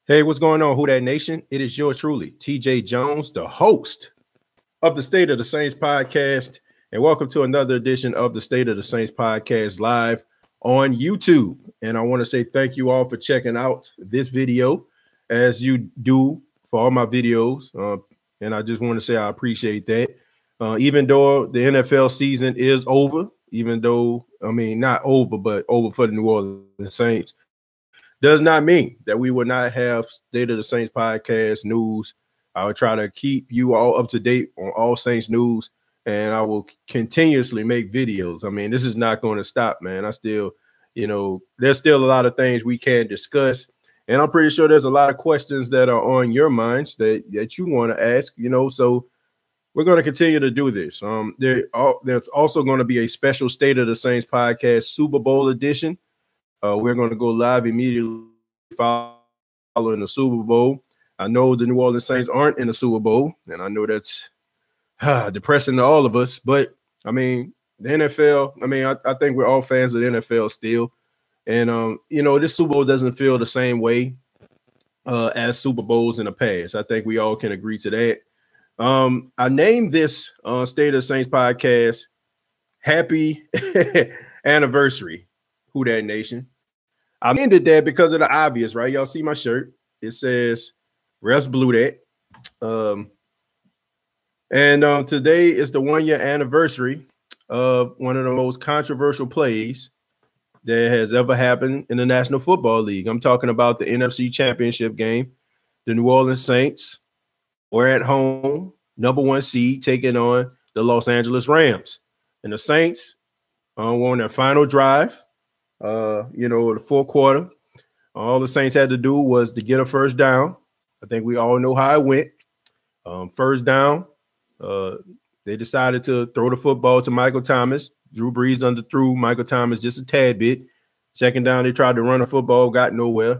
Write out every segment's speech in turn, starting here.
Hey, what's going on, Who Dat Nation? It is yours truly, TJ Jones, the host of the State of the Saints podcast, and welcome to another edition of the State of the Saints podcast live on YouTube. And I want to say thank you all for checking out this video, as you do for all my videos. And I just want to say I appreciate that. Even though the NFL season is over, not over, but over for the New Orleans Saints, does not mean that we will not have State of the Saints podcast news. I will try to keep you all up to date on all Saints news, and I will continuously make videos. I mean, this is not going to stop, man. There's still a lot of things we can discuss, and I'm pretty sure there's a lot of questions that are on your minds that you want to ask, so we're going to continue to do this. There's also going to be a special State of the Saints podcast Super Bowl edition. We're going to go live immediately following the Super Bowl. I know the New Orleans Saints aren't in the Super Bowl, and I know that's depressing to all of us. But, I mean, the NFL, I think we're all fans of the NFL still. And, this Super Bowl doesn't feel the same way as Super Bowls in the past. I think we all can agree to that. I named this State of the Saints podcast Happy Anniversary, Who Dat Nation. I ended that because of the obvious, right? Y'all see my shirt. It says Refs Blew That. And today is the 1-year anniversary of one of the most controversial plays that has ever happened in the National Football League. I'm talking about the NFC Championship game. The New Orleans Saints were at home, number 1 seed, taking on the Los Angeles Rams. And the Saints were on their final drive. The fourth quarter, all the Saints had to do was to get a first down. I think we all know how it went. First down, they decided to throw the football to Michael Thomas. Drew Brees underthrew Michael Thomas just a tad bit. Second down, they tried to run a football, got nowhere.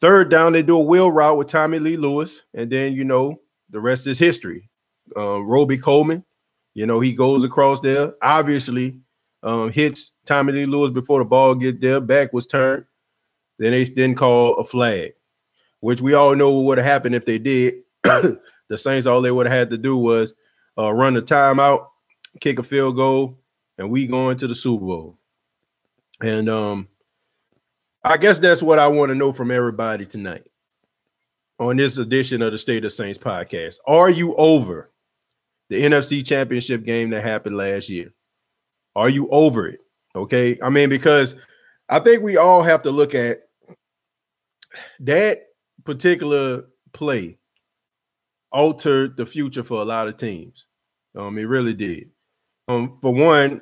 Third down, they do a wheel route with Tommy Lee Lewis, and then, the rest is history. Roby Coleman, he goes across there, obviously hits Tommy Lee Lewis before the ball get there. Back was turned. Then they didn't call a flag, which we all know what would have happened if they did. The Saints, all they would have had to do was run the timeout, kick a field goal, and we go into the Super Bowl. And I guess that's what I want to know from everybody tonight on this edition of the State of Saints podcast. Are you over the NFC Championship game that happened last year? Are you over it? Okay. Because I think we all have to look at that particular play altered the future for a lot of teams. It really did. For one,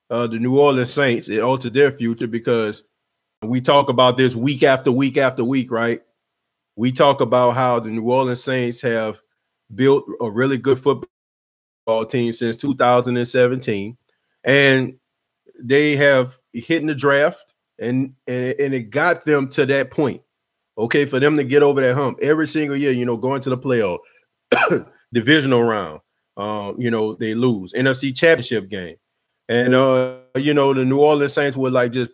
the New Orleans Saints, it altered their future because we talk about this week after week after week, right? We talk about how the New Orleans Saints have built a really good football team since 2017. And they have hit in the draft, and it got them to that point. Okay, for them to get over that hump every single year, going to the playoff, divisional round, they lose NFC Championship game, and the New Orleans Saints would like just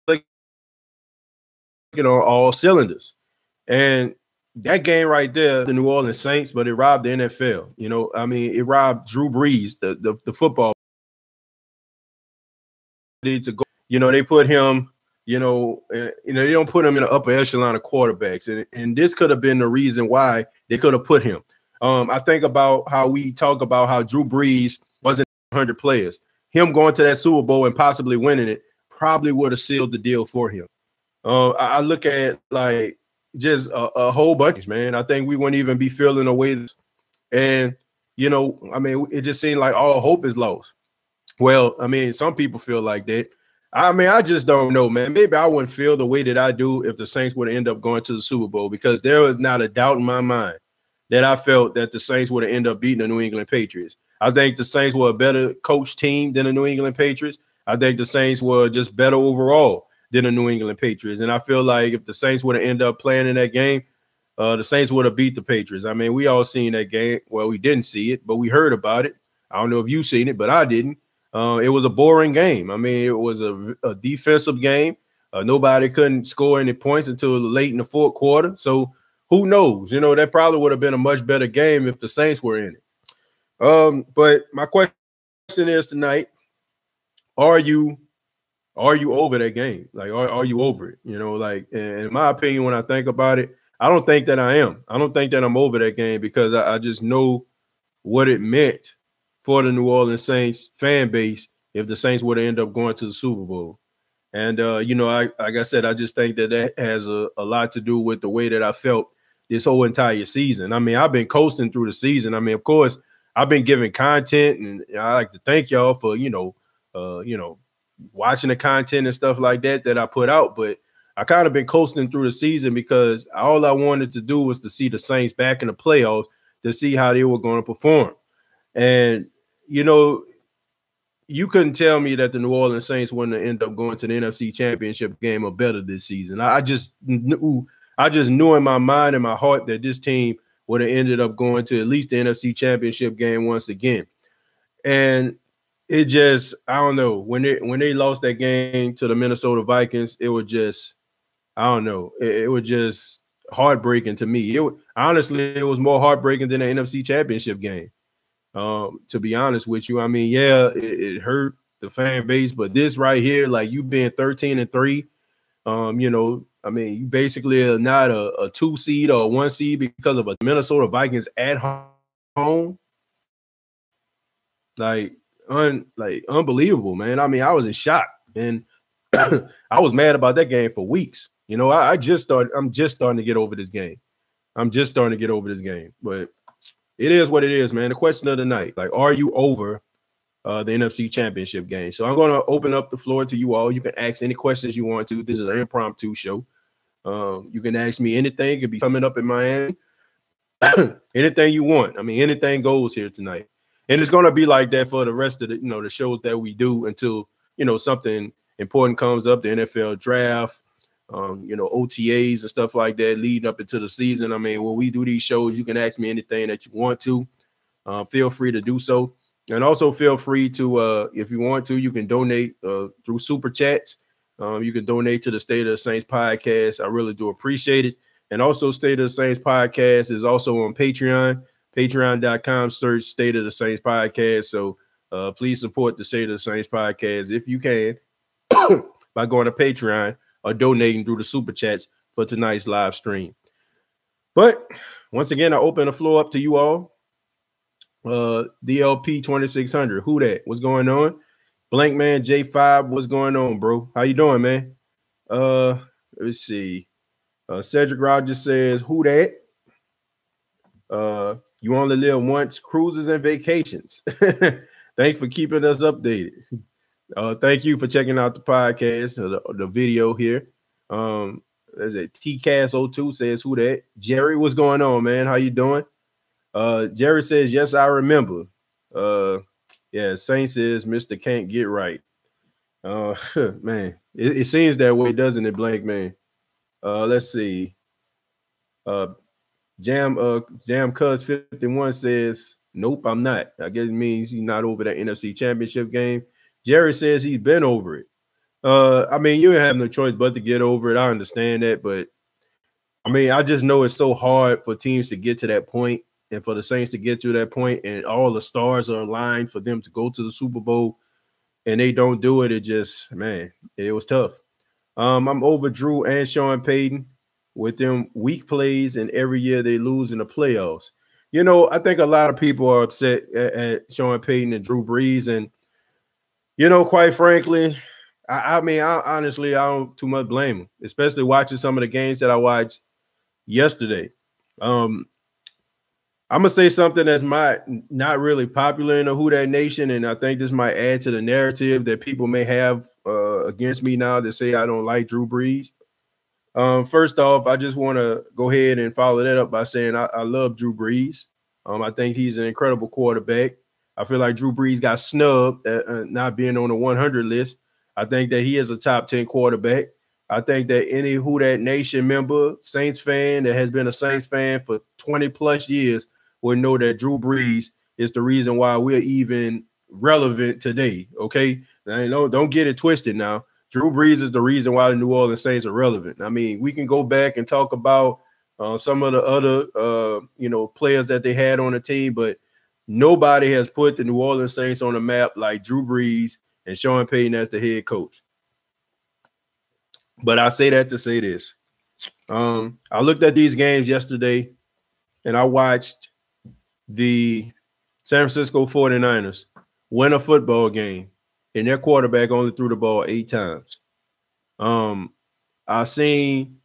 click on all cylinders, and that game right there, the New Orleans Saints, but it robbed the NFL. It robbed Drew Brees, the football. To go, they put him, they don't put him in the upper echelon of quarterbacks, and this could have been the reason why they could have put him. I think about how we talk about how Drew Brees wasn't 100 players. Him going to that Super Bowl and possibly winning it probably would have sealed the deal for him. I look at like just a whole bunch, man. I think we wouldn't even be feeling the way, and it just seemed like all hope is lost. Well, some people feel like that. I just don't know, man. Maybe I wouldn't feel the way that I do if the Saints would end up going to the Super Bowl, because there was not a doubt in my mind that I felt that the Saints would have ended up beating the New England Patriots. I think the Saints were a better coach team than the New England Patriots. I think the Saints were just better overall than the New England Patriots. And I feel like if the Saints would have ended up playing in that game, the Saints would have beat the Patriots. We all seen that game. Well, we didn't see it, but we heard about it. I don't know if you've seen it, but I didn't. It was a boring game. It was a defensive game. Nobody couldn't score any points until late in the fourth quarter. So who knows? You know, that probably would have been a much better game if the Saints were in it. But my question is tonight, are you over that game? Like, are you over it? You know, like, in my opinion, when I think about it, I don't think that I am. I don't think that I'm over that game because I just know what it meant for the New Orleans Saints fan base if the Saints would have ended up going to the Super Bowl. And, you know, like I said, I just think that has a lot to do with the way that I felt this whole entire season. I mean, I've been coasting through the season. I mean, of course, I've been giving content, and I like to thank y'all for, watching the content and stuff like that I put out. But I kind of been coasting through the season because all I wanted to do was to see the Saints back in the playoffs to see how they were going to perform. And, you know, you couldn't tell me that the New Orleans Saints wouldn't end up going to the NFC Championship game or better this season. I just knew in my mind and my heart that this team would have ended up going to at least the NFC Championship game once again. And it just, I don't know, when they lost that game to the Minnesota Vikings, it was just, I don't know, it was just heartbreaking to me. Honestly, it was more heartbreaking than the NFC Championship game. To be honest with you, I mean, yeah, it hurt the fan base, but this right here, like, you being 13-3, you know, I mean, you basically are not a 2 seed or a 1 seed because of a Minnesota Vikings at home. Like unbelievable, man. I mean, I was in shock, and I was mad about that game for weeks. You know, I'm just starting to get over this game. But it is what it is, man. The question of the night, like, are you over the NFC Championship game? So I'm going to open up the floor to you all. You can ask any questions you want to. This is an impromptu show. You can ask me anything. It could be coming up in Miami. Anything you want. I mean, anything goes here tonight. And it's going to be like that for the rest of the, the shows that we do until, something important comes up, the NFL draft, OTAs and stuff like that leading up into the season. I mean, when we do these shows, you can ask me anything that you want to. Feel free to do so. And also feel free to, if you want to, you can donate through Super Chats. You can donate to the State of the Saints podcast. I really do appreciate it. And also, State of the Saints podcast is also on Patreon. Patreon.com, search State of the Saints podcast. So please support the State of the Saints podcast if you can by going to Patreon or donating through the Super Chats for tonight's live stream. But once again, I open the floor up to you all. DLP 2600, who that? What's going on? Blank Man J5, what's going on, bro? How you doing, man? Let's see. Cedric Rogers says, who that? You only live once, cruises and vacations. Thanks for keeping us updated. Thank you for checking out the podcast, the video here. There's a TCast02 says, who that? Jerry, what's going on, man? How you doing? Jerry says, yes, I remember. Yeah, Saints says, Mr. Can't get right. Man, it seems that way, doesn't it, Blank Man? Let's see. Jam Cuz 51 says, nope, I'm not. I guess it means he's not over that NFC Championship game. Jerry says he's been over it. I mean, you have no choice but to get over it. I understand that, but I mean, I just know it's so hard for teams to get to that point and for the Saints to get to that point, and all the stars are aligned for them to go to the Super Bowl, and they don't do it. It just, man, it was tough. I'm over Drew and Sean Payton with them weak plays, and every year they lose in the playoffs. You know, I think a lot of people are upset at Sean Payton and Drew Brees, and, quite frankly, I mean, honestly, I don't too much blame them, especially watching some of the games that I watched yesterday. I'm going to say something that's not really popular in the Who Dat Nation, and I think this might add to the narrative that people may have against me now that say I don't like Drew Brees. First off, I just want to go ahead and follow that up by saying I love Drew Brees. I think he's an incredible quarterback. I feel like Drew Brees got snubbed at not being on the 100 list. I think that he is a top 10 quarterback. I think that any Who Dat Nation member, Saints fan that has been a Saints fan for 20 plus years will know that Drew Brees is the reason why we're even relevant today. Okay, now, don't get it twisted now. Drew Brees is the reason why the New Orleans Saints are relevant. I mean, we can go back and talk about some of the other, players that they had on the team, but nobody has put the New Orleans Saints on the map like Drew Brees and Sean Payton as the head coach. But I say that to say this. I looked at these games yesterday, and I watched the San Francisco 49ers win a football game, and their quarterback only threw the ball 8 times. I seen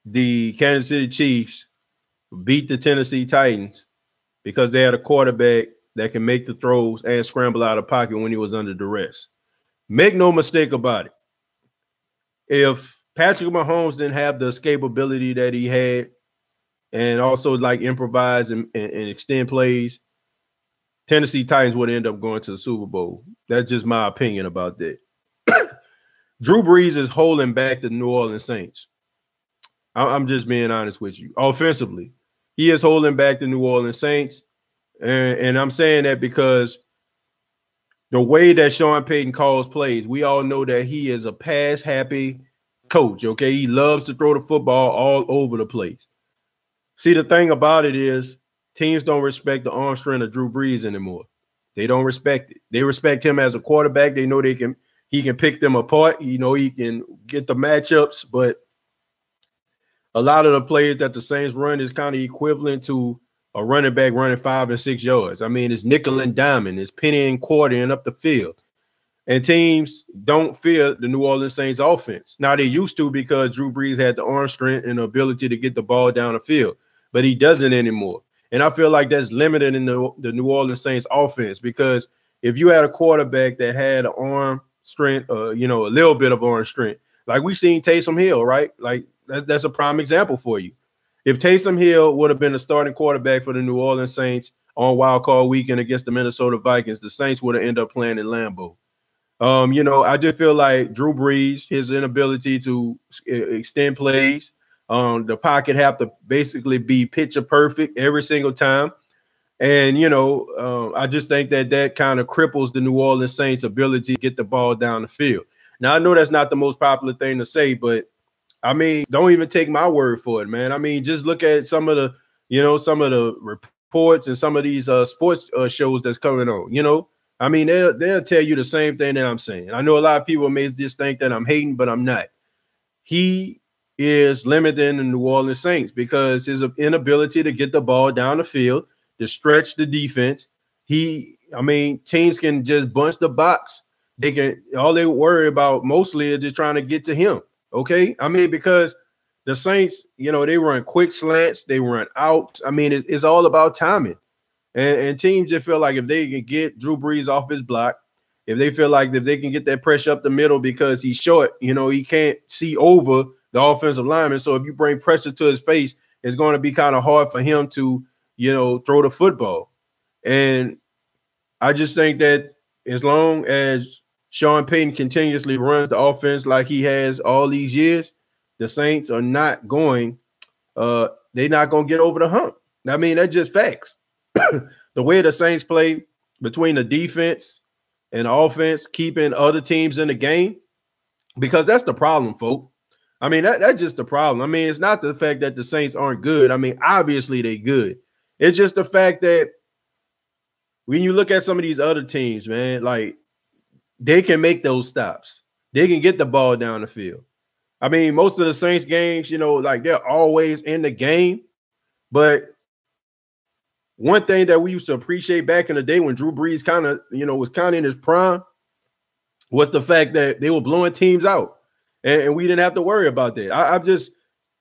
the Kansas City Chiefs beat the Tennessee Titans because they had a quarterback that can make the throws and scramble out of pocket when he was under duress. Make no mistake about it. If Patrick Mahomes didn't have the escapability that he had and also like improvise and extend plays, Tennessee Titans would end up going to the Super Bowl. That's just my opinion about that. Drew Brees is holding back the New Orleans Saints. I'm just being honest with you. Offensively, he is holding back the New Orleans Saints. And I'm saying that because the way that Sean Payton calls plays, we all know that he is a pass-happy coach, okay? He loves to throw the football all over the place. See, the thing about it is teams don't respect the arm strength of Drew Brees anymore. They don't respect it. They respect him as a quarterback. They know he can pick them apart. You know, he can get the matchups, but a lot of the plays that the Saints run is kind of equivalent to a running back running 5 and 6 yards. I mean, it's nickel and diamond. It's penny and quarter and up the field. And teams don't fear the New Orleans Saints offense. Now, they used to because Drew Brees had the arm strength and the ability to get the ball down the field, but he doesn't anymore. And I feel like that's limited in the New Orleans Saints offense because if you had a quarterback that had an arm strength, a little bit of arm strength, like we've seen Taysom Hill, right? Like that's a prime example for you. If Taysom Hill would have been the starting quarterback for the New Orleans Saints on Wild Card Weekend against the Minnesota Vikings, the Saints would have ended up playing in Lambeau. I just feel like Drew Brees, his inability to extend plays, the pocket have to basically be picture perfect every single time. And, I just think that kind of cripples the New Orleans Saints' ability to get the ball down the field. Now, I know that's not the most popular thing to say, but I mean, don't even take my word for it, man. I mean, just look at some of the reports and some of these sports shows that's coming on, I mean, they'll tell you the same thing that I'm saying. I know a lot of people may just think that I'm hating, but I'm not. He is limiting the New Orleans Saints because his inability to get the ball down the field, to stretch the defense. Teams can just bunch the box. All they worry about mostly is just trying to get to him. Okay. I mean, because the Saints, they run quick slants, they run outs. I mean, it's all about timing. And teams just feel like if they can get Drew Brees off his block, if they feel like if they can get that pressure up the middle because he's short, he can't see over the offensive lineman. So if you bring pressure to his face, it's going to be kind of hard for him to, throw the football. And I just think that as long as Sean Payton continuously runs the offense like he has all these years, the Saints are not going they're not going to get over the hump. I mean, that's just facts. The way the Saints play between the defense and the offense, keeping other teams in the game, because that's the problem, folks. I mean, that's just the problem. I mean, it's not the fact that the Saints aren't good. I mean, obviously they're good. It's just the fact that when you look at some of these other teams, man, like they can make those stops. They can get the ball down the field. I mean, most of the Saints games, like they're always in the game. But one thing that we used to appreciate back in the day when Drew Brees kind of, was kind of in his prime was the fact that they were blowing teams out. And we didn't have to worry about that. I just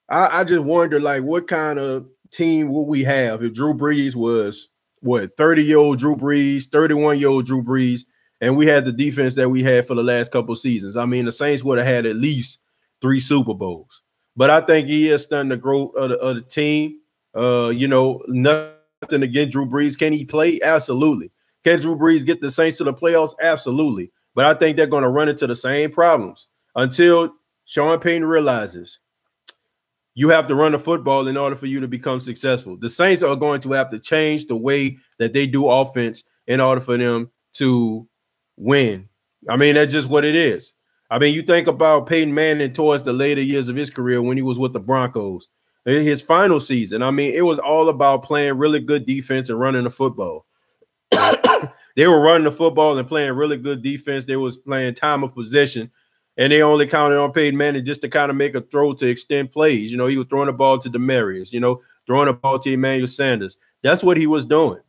wonder, like, what kind of team would we have if Drew Brees was, 30-year-old Drew Brees, 31-year-old Drew Brees, and we had the defense that we had for the last couple of seasons. I mean, the Saints would have had at least 3 Super Bowls. But I think he is starting to grow of the team. Nothing against Drew Brees. Can he play? Absolutely. Can Drew Brees get the Saints to the playoffs? Absolutely. But I think they're going to run into the same problems until Sean Payton realizes you have to run the football in order for you to become successful. The Saints are going to have to change the way that they do offense in order for them to win. I mean, that's just what it is. I mean, you think about Peyton Manning towards the later years of his career when he was with the Broncos. In his final season, I mean, it was all about playing really good defense and running the football. They were running the football and playing really good defense. They was playing time of possession, and they only counted on Peyton Manning just to kind of make a throw to extend plays. You know, he was throwing the ball to Demarius, you know, throwing the ball to Emmanuel Sanders. That's what he was doing.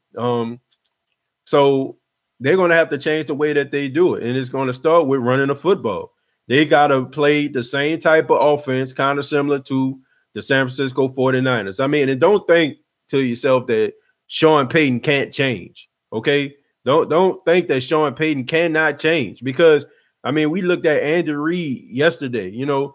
So they're going to have to change the way that they do it, and it's going to start with running the football. They got to play the same type of offense, kind of similar to the San Francisco 49ers. I mean, and don't think to yourself that Sean Payton can't change, okay? Don't think that Sean Payton cannot change, because, I mean, we looked at Andy Reid yesterday, you know,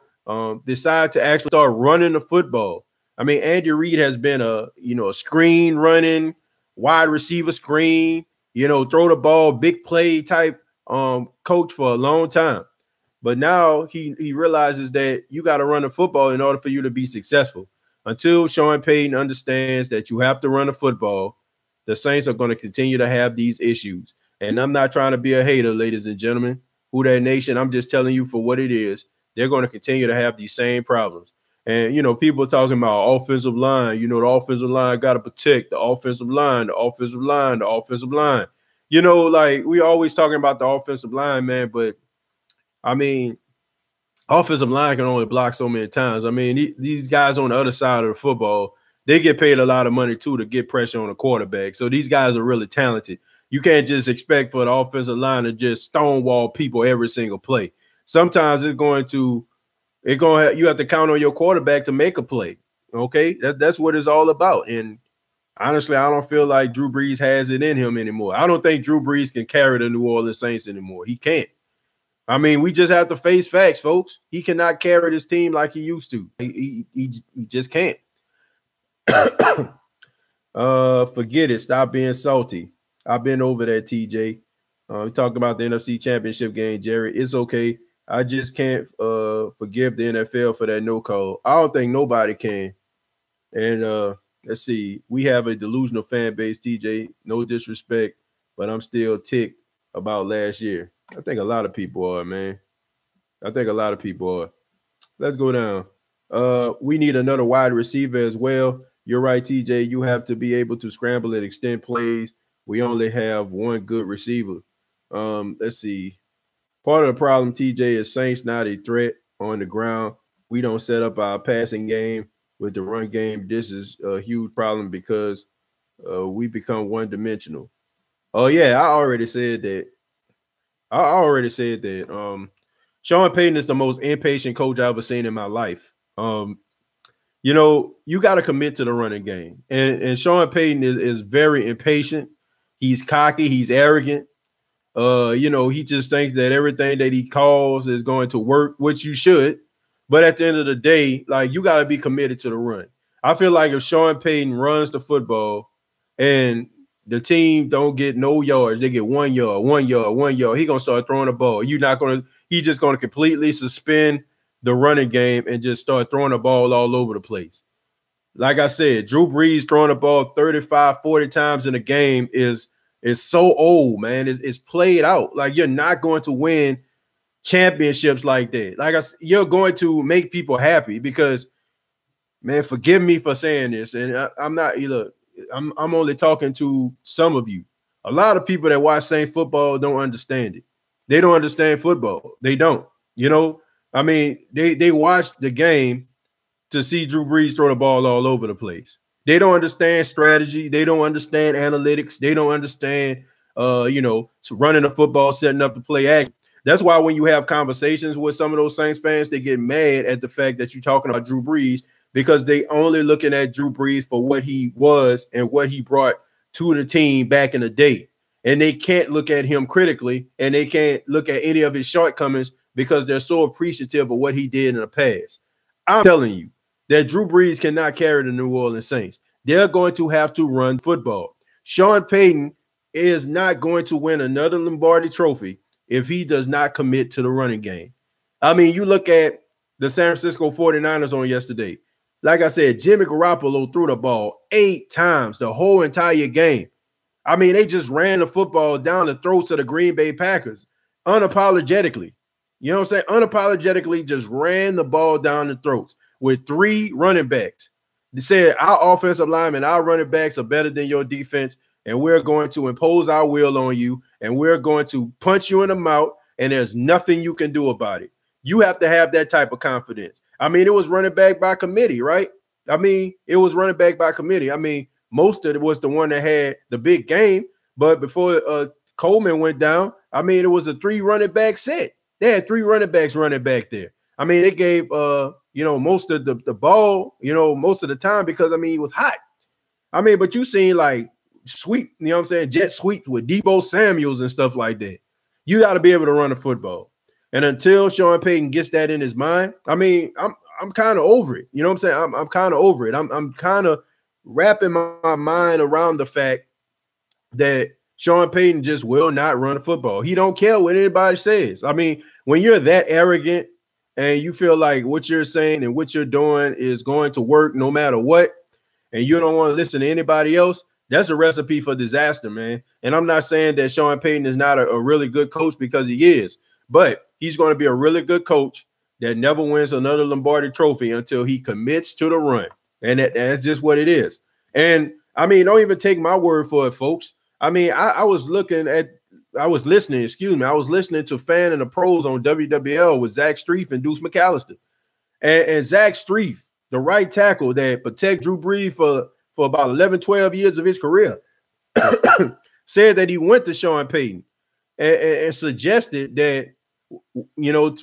decide to actually start running the football. I mean, Andy Reid has been a screen running, wide receiver screen, you know, throw the ball, big play type coach for a long time. But now he realizes that you got to run the football in order for you to be successful. Until Sean Payton understands that you have to run the football, the Saints are going to continue to have these issues. And I'm not trying to be a hater, ladies and gentlemen. Who that nation? I'm just telling you for what it is. They're going to continue to have these same problems. And, you know, people talking about offensive line. You know, the offensive line got to protect the offensive line, the offensive line, the offensive line. You know, like, we always talking about the offensive line, man, but I mean, offensive line can only block so many times. I mean, these guys on the other side of the football, they get paid a lot of money, too, to get pressure on the quarterback. So these guys are really talented. You can't just expect for the offensive line to just stonewall people every single play. Sometimes you have to count on your quarterback to make a play. Okay, that's what it's all about. And honestly, I don't feel like Drew Brees has it in him anymore. I don't think Drew Brees can carry the New Orleans Saints anymore. He can't. I mean, we just have to face facts, folks. He cannot carry this team like he used to. He just can't. Forget it. Stop being salty. I've been over that, TJ. We talked about the NFC Championship game, Jerry. It's okay. I just can't forgive the NFL for that no call. I don't think nobody can. And let's see. We have a delusional fan base, TJ. No disrespect, but I'm still ticked about last year. I think a lot of people are, man. I think a lot of people are. Let's go down. We need another wide receiver as well. You're right, TJ. You have to be able to scramble and extend plays. We only have one good receiver. Let's see. Part of the problem, TJ, is Saints not a threat on the ground. We don't set up our passing game with the run game. This is a huge problem because we become one-dimensional. Oh, yeah, I already said that. Sean Payton is the most impatient coach I've ever seen in my life. You know, you got to commit to the running game. And Sean Payton is very impatient. He's cocky. He's arrogant. You know, he just thinks that everything that he calls is going to work, which you should. But at the end of the day, like, you got to be committed to the run. I feel like if Sean Payton runs the football and the team don't get no yards, they get 1 yard, 1 yard, 1 yard, he's going to start throwing the ball. He's just going to completely suspend the running game and just start throwing the ball all over the place. Like I said, Drew Brees throwing the ball 35, 40 times in a game is so old, man. It's played out. Like, you're not going to win championships like that. Like, you're going to make people happy because, man, forgive me for saying this, and I'm not, look, I'm only talking to some of you. A lot of people that watch Saints football don't understand it. They don't understand football. They don't. You know, I mean, they watch the game to see Drew Brees throw the ball all over the place. They don't understand strategy. They don't understand analytics. They don't understand, running the football, setting up the play action. That's why when you have conversations with some of those Saints fans, they get mad at the fact that you're talking about Drew Brees, because they only looking at Drew Brees for what he was and what he brought to the team back in the day. And they can't look at him critically, and they can't look at any of his shortcomings because they're so appreciative of what he did in the past. I'm telling you that Drew Brees cannot carry the New Orleans Saints. They're going to have to run football. Sean Payton is not going to win another Lombardi trophy if he does not commit to the running game. I mean, you look at the San Francisco 49ers on yesterday. Like I said, Jimmy Garoppolo threw the ball 8 times the whole entire game. I mean, they just ran the football down the throats of the Green Bay Packers unapologetically. You know what I'm saying? Unapologetically just ran the ball down the throats with 3 running backs. They said our offensive linemen, our running backs are better than your defense, and we're going to impose our will on you, and we're going to punch you in the mouth, and there's nothing you can do about it. You have to have that type of confidence. I mean, it was running back by committee, right? I mean, it was running back by committee. I mean, Mostert was the one that had the big game, but before Coleman went down, I mean, it was a 3 running back set. They had 3 running backs running back there. I mean, they gave most of the ball, most of the time because, I mean, it was hot. I mean, but you seen like sweep, you know what I'm saying, jet sweep with Deebo Samuels and stuff like that. You got to be able to run the football. And until Sean Payton gets that in his mind, I mean, I'm kind of over it. You know what I'm saying? I'm kind of over it. I'm kind of wrapping my mind around the fact that Sean Payton just will not run the football. He don't care what anybody says. I mean, when you're that arrogant and you feel like what you're saying and what you're doing is going to work no matter what, and you don't want to listen to anybody else, that's a recipe for disaster, man. And I'm not saying that Sean Payton is not a really good coach, because he is, but he's going to be a really good coach that never wins another Lombardi trophy until he commits to the run. And that's just what it is. And I mean, don't even take my word for it, folks. I mean, I was listening to Fan and the Pros on WWL with Zach Strief and Deuce McAllister. And Zach Strief, the right tackle that protect Drew Brees for about 11, 12 years of his career, said that he went to Sean Payton and suggested that,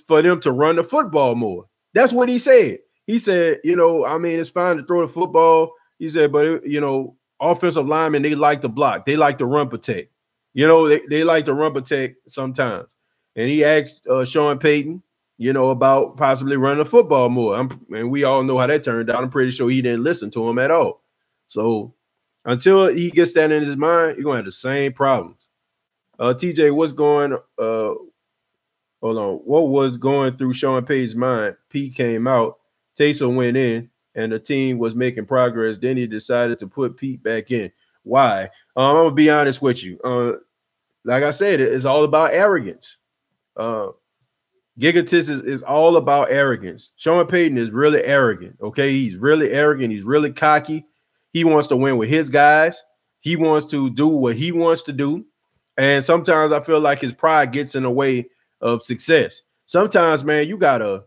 for them to run the football more. That's what he said. He said, I mean, it's fine to throw the football. He said, but, offensive linemen, they like to block. They like to run protect. They like to run protect sometimes. And he asked Sean Payton, about possibly running the football more. And we all know how that turned out. I'm pretty sure he didn't listen to him at all. So until he gets that in his mind, you're going to have the same problems. TJ, what was going through Sean Payton's mind? Pete came out, Taysom went in, and the team was making progress. Then he decided to put Pete back in. Why? I'm going to be honest with you. Like I said, it's all about arrogance. Gigatis is all about arrogance. Sean Payton is really arrogant, okay? He's really arrogant. He's really cocky. He wants to win with his guys. He wants to do what he wants to do. And sometimes I feel like his pride gets in the way of success. Sometimes, man, you gotta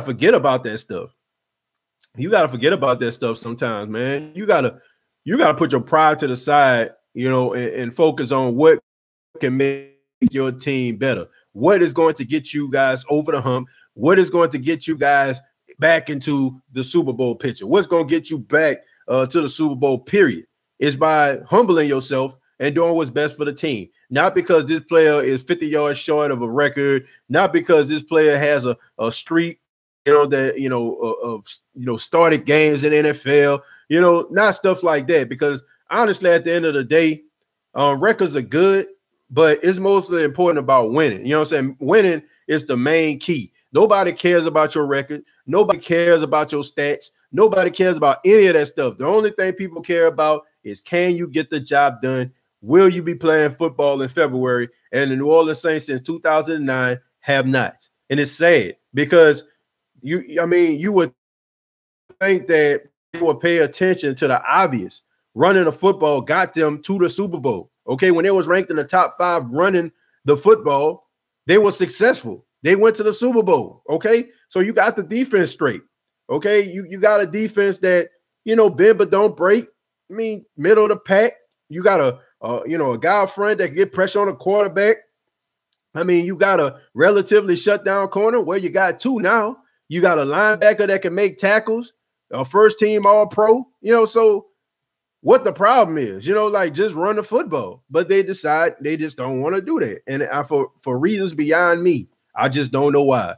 forget about that stuff. You gotta forget about that stuff sometimes, man. You gotta put your pride to the side, and focus on what can make your team better. What is going to get you guys over the hump? What is going to get you guys back into the Super Bowl picture? What's going to get you back to the Super Bowl period? Is by humbling yourself and doing what's best for the team. Not because this player is 50 yards short of a record, not because this player has a streak, started games in NFL, not stuff like that. Because honestly, at the end of the day, records are good, but it's mostly important about winning. You know what I'm saying? Winning is the main key. Nobody cares about your record. Nobody cares about your stats. Nobody cares about any of that stuff. The only thing people care about is, can you get the job done? Will you be playing football in February? And the New Orleans Saints since 2009 have not. And it's sad because you would think that people would pay attention to the obvious. Running the football got them to the Super Bowl. Okay, when they was ranked in the top 5 running the football, they were successful. They went to the Super Bowl. Okay, so you got the defense straight. Okay, you got a defense that bend but don't break. I mean, middle of the pack. You got a guy up front that can get pressure on a quarterback. I mean, you got a relatively shut down corner. Well, you got 2 now. You got a linebacker that can make tackles. A first team All Pro. So. What the problem is, just run the football, but they decide they just don't want to do that. And for reasons beyond me, I just don't know why.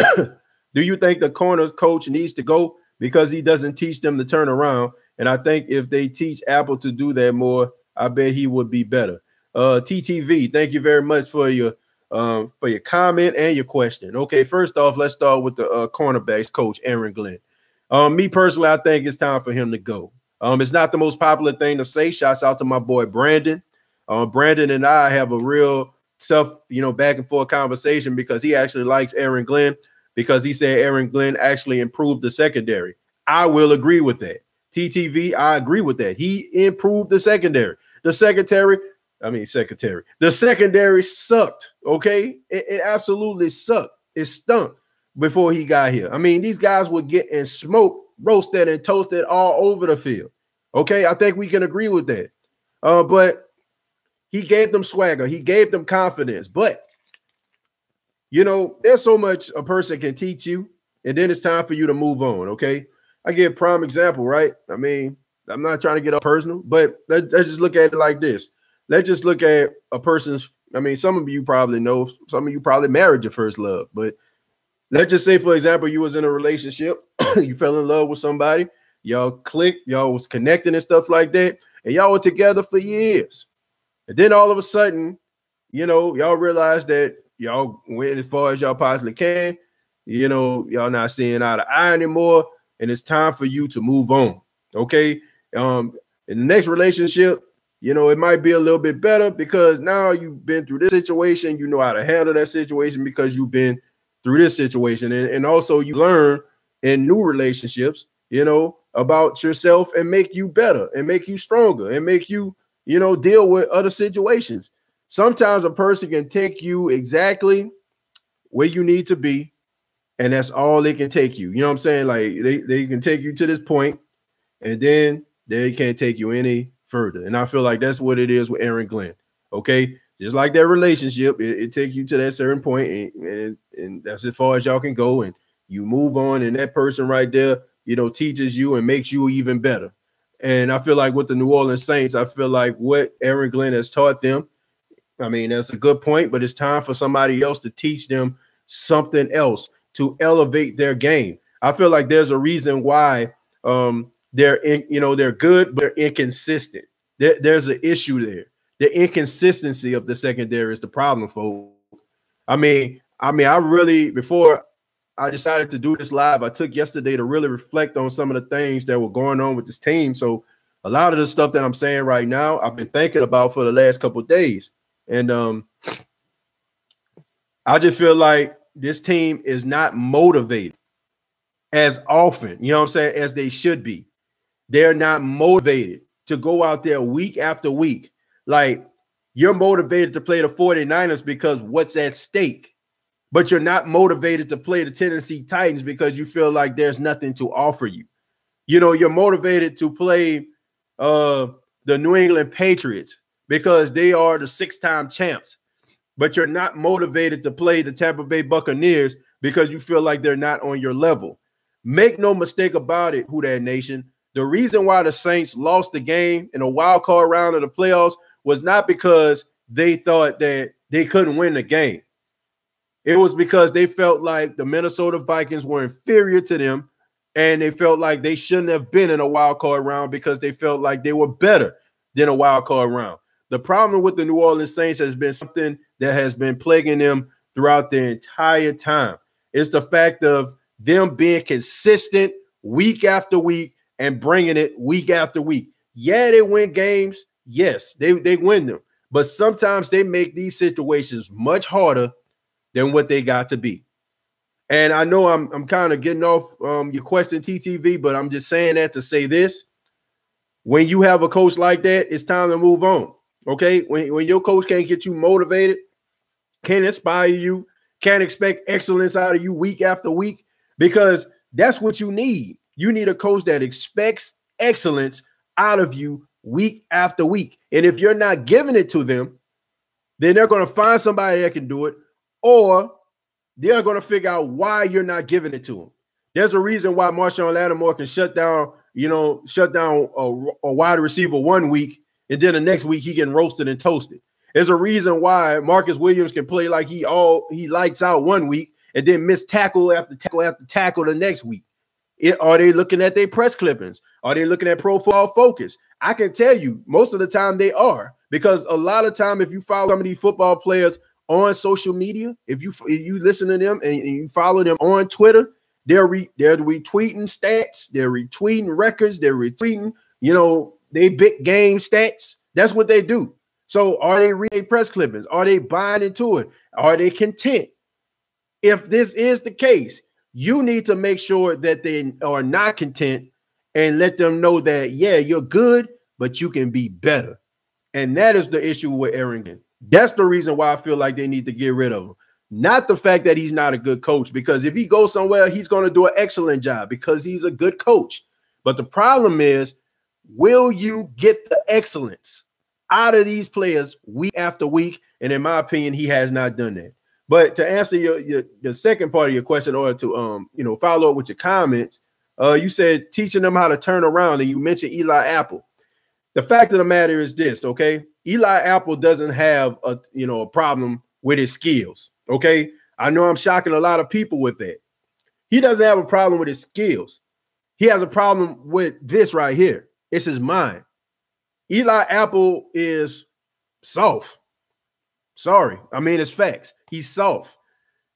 Do you think the corners coach needs to go because he doesn't teach them to turn around? And I think if they teach Apple to do that more, I bet he would be better. TTV, thank you very much for your comment and your question. Okay, first off, let's start with the cornerbacks coach, Aaron Glenn. Me personally, I think it's time for him to go. It's not the most popular thing to say. Shouts out to my boy Brandon. Brandon and I have a real stuff, back and forth conversation because he actually likes Aaron Glenn because he said Aaron Glenn actually improved the secondary. I will agree with that. TTV, I agree with that. He improved the secondary. The secondary sucked, okay? It absolutely sucked. It stunk before he got here. I mean, these guys were getting smoked, roasted, and toasted all over the field, okay? I think we can agree with that. But he gave them swagger. He gave them confidence. But, there's so much a person can teach you, and then it's time for you to move on, okay? I give a prime example, right? I mean, I'm not trying to get up personal, but let's just look at it like this. Let's just look at a person's, some of you probably know, some of you probably married your first love, but let's just say, for example, you was in a relationship, you fell in love with somebody, y'all clicked, y'all was connecting and stuff like that, and y'all were together for years. And then all of a sudden, y'all realize that y'all went as far as y'all possibly can, y'all not seeing eye to eye anymore, and it's time for you to move on, okay? In the next relationship, it might be a little bit better because now you've been through this situation. You know how to handle that situation because you've been through this situation. And also you learn in new relationships, about yourself and make you better and make you stronger and make you, deal with other situations. Sometimes a person can take you exactly where you need to be, and that's all they can take you. You know what I'm saying? Like they can take you to this point, and then they can't take you any further. And I feel like that's what it is with Aaron Glenn. Okay, just like that relationship, it takes you to that certain point, and that's as far as y'all can go, and you move on. And that person right there, teaches you and makes you even better. And I feel like with the New Orleans Saints, I feel like what Aaron Glenn has taught them, that's a good point, but it's time for somebody else to teach them something else to elevate their game. I feel like there's a reason why they're good, but they're inconsistent. There's an issue there. The inconsistency of the secondary is the problem, folks. Before I decided to do this live, I took yesterday to really reflect on some of the things that were going on with this team. So a lot of the stuff that I'm saying right now, I've been thinking about for the last couple of days. And I just feel like this team is not motivated as often, as they should be. They're not motivated to go out there week after week. Like, you're motivated to play the 49ers because what's at stake. But you're not motivated to play the Tennessee Titans because you feel like there's nothing to offer you. You're motivated to play the New England Patriots because they are the 6-time champs. But you're not motivated to play the Tampa Bay Buccaneers because you feel like they're not on your level. Make no mistake about it, Who Dat Nation. The reason why the Saints lost the game in a wild card round of the playoffs was not because they thought that they couldn't win the game. It was because they felt like the Minnesota Vikings were inferior to them, and they felt like they shouldn't have been in a wild card round because they felt like they were better than a wild card round. The problem with the New Orleans Saints has been something that has been plaguing them throughout the entire time. It's the fact of them being consistent week after week and bringing it week after week. Yeah, they win games. Yes, they win them. But sometimes they make these situations much harder than what they got to be. And I know I'm kind of getting off your question, TTV, but I'm just saying that to say this. When you have a coach like that, it's time to move on. Okay? When your coach can't get you motivated, can't inspire you, can't expect excellence out of you week after week, because that's what you need. You need a coach that expects excellence out of you week after week. And if you're not giving it to them, then they're going to find somebody that can do it, or they're going to figure out why you're not giving it to them. There's a reason why Marshawn Lattimore can shut down a wide receiver 1 week, and then the next week he getting roasted and toasted. There's a reason why Marcus Williams can play like he lights out 1 week and then miss tackle after tackle after tackle the next week. Are they looking at their press clippings? Are they looking at Pro Football Focus? I can tell you most of the time they are, because a lot of time if you follow some of these football players on social media, if you listen to them and you follow them on Twitter, they're retweeting stats, they're retweeting records, they're retweeting, they big game stats. That's what they do. So are they reading press clippings? Are they buying into it? Are they content? If this is the case, you need to make sure that they are not content and let them know that, yeah, you're good, but you can be better. And that is the issue with Aaron. That's the reason why I feel like they need to get rid of him. Not the fact that he's not a good coach, because if he goes somewhere, he's going to do an excellent job because he's a good coach. But the problem is, will you get the excellence out of these players week after week? And in my opinion, he has not done that. But to answer your second part of your question, or to follow up with your comments, you said teaching them how to turn around, and you mentioned Eli Apple. The fact of the matter is this, okay? Eli Apple doesn't have a problem with his skills, okay? I know I'm shocking a lot of people with that. He doesn't have a problem with his skills. He has a problem with this right here. It's his mind. Eli Apple is soft. Sorry. I mean, it's facts. He's soft.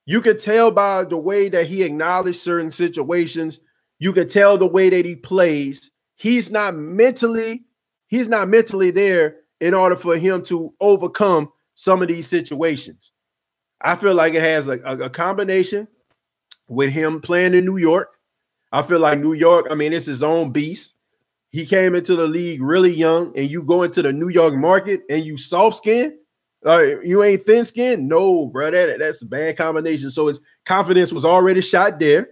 You can tell by the way that he acknowledged certain situations. You can tell the way that he plays. He's not mentally there in order for him to overcome some of these situations. I feel like it has a combination with him playing in New York. I feel like New York, I mean, it's his own beast. He came into the league really young, and you go into the New York market and you soft skin, you ain't thin skin. No, bro, that's a bad combination. So his confidence was already shot there.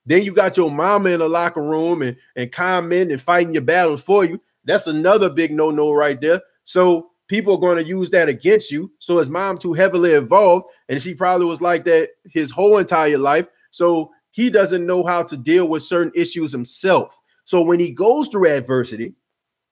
Then you got your mama in the locker room and commenting and fighting your battles for you. That's another big no-no right there. So people are going to use that against you. So his mom too heavily involved, and she probably was like that his whole entire life. So he doesn't know how to deal with certain issues himself. So when he goes through adversity,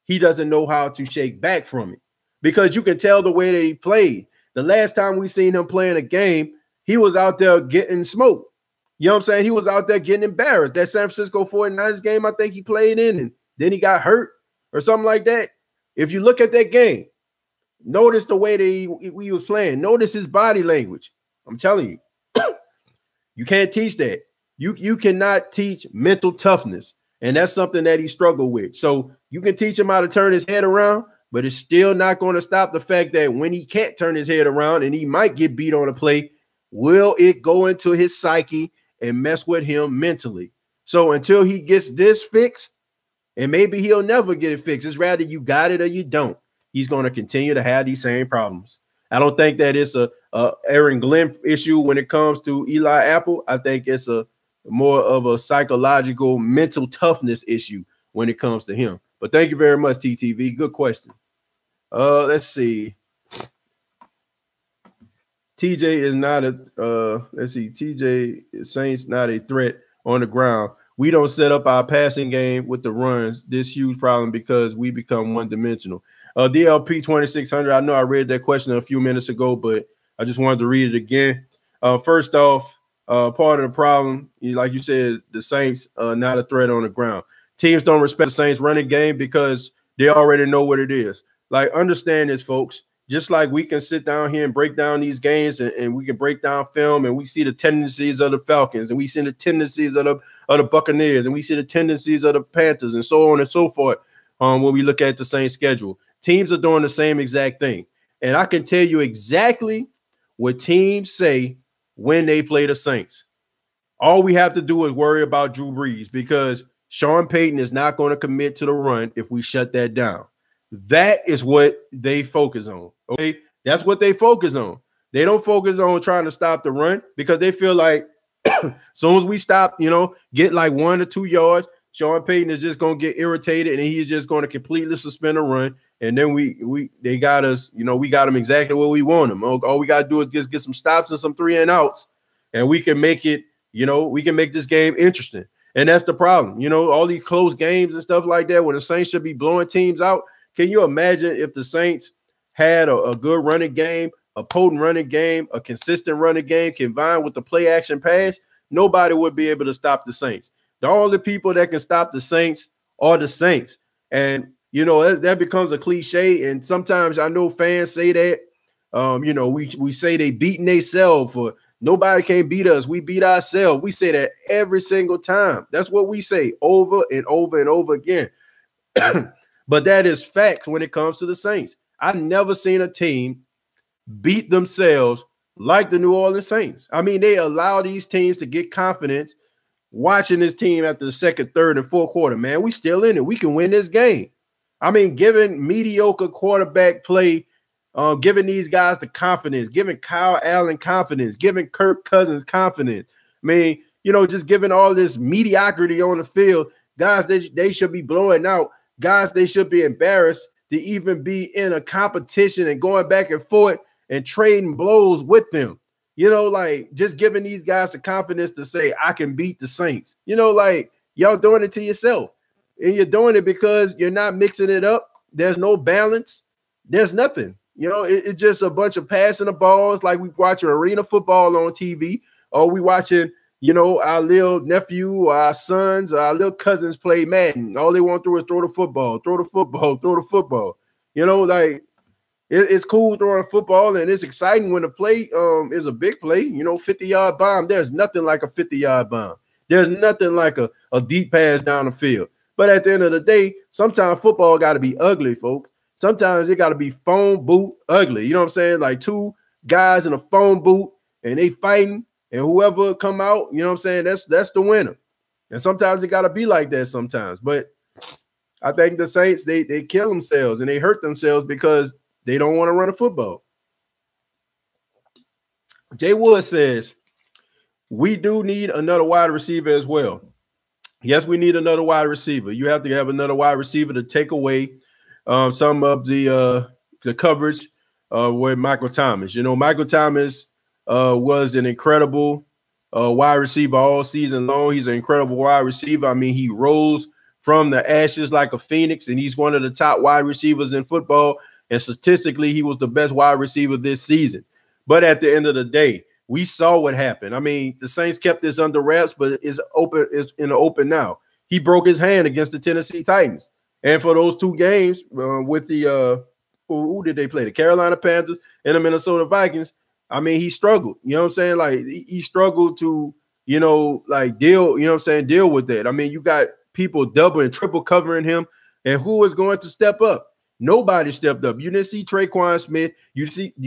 he doesn't know how to shake back from it, because you can tell the way that he played. The last time we seen him playing a game, he was out there getting smoked. You know what I'm saying? He was out there getting embarrassed. That San Francisco 49ers game, I think he played in, and then he got hurt or something like that. If you look at that game, notice the way that he was playing. Notice his body language. I'm telling you, you can't teach that. You cannot teach mental toughness, and that's something that he struggled with. So you can teach him how to turn his head around, but it's still not going to stop the fact that when he can't turn his head around and he might get beat on a play, will it go into his psyche and mess with him mentally? So until he gets this fixed, and maybe he'll never get it fixed, it's rather you got it or you don't, he's going to continue to have these same problems. I don't think that it's a Aaron Glenn issue when it comes to Eli Apple. I think it's a more of a psychological, mental toughness issue when it comes to him. But thank you very much, TTV. Good question. Let's see. TJ is not a TJ Saints not a threat on the ground. We don't set up our passing game with the runs. This huge problem because we become one-dimensional. DLP 2600. I know I read that question a few minutes ago, but I just wanted to read it again. First off, part of the problem, like you said, the Saints not a threat on the ground. Teams don't respect the Saints running game because they already know what it is. Like, understand this, folks. Just like we can sit down here and break down these games, and we can break down film, and we see the tendencies of the Falcons, and we see the tendencies of the Buccaneers, and we see the tendencies of the Panthers, and so on and so forth. When we look at the same schedule, teams are doing the same exact thing. And I can tell you exactly what teams say when they play the Saints. All we have to do is worry about Drew Brees, because Sean Payton is not going to commit to the run if we shut that down. That is what they focus on. Okay, that's what they focus on. They don't focus on trying to stop the run, because they feel like as soon as we stop, get like 1 or 2 yards, Sean Payton is just going to get irritated, and he's just going to completely suspend the run. And then they got us, we got them exactly where we want them. All we got to do is just get some stops and some 3 and outs, and we can make it, we can make this game interesting. And that's the problem. All these close games and stuff like that, where the Saints should be blowing teams out. Can you imagine if the Saints had a good running game, a potent running game, a consistent running game combined with the play action pass? Nobody would be able to stop the Saints. The only people that can stop the Saints are the Saints. And, that becomes a cliche. And sometimes I know fans say that, we say they beating themselves, or nobody can beat us. We beat ourselves. We say that every single time. That's what we say over and over and over again. But that is facts when it comes to the Saints. I never seen a team beat themselves like the New Orleans Saints. I mean, they allow these teams to get confidence watching this team after the second, third, and fourth quarter. Man, we still in it. We can win this game. I mean, giving mediocre quarterback play, giving these guys the confidence, giving Kyle Allen confidence, giving Kirk Cousins confidence. I mean, just giving all this mediocrity on the field. Guys, they should be blowing out. Guys, they should be embarrassed to even be in a competition and going back and forth and trading blows with them. Just giving these guys the confidence to say, I can beat the Saints. Y'all doing it to yourself. And you're doing it because you're not mixing it up. There's no balance. There's nothing. It's just a bunch of passing the balls like we watching arena football on TV, or we watching, our little nephew, or our sons, or our little cousins play Madden. All they want to do is throw the football, throw the football, throw the football. It's cool throwing a football, and it's exciting when the play is a big play, 50-yard bomb. There's nothing like a 50-yard bomb. There's nothing like a deep pass down the field. But at the end of the day, sometimes football got to be ugly, folks. Sometimes it got to be phone boot ugly. You know what I'm saying? Like two guys in a phone boot, and they fighting, and whoever come out, you know what I'm saying, that's the winner. And sometimes it got to be like that sometimes. But I think the Saints, they kill themselves and they hurt themselves because they don't want to run a football. Jay Wood says, we do need another wide receiver as well. Yes, we need another wide receiver. You have to have another wide receiver to take away some of the coverage with Michael Thomas. Michael Thomas was an incredible wide receiver all season long. He's an incredible wide receiver. I mean, he rose from the ashes like a phoenix, and he's one of the top wide receivers in football. And statistically, he was the best wide receiver this season. But at the end of the day, we saw what happened. I mean, the Saints kept this under wraps, but it's in the open now. He broke his hand against the Tennessee Titans. And for those two games with the who did they play? The Carolina Panthers and the Minnesota Vikings. I mean, he struggled. You know what I'm saying? Like, he struggled to, deal with that. I mean, you got people double and triple covering him. And who is going to step up? Nobody stepped up. You didn't see Traquan Smith. You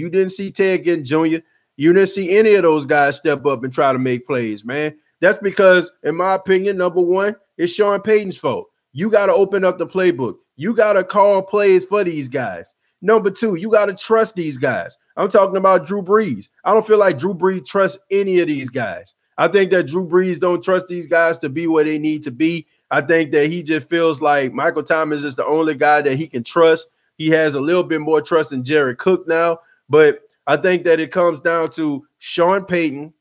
didn't see Ted Ginn Jr. You didn't see any of those guys step up and try to make plays, man. That's because, in my opinion, number one, it's Sean Payton's fault. You got to open up the playbook. You got to call plays for these guys. Number two, you got to trust these guys. I'm talking about Drew Brees. I don't feel like Drew Brees trusts any of these guys. I think that Drew Brees don't trust these guys to be where they need to be. I think that he just feels like Michael Thomas is the only guy that he can trust. He has a little bit more trust in Jared Cook now, but I think that it comes down to Sean Payton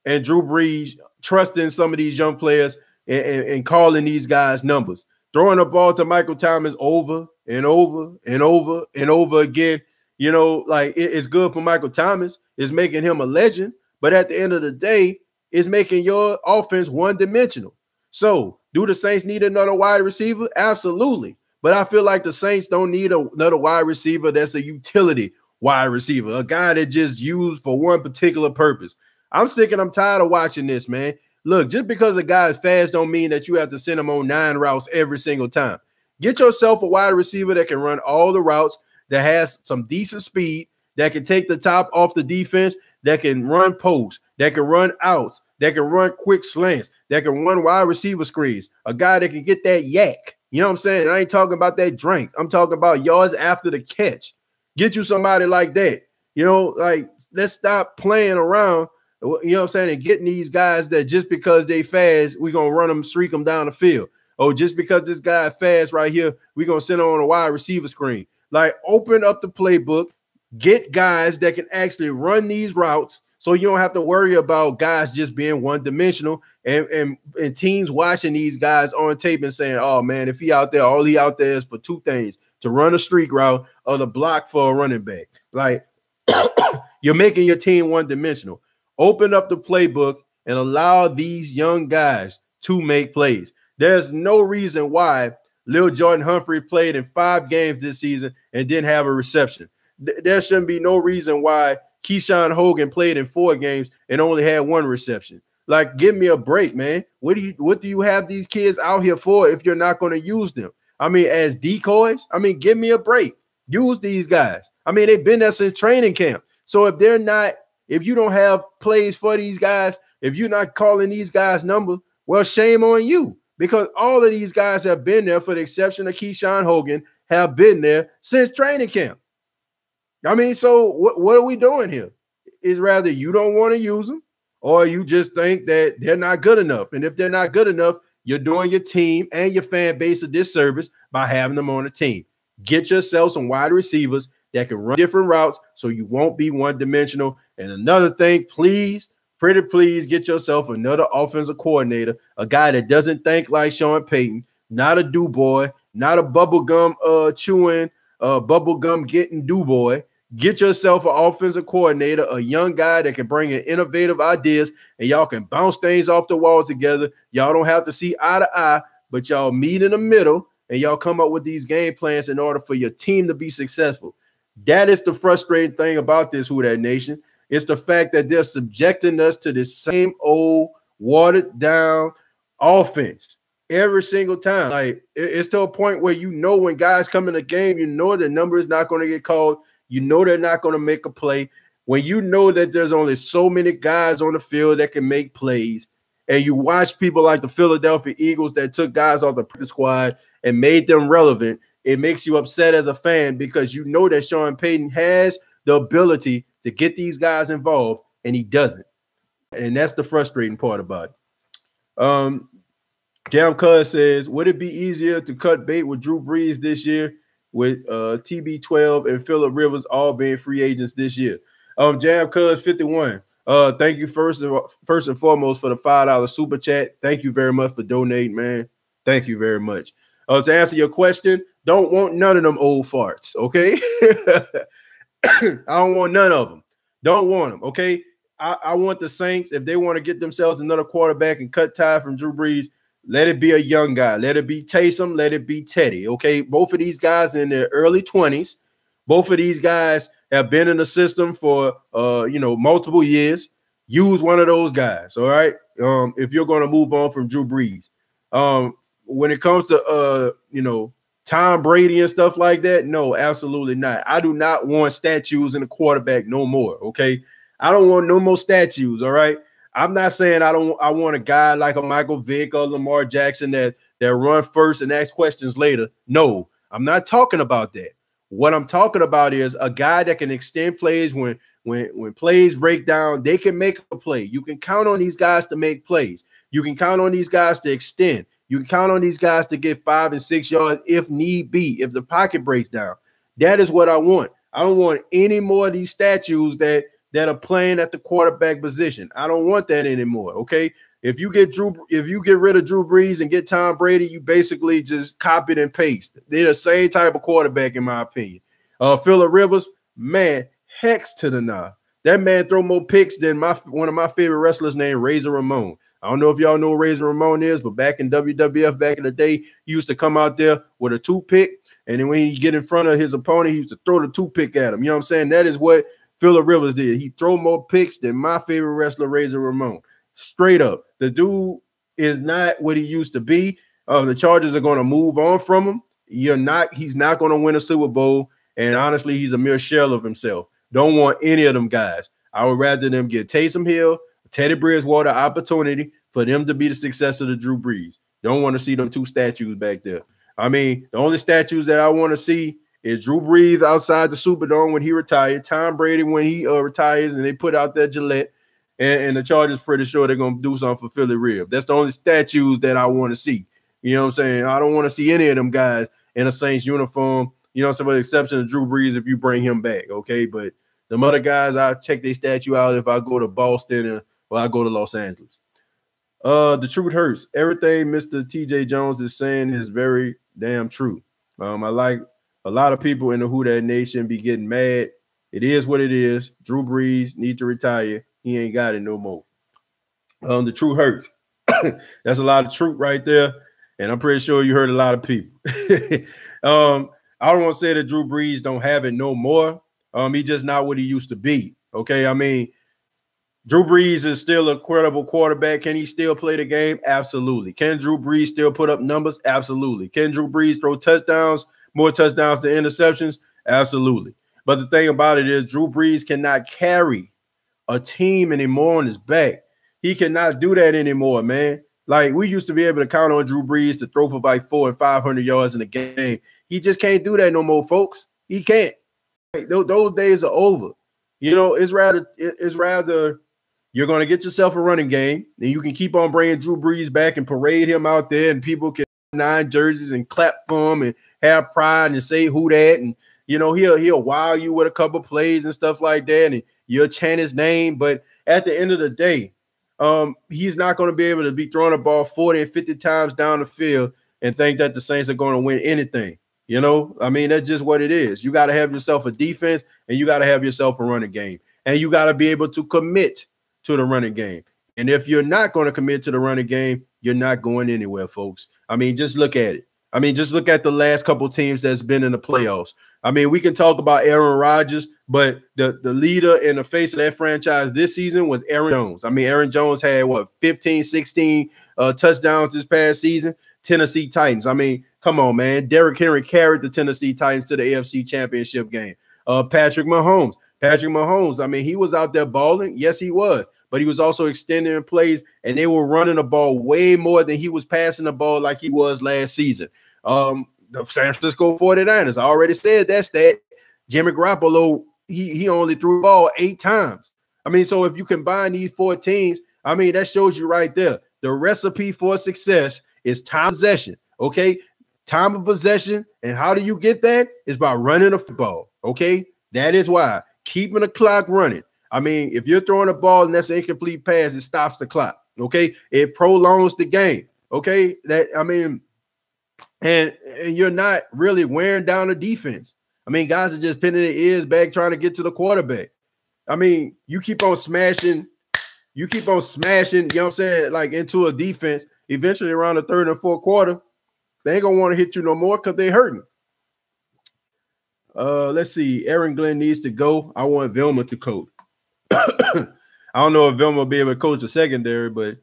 and Drew Brees trusting some of these young players and calling these guys numbers. Throwing the ball to Michael Thomas over and over and over and over again, it's good for Michael Thomas. It's making him a legend, but at the end of the day, it's making your offense one-dimensional. So, do the Saints need another wide receiver? Absolutely. But I feel like the Saints don't need another wide receiver that's a utility wide receiver, a guy that just used for one particular purpose. I'm sick and I'm tired of watching this, man. Look, just because a guy is fast don't mean that you have to send him on 9 routes every single time. Get yourself a wide receiver that can run all the routes, that has some decent speed, that can take the top off the defense, that can run posts, that can run outs, that can run quick slants, that can run wide receiver screens, a guy that can get that yak. You know what I'm saying? I ain't talking about that drink. I'm talking about yards after the catch. Get you somebody like that. Let's stop playing around, you know what I'm saying, and getting these guys that just because they fast, we're going to run them, streak them down the field. Oh, just because this guy fast right here, we're going to send him on a wide receiver screen. Like, open up the playbook, get guys that can actually run these routes so you don't have to worry about guys just being one-dimensional and teams watching these guys on tape and saying, oh, man, if he out there, all he out there is for two things, to run a streak route or to block for a running back. Like, you're making your team one-dimensional. Open up the playbook and allow these young guys to make plays. There's no reason why Lil Jordan Humphrey played in 5 games this season and didn't have a reception. There shouldn't be no reason why Keyshawn Hogan played in 4 games and only had 1 reception. Like, give me a break, man. What do you have these kids out here for if you're not going to use them? I mean, as decoys? I mean, give me a break. Use these guys. I mean, they've been there since training camp. So if you don't have plays for these guys, if you're not calling these guys numbers, well, shame on you, because all of these guys have been there, for the exception of Keyshawn Hogan, have been there since training camp. I mean, so what are we doing here? Is rather you don't want to use them, or you just think that they're not good enough. And if they're not good enough, you're doing your team and your fan base a disservice by having them on the team. Get yourself some wide receivers that can run different routes so you won't be one-dimensional. And another thing, please, pretty please, get yourself another offensive coordinator, a guy that doesn't think like Sean Payton, not a do boy, not a bubblegum chewing, bubblegum getting do boy. Get yourself an offensive coordinator, a young guy that can bring in innovative ideas, and y'all can bounce things off the wall together. Y'all don't have to see eye to eye, but y'all meet in the middle, and y'all come up with these game plans in order for your team to be successful. That is the frustrating thing about this Who Dat Nation. It's the fact that they're subjecting us to this same old watered down offense every single time. Like, it's to a point where you know when guys come in the game, you know the number is not going to get called. You know they're not going to make a play. When you know that there's only so many guys on the field that can make plays, and you watch people like the Philadelphia Eagles that took guys off the practice squad and made them relevant, it makes you upset as a fan, because you know that Sean Payton has the ability to get these guys involved, and he doesn't. And that's the frustrating part about it. Jam Cuz says, would it be easier to cut bait with Drew Brees this year, with TB12 and Phillip Rivers all being free agents this year? Jam Cuz 51. Thank you first and foremost for the $5 super chat. Thank you very much for donating, man. Thank you very much. To answer your question, don't want none of them old farts, okay? I don't want none of them. Don't want them, okay? I want the Saints, if they want to get themselves another quarterback and cut tie from Drew Brees, let it be a young guy. Let it be Taysom. Let it be Teddy, okay? Both of these guys in their early 20s. Both of these guys have been in the system for, multiple years. Use one of those guys, all right? If you're going to move on from Drew Brees. When it comes to, Tom Brady and stuff like that, no, absolutely not. I do not want statues in the quarterback no more, okay? I don't want no more statues, all right? I'm not saying I want a guy like a Michael Vick or Lamar Jackson that run first and ask questions later. No, I'm not talking about that. What I'm talking about is a guy that can extend plays when plays break down. They can make a play. You can count on these guys to make plays. You can count on these guys to extend. You can count on these guys to get 5 and 6 yards if need be, if the pocket breaks down. That is what I want. I don't want any more of these statues that are playing at the quarterback position. I don't want that anymore, okay? If you get rid of Drew Brees and get Tom Brady, you basically just copy and paste. They're the same type of quarterback, in my opinion. Phillip Rivers, man, hex to the nah. That man throw more picks than one of my favorite wrestlers named Razor Ramon. I don't know if y'all know who Razor Ramon is, but back in WWF, back in the day, he used to come out there with a toothpick, and then when he get in front of his opponent, he used to throw the toothpick at him. You know what I'm saying? That is what Phillip Rivers did. He throw more picks than my favorite wrestler, Razor Ramon. Straight up. The dude is not what he used to be. The Chargers are going to move on from him. He's not going to win a Super Bowl, and honestly, he's a mere shell of himself. Don't want any of them guys. I would rather them get Taysom Hill, Teddy Bridgewater opportunity for them to be the successor to Drew Brees. Don't want to see them two statues back there. I mean, the only statues that I want to see is Drew Brees outside the Superdome when he retired, Tom Brady when he retires and they put out their Gillette, and the Chargers pretty sure they're going to do something for Philly Rib. That's the only statues that I want to see. You know what I'm saying? I don't want to see any of them guys in a Saints uniform, you know, with the exception of Drew Brees if you bring him back, okay? But the other guys, I check their statue out if I go to Boston or I go to Los Angeles. The truth hurts. Everything Mr. TJ Jones is saying is very damn true. I like a lot of people in the Who Dat Nation be getting mad. It is what it is. Drew Brees need to retire. He ain't got it no more. The truth hurts. That's a lot of truth right there. And I'm pretty sure you heard a lot of people. I don't want to say that Drew Brees don't have it no more. He just not what he used to be. Okay. I mean, Drew Brees is still a credible quarterback. Can he still play the game? Absolutely. Can Drew Brees still put up numbers? Absolutely. Can Drew Brees throw touchdowns, more touchdowns than interceptions? Absolutely. But the thing about it is Drew Brees cannot carry a team anymore on his back. He cannot do that anymore, man. Like, we used to be able to count on Drew Brees to throw for like 400 and 500 yards in a game. He just can't do that no more, folks. He can't. Those days are over. You know, it's rather you're going to get yourself a running game, and you can keep on bringing Drew Brees back and parade him out there, and people can 9 jerseys and clap for him and have pride and say who that, and you know he'll wow you with a couple plays and stuff like that, and you'll chant his name. But at the end of the day, he's not going to be able to be throwing a ball 40 and 50 times down the field and think that the Saints are going to win anything. You know, I mean, that's just what it is. You got to have yourself a defense, and you got to have yourself a running game, and you got to be able to commit to the running game. And if you're not going to commit to the running game, you're not going anywhere, folks. I mean, just look at it. I mean, just look at the last couple teams that's been in the playoffs. I mean, we can talk about Aaron Rodgers, but the leader and the face of that franchise this season was Aaron Jones. I mean, Aaron Jones had, 15, 16 touchdowns this past season. Tennessee Titans. I mean, come on, man. Derrick Henry carried the Tennessee Titans to the NFC Championship game. Patrick Mahomes, I mean, he was out there balling. Yes, he was. But he was also extending plays, and they were running the ball way more than he was passing the ball like he was last season. The San Francisco 49ers, I already said that stat. Jimmy Garoppolo, he only threw the ball 8 times. I mean, so if you combine these 4 teams, I mean, that shows you right there. The recipe for success is time possession, okay? Time of possession, and how do you get that? Is by running the football, okay? That is why. Keeping the clock running. I mean, if you're throwing a ball and that's an incomplete pass, it stops the clock, okay? It prolongs the game, okay? And you're not really wearing down the defense. I mean, guys are just pinning their ears back trying to get to the quarterback. I mean, you keep on smashing, you know what I'm saying, like into a defense. Eventually around the 3rd and 4th quarter, they ain't going to want to hit you no more because they're hurting. Let's see. Aaron Glenn needs to go. I want Vilma to coach. I don't know if Vilma will be able to coach the secondary, but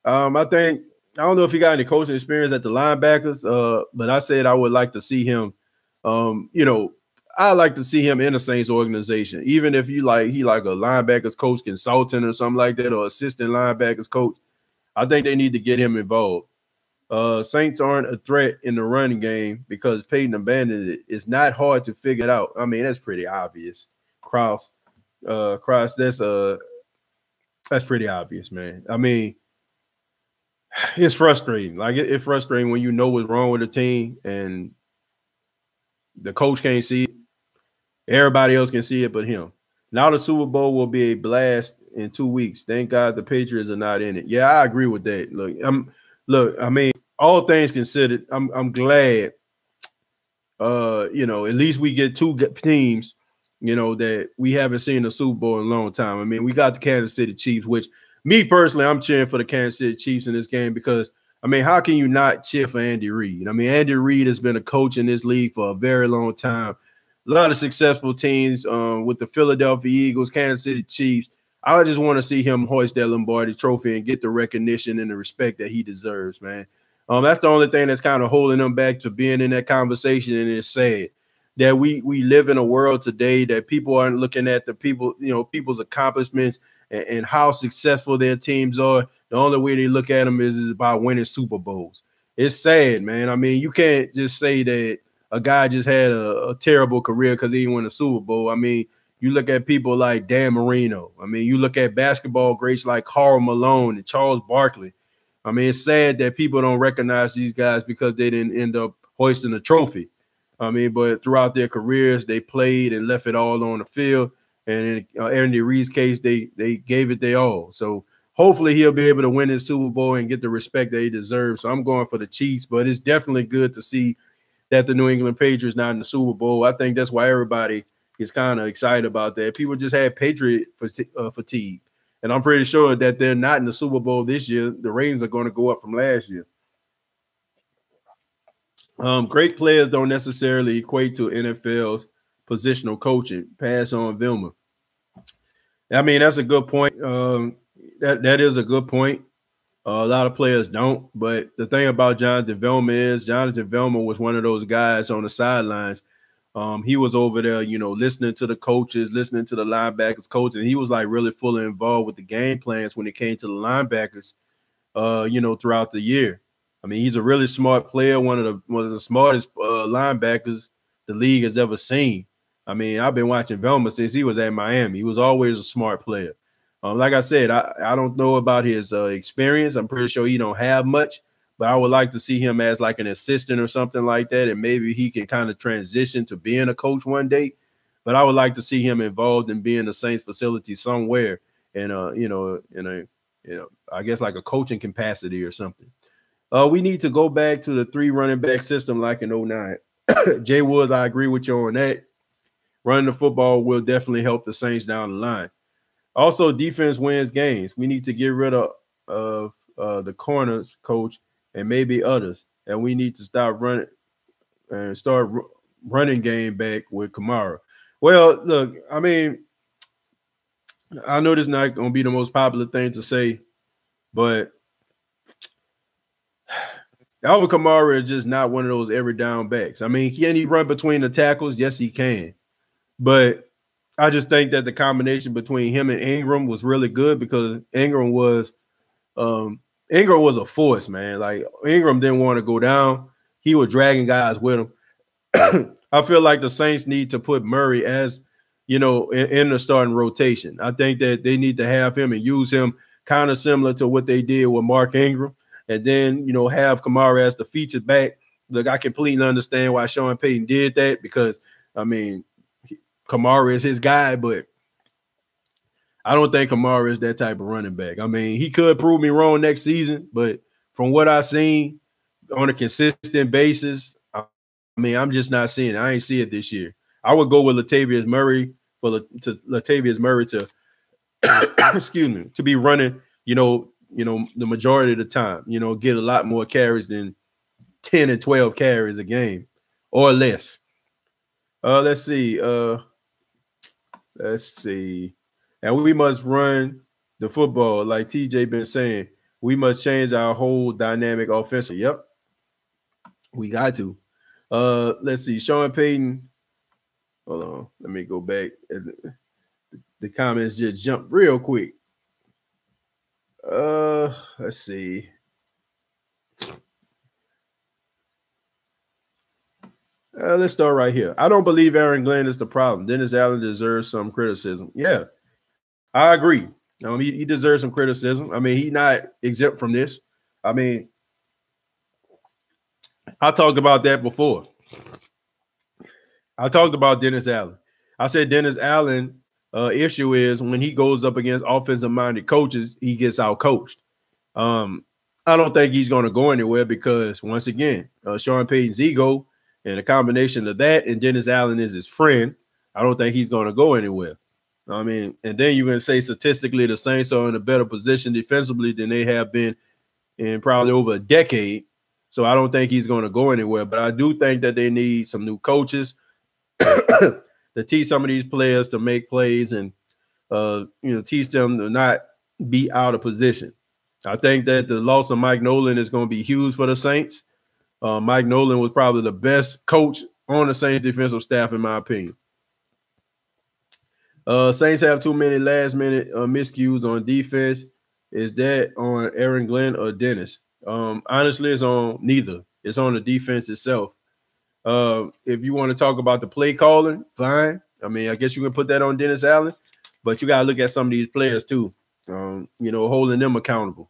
I don't know if he got any coaching experience at the linebackers, but I said I would like to see him, I like to see him in the Saints organization, even if he like a linebackers coach consultant or something like that, or assistant linebackers coach. I think they need to get him involved. Saints aren't a threat in the running game because Payton abandoned it. It's not hard to figure it out. I mean, that's pretty obvious. Cross, that's pretty obvious, man. I mean, it's frustrating. Like it's frustrating when you know what's wrong with the team and the coach can't see it. Everybody else can see it but him. Now the Super Bowl will be a blast in 2 weeks. Thank God the Patriots are not in it. Yeah, I agree with that. Look, I mean, all things considered, I'm glad. At least we get 2 teams, that we haven't seen a Super Bowl in a long time. I mean, we got the Kansas City Chiefs, which me personally, I'm cheering for the Kansas City Chiefs in this game because, I mean, how can you not cheer for Andy Reid? I mean, Andy Reid has been a coach in this league for a very long time. A lot of successful teams with the Philadelphia Eagles, Kansas City Chiefs. I just want to see him hoist that Lombardi trophy and get the recognition and the respect that he deserves, man. That's the only thing that's kind of holding him back to being in that conversation, and it's sad that we live in a world today that people aren't looking at the people, people's accomplishments and how successful their teams are. The only way they look at them is by winning Super Bowls. It's sad, man. I mean, you can't just say that a guy just had a terrible career because he didn't win a Super Bowl. I mean, you look at people like Dan Marino. I mean, you look at basketball greats like Karl Malone and Charles Barkley. I mean, it's sad that people don't recognize these guys because they didn't end up hoisting a trophy. I mean, but throughout their careers, they played and left it all on the field. And in Andy Reid's case, they gave it their all. So hopefully he'll be able to win his Super Bowl and get the respect that he deserves. So I'm going for the Chiefs, but it's definitely good to see that the New England Patriots not in the Super Bowl. I think that's why everybody is kind of excited about that. People just had Patriot fatigue. And I'm pretty sure that they're not in the Super Bowl this year. The ratings are going to go up from last year. Great players don't necessarily equate to NFL's positional coaching. Pass on Vilma. I mean, that's a good point. That is a good point. A lot of players don't. But the thing about Jonathan Vilma is Jonathan Vilma was one of those guys on the sidelines He was over there, listening to the coaches, listening to the linebackers coach, and he was like really fully involved with the game plans when it came to the linebackers, throughout the year. I mean, he's a really smart player, one of the smartest linebackers the league has ever seen. I mean, I've been watching Velma since he was at Miami. He was always a smart player. Like I said, I don't know about his experience. I'm pretty sure he don't have much, but I would like to see him as like an assistant or something like that, and maybe he can kind of transition to being a coach one day. But I would like to see him involved in being the Saints facility somewhere, and I guess like a coaching capacity or something. We need to go back to the 3 running back system like in 09. Jay Woods, I agree with you on that. Running the football will definitely help the Saints down the line. Also, defense wins games. We need to get rid of the corners coach and maybe others, and we need to start running game back with Kamara. Well, look, I mean, I know this is not going to be the most popular thing to say, but Alvin Kamara is just not one of those every down backs. I mean, can he run between the tackles? Yes, he can. But I just think that the combination between him and Ingram was really good because Ingram was a force, man. Like Ingram didn't want to go down. He was dragging guys with him. I feel like the Saints need to put Murray as, in the starting rotation. I think that they need to have him and use him kind of similar to what they did with Mark Ingram. And then, have Kamara as the featured back. Look, I completely understand why Sean Payton did that because, I mean, Kamara is his guy, but I don't think Kamara is that type of running back. I mean, he could prove me wrong next season, but from what I've seen on a consistent basis, I mean, I'm just not seeing it. I ain't see it this year. I would go with Latavius Murray to excuse me, to be running, the majority of the time, get a lot more carries than 10 and 12 carries a game or less. Let's see. And we must run the football like TJ been saying. We must change our whole dynamic offensive. Yep. We got to. Let's see. Sean Payton. Hold on. Let me go back. The comments just jumped real quick. Let's see. Let's start right here. I don't believe Aaron Glenn is the problem. Dennis Allen deserves some criticism. Yeah, I agree. He deserves some criticism. I mean, he's not exempt from this. I mean, I talked about that before. I talked about Dennis Allen. I said Dennis Allen issue is when he goes up against offensive-minded coaches, he gets out-coached. I don't think he's going to go anywhere because, once again, Sean Payton's ego and a combination of that and Dennis Allen is his friend, I don't think he's going to go anywhere. I mean, and then you're going to say statistically the Saints are in a better position defensively than they have been in probably over a decade. So I don't think he's going to go anywhere. But I do think that they need some new coaches to teach some of these players to make plays and, teach them to not be out of position. I think that the loss of Mike Nolan is going to be huge for the Saints. Mike Nolan was probably the best coach on the Saints defensive staff, in my opinion. Saints have too many last-minute miscues on defense. Is that on Aaron Glenn or Dennis? Honestly, it's on neither. It's on the defense itself. If you want to talk about the play calling, fine. I mean, I guess you can put that on Dennis Allen, but you got to look at some of these players too, holding them accountable.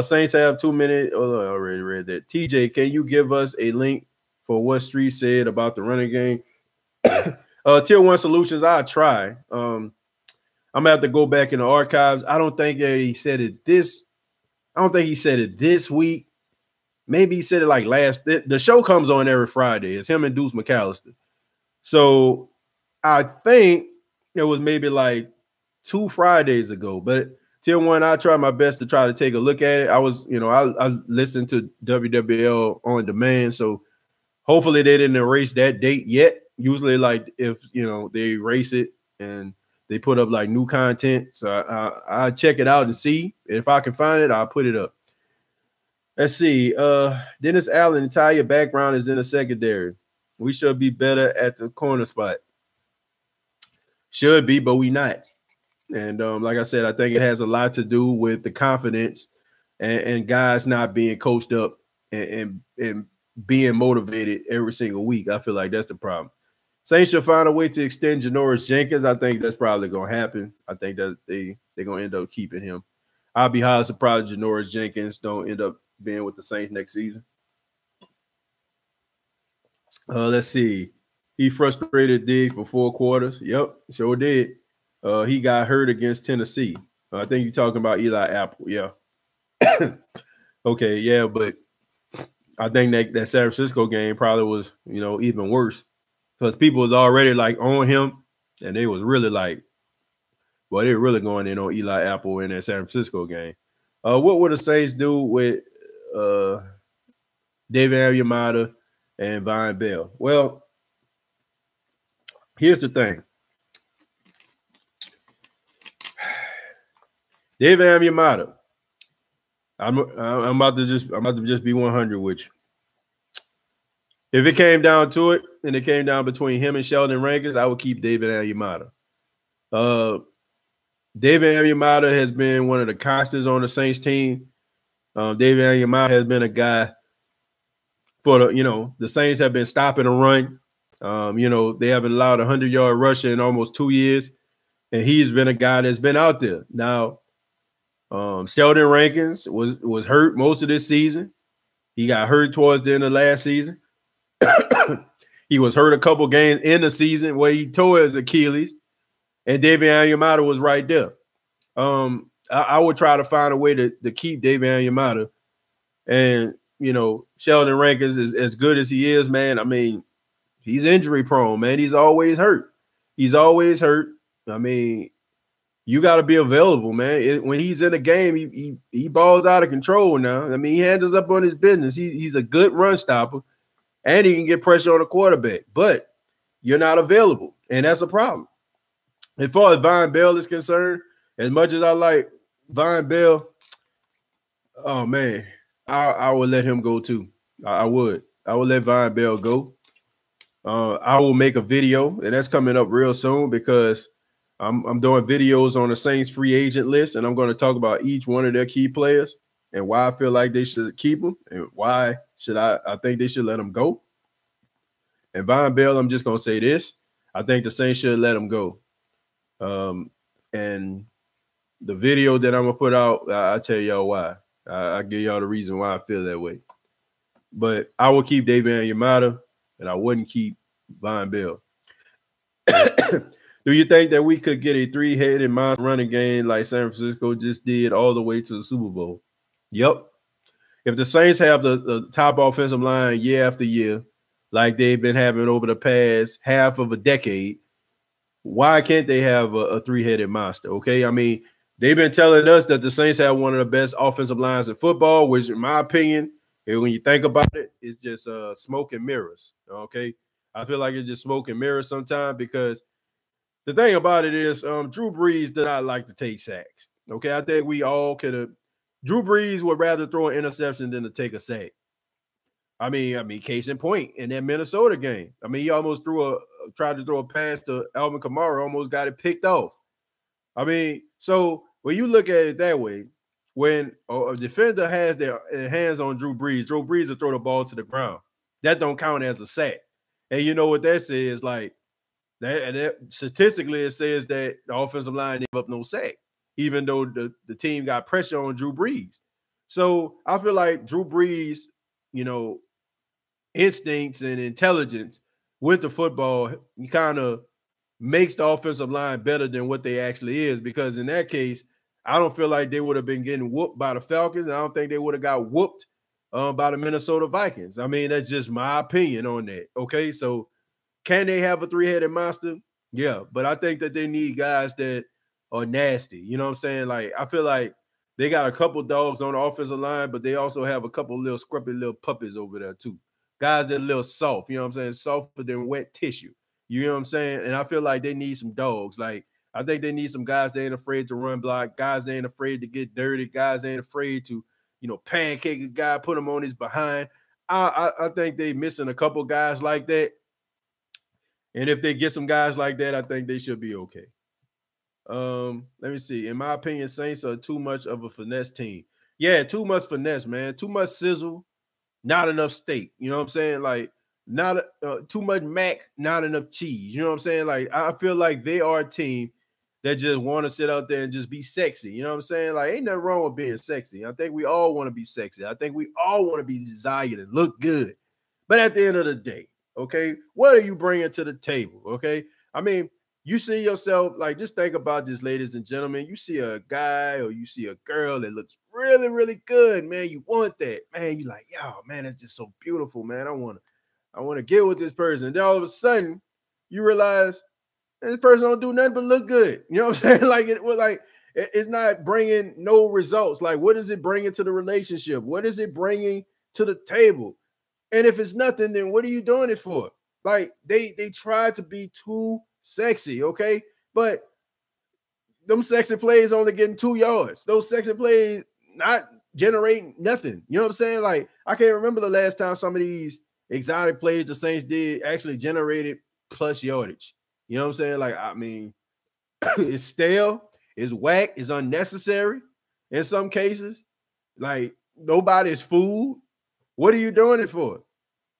Saints have 2 minutes. Oh, I already read that. TJ, can you give us a link for what Street said about the running game? Tier 1 solutions, I'll try. I'm going to have to go back in the archives. I don't think he said it this week. Maybe he said it like the show comes on every Friday. It's him and Deuce McAllister. So I think it was maybe like 2 Fridays ago, but Tier 1, I try my best to try to take a look at it. I was, I listened to WWL on demand, so hopefully they didn't erase that date yet. Usually, like if they erase it and they put up like new content, so I check it out and see if I can find it. I'll put it up. Let's see. Dennis Allen, entire background is in the secondary. We should be better at the corner spot. Should be, but we not. And like I said, I think it has a lot to do with the confidence and guys not being coached up and being motivated every single week. I feel like that's the problem. Saints should find a way to extend Janoris Jenkins. I think that's probably going to happen. I think that they're going to end up keeping him. I'll be highly surprised if Janoris Jenkins don't end up being with the Saints next season. Let's see. He frustrated Diggs for 4 quarters. Yep, sure did. He got hurt against Tennessee. I think you're talking about Eli Apple. Yeah. Okay, yeah, but I think that San Francisco game probably was, even worse because people was already like on him, and they was really like, well, they were really going in on Eli Apple in that San Francisco game. What would the Saints do with David Onyemata and Von Bell? Well, here's the thing. David Onyemata. I'm about to just be 100 with you. If it came down to it, and it came down between him and Sheldon Rankins, I would keep David Onyemata. David Onyemata has been one of the constants on the Saints team. David Onyemata has been a guy for the Saints have been stopping a run. They haven't allowed a 100-yard rush in almost 2 years, and he's been a guy that's been out there. Now, Sheldon Rankins was hurt most of this season. He got hurt towards the end of last season. He was hurt a couple games in the season where he tore his Achilles, and David Onyemata was right there. I would try to find a way to keep David Onyemata. And, Sheldon Rankins is as good as he is, man. I mean, he's injury prone, man. He's always hurt. I mean, you got to be available, man. When he's in a game, he balls out of control now. I mean, he handles up on his business. He's a good run stopper, and he can get pressure on the quarterback. But you're not available, and that's a problem. As far as Von Bell is concerned, as much as I like Von Bell, oh, man, I would let him go too. I would let Von Bell go. I will make a video, and that's coming up real soon because I'm doing videos on the Saints free agent list, and I'm going to talk about each one of their key players and why I feel like they should keep them and why I think they should let them go. And Von Bell, I'm just going to say this. I think the Saints should let him go. And the video that I'm going to put out, I'll tell y'all why. I'll give y'all the reason why I feel that way. But I will keep David Onyemata, and I wouldn't keep Von Bell. Do you think that we could get a 3-headed monster running game like San Francisco just did all the way to the Super Bowl? Yep. If the Saints have the top offensive line year after year, like they've been having over the past half of a decade, why can't they have a 3-headed monster? Okay, I mean, they've been telling us that the Saints have one of the best offensive lines in football, which, in my opinion, when you think about it, it's just smoke and mirrors. Okay, I feel like it's just smoke and mirrors sometimes because the thing about it is Drew Brees did not like to take sacks. Okay, I think we all could have. Drew Brees would rather throw an interception than to take a sack. I mean, case in point, in that Minnesota game. I mean, he almost tried to throw a pass to Alvin Kamara, almost got it picked off. I mean, so when you look at it that way, when a defender has their hands on Drew Brees will throw the ball to the ground. That don't count as a sack. And you know what that says? Like, that statistically, it says that the offensive line didn't give up no sack, even though the team got pressure on Drew Brees. So I feel like Drew Brees, instincts and intelligence with the football, he kind of makes the offensive line better than what they actually is, because in that case, I don't feel like they would have been getting whooped by the Falcons, and I don't think they would have got whooped by the Minnesota Vikings. I mean, that's just my opinion on that. Okay, so can they have a 3-headed monster? Yeah, but I think that they need guys that are nasty. You know what I'm saying? Like, I feel like they got a couple dogs on the offensive line, but they also have a couple little scruffy little puppies over there too. Guys that are a little soft, you know what I'm saying? Softer than wet tissue. You know what I'm saying? And I feel like they need some dogs. Like, I think they need some guys that ain't afraid to run block, guys that ain't afraid to get dirty, guys that ain't afraid to, pancake a guy, put him on his behind. I think they missing a couple guys like that. And if they get some guys like that, I think they should be okay. Let me see. In my opinion, Saints are too much of a finesse team. Yeah, too much finesse, man. Too much sizzle, not enough steak. You know what I'm saying? Like, not too much mac, not enough cheese. You know what I'm saying? Like, I feel like they are a team that just want to sit out there and just be sexy. You know what I'm saying? Like, ain't nothing wrong with being sexy. I think we all want to be sexy. I think we all want to be desired and look good. But at the end of the day, okay, what are you bringing to the table? Okay, I mean, you see yourself, like, just think about this, ladies and gentlemen. You see a guy or you see a girl that looks really, really good, man. You want that, man. You like, yo, man, that's just so beautiful, man. I want to get with this person. And then all of a sudden, you realize this person don't do nothing but look good. You know what I'm saying? It's not bringing no results. Like, what is it bringing to the relationship? What is it bringing to the table? And if it's nothing, then what are you doing it for? Like, they try to be too sexy, okay? But them sexy plays only getting 2 yards. Those sexy plays not generating nothing. You know what I'm saying? Like, I can't remember the last time some of these exotic plays the Saints did actually generated plus yardage. You know what I'm saying? Like, I mean, it's stale, it's whack, it's unnecessary in some cases. Like, nobody's fooled. What are you doing it for?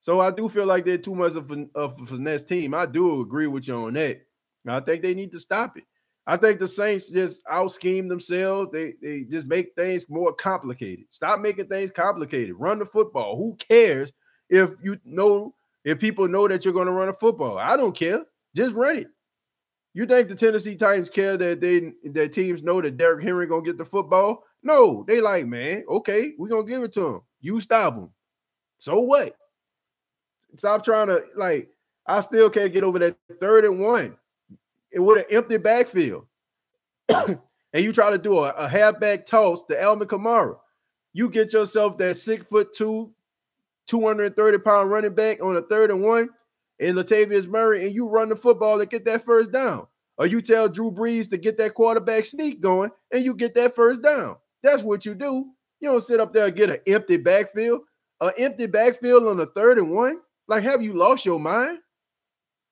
So I do feel like they're too much of a finesse team. I do agree with you on that. I think they need to stop it. I think the Saints just out-scheme themselves. They just make things more complicated. Stop making things complicated. Run the football. Who cares if people know that you're going to run a football? I don't care. Just run it. You think the Tennessee Titans care that teams know that Derrick Henry going to get the football? No. They like, man, okay, we're going to give it to him. You stop him. So what? Stop trying to, like, I still can't get over that 3rd and 1. It with an empty backfield. And you try to do a halfback toss to Alvin Kamara. You get yourself that 6'2", 230-pound running back on a 3rd and 1 and Latavius Murray, and you run the football and get that first down. Or you tell Drew Brees to get that quarterback sneak going and you get that first down. That's what you do. You don't sit up there and get an empty backfield. An empty backfield on a 3rd and 1? Like, have you lost your mind?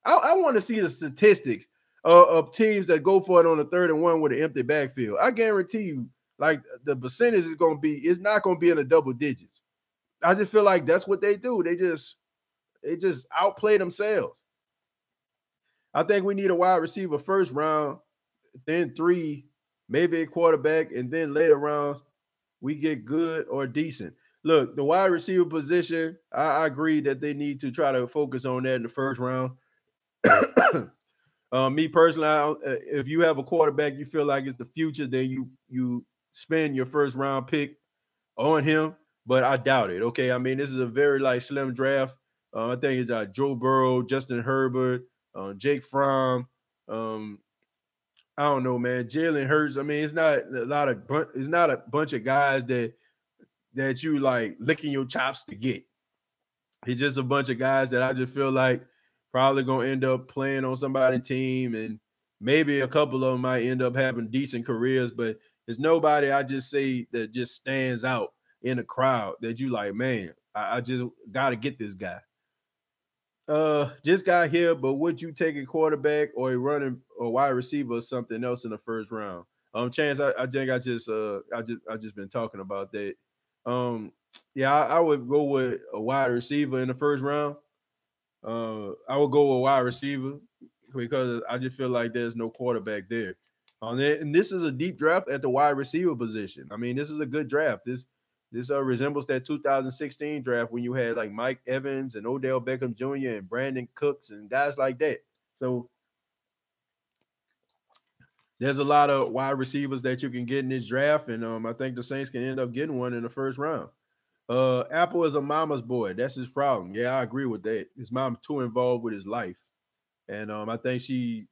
I want to see the statistics of teams that go for it on a 3rd and 1 with an empty backfield. I guarantee you, like, the percentage is not going to be in the double digits. I just feel like that's what they do. They just outplay themselves. I think we need a wide receiver first round, then 3, maybe a quarterback, and then later rounds we get good or decent. Look, the wide receiver position, I agree that they need to try to focus on that in the first round. Me personally, if you have a quarterback you feel like it's the future, then you spend your first round pick on him, but I doubt it. Okay, I mean, this is a very slim draft. I think it's Joe Burrow, Justin Herbert, Jake Fromm. I don't know, man. Jalen Hurts. I mean, it's not a bunch of guys that you like licking your chops to get. It's just a bunch of guys that I just feel like probably gonna end up playing on somebody's team, and maybe a couple of them might end up having decent careers, but there's nobody I just say that just stands out in a crowd that you like, man, I just gotta get this guy. Just got here, but would you take a quarterback or a running or wide receiver or something else in the first round? Chance, I think I just been talking about that. Yeah, I would go with a wide receiver in the first round. I would go with a wide receiver because I just feel like there's no quarterback there. And this is a deep draft at the wide receiver position. I mean, this is a good draft. This resembles that 2016 draft when you had like Mike Evans and Odell Beckham Jr. and Brandon Cooks and guys like that. So there's a lot of wide receivers that you can get in this draft, and I think the Saints can end up getting one in the first round. Apple is a mama's boy. That's his problem. Yeah, I agree with that. His mom's too involved with his life, and I think she's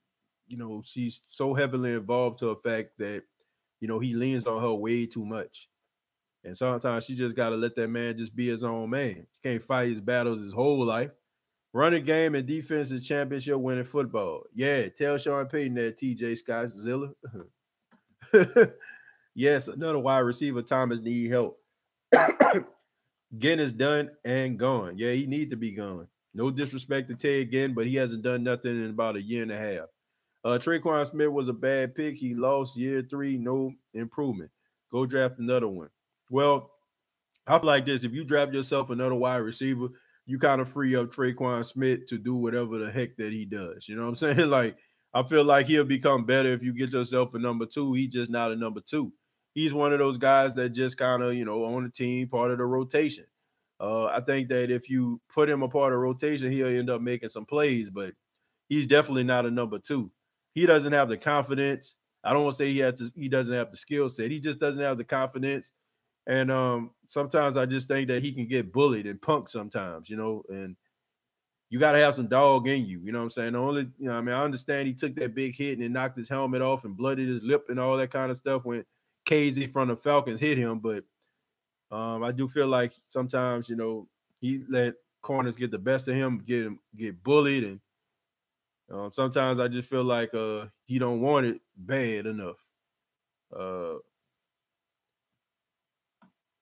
so heavily involved to the fact that he leans on her way too much. And sometimes she just got to let that man just be his own man. He can't fight his battles his whole life. Running game and defense is championship winning football. Yeah, tell Sean Payton that, TJ Skyzilla. Yes, another wide receiver. Thomas need help. Getting is done and gone. Yeah, he need to be gone. No disrespect to Ted again, but he hasn't done nothing in about a year and a half. Traquan Smith was a bad pick. He lost year 3, no improvement. Go draft another one. Well, I feel like this. If you draft yourself another wide receiver, you kind of free up Traquan Smith to do whatever the heck that he does. You know what I'm saying? Like, I feel like he'll become better if you get yourself a number 2. He's just not a number 2. He's one of those guys that just kind of, on the team, part of the rotation. I think that if you put him a part of rotation, he'll end up making some plays, but he's definitely not a number 2. He doesn't have the confidence. I don't want to say he doesn't have the skill set. He just doesn't have the confidence. And sometimes I just think that he can get bullied and punked sometimes, and you got to have some dog in you. You know what I'm saying? I understand he took that big hit and it knocked his helmet off and blooded his lip and all that kind of stuff when Casey from the Falcons hit him. But I do feel like sometimes, he let corners get the best of him, get bullied. And sometimes I just feel like he don't want it bad enough.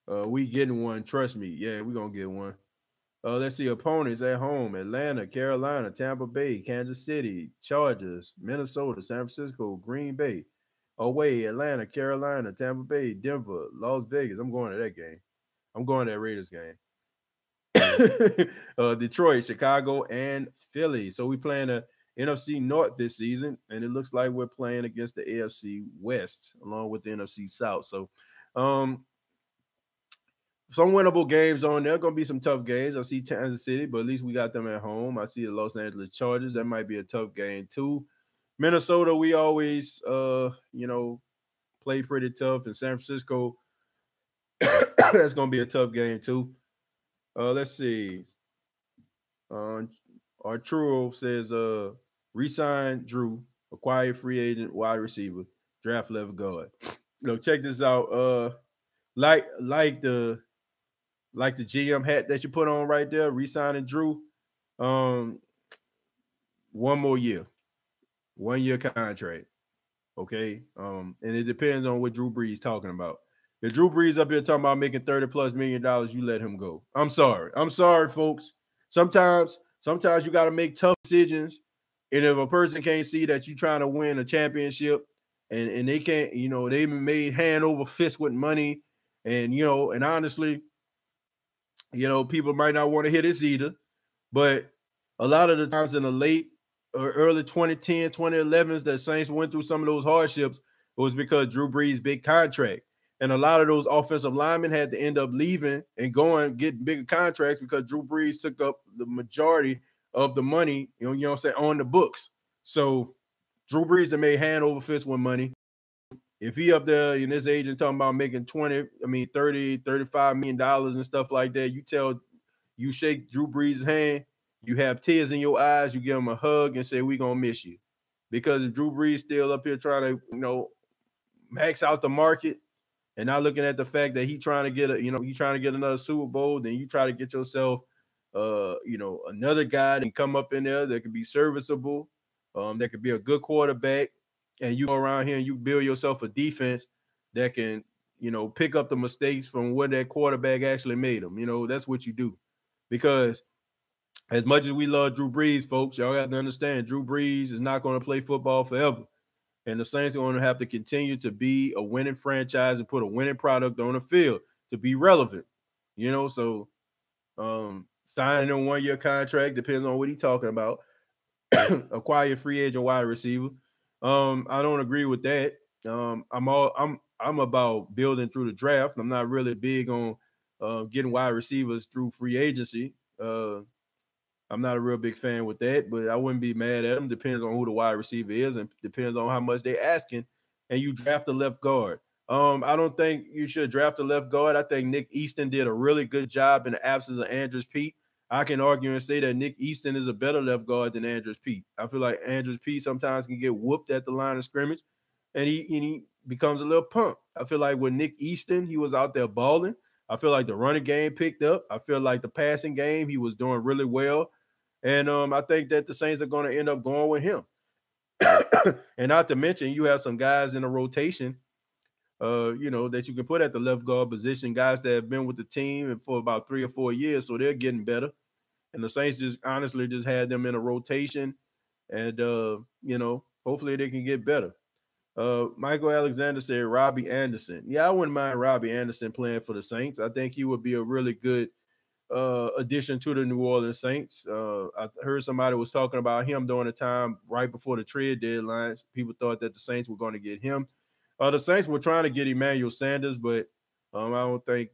We getting one, trust me. Yeah, we're going to get one. Let's see, opponents at home: Atlanta, Carolina, Tampa Bay, Kansas City, Chargers, Minnesota, San Francisco, Green Bay. Away, Atlanta, Carolina, Tampa Bay, Denver, Las Vegas. I'm going to that game. I'm going to that Raiders game. Detroit, Chicago, and Philly. So we playing a NFC North this season, and it looks like we're playing against the AFC West along with the NFC South. So some winnable games on there. Going to be some tough games. I see Kansas City, but at least we got them at home. I see the Los Angeles Chargers. That might be a tough game too. Minnesota, we always, play pretty tough. And San Francisco, that's going to be a tough game too. Let's see. Arturo says, resign Drew, acquire free agent wide receiver, draft left guard. Check this out. Like the GM hat that you put on right there, re-signing Drew. 1 more year, 1 year contract. Okay. And it depends on what Drew Brees talking about. If Drew Brees up here talking about making $30+ million, you let him go. I'm sorry, folks. Sometimes you got to make tough decisions. And if a person can't see that you're trying to win a championship and they can't, they've been made hand over fist with money. And, and honestly, people might not want to hear this either, but a lot of the times in the late or early 2010, 2011s, that Saints went through some of those hardships, it was because Drew Brees' big contract. And a lot of those offensive linemen had to end up leaving and going get bigger contracts because Drew Brees took up the majority of the money, on the books. So Drew Brees that made hand over fist with money. If he up there in his agent talking about making $30, $35 million and stuff like that, you shake Drew Brees' hand, you have tears in your eyes, you give him a hug and say, we gonna miss you. Because if Drew Brees still up here trying to, max out the market and not looking at the fact that he trying to get another Super Bowl, then you try to get yourself another guy that can come up in there that could be serviceable, that could be a good quarterback. And you go around here and you build yourself a defense that can, pick up the mistakes from what that quarterback actually made them. That's what you do. Because as much as we love Drew Brees, folks, y'all got to understand Drew Brees is not going to play football forever. And the Saints are going to have to continue to be a winning franchise and put a winning product on the field to be relevant. So signing a 1-year contract depends on what he's talking about. Acquire free agent wide receiver. I don't agree with that. I'm about building through the draft. I'm not really big on getting wide receivers through free agency. I'm not a real big fan with that, but I wouldn't be mad at them. Depends on who the wide receiver is and depends on how much they're asking. And you draft a left guard. I don't think you should draft a left guard. I think Nick Easton did a really good job in the absence of Andrews Pete. I can argue and say that Nick Easton is a better left guard than Andrews Pete. I feel like Andrews Pete sometimes can get whooped at the line of scrimmage, and he becomes a little punk. I feel like with Nick Easton, he was out there balling. I feel like the running game picked up. I feel like the passing game, he was doing really well. And I think that the Saints are going to end up going with him. And not to mention, you have some guys in the rotation, that you can put at the left guard position, guys that have been with the team for about 3 or 4 years, so they're getting better. And the Saints just honestly just had them in a rotation, and hopefully they can get better. Michael Alexander said Robbie Anderson. Yeah, I wouldn't mind Robbie Anderson playing for the Saints. I think he would be a really good addition to the New Orleans Saints. I heard somebody was talking about him during the time right before the trade deadline. People thought that the Saints were going to get him. The Saints were trying to get Emmanuel Sanders, but I don't think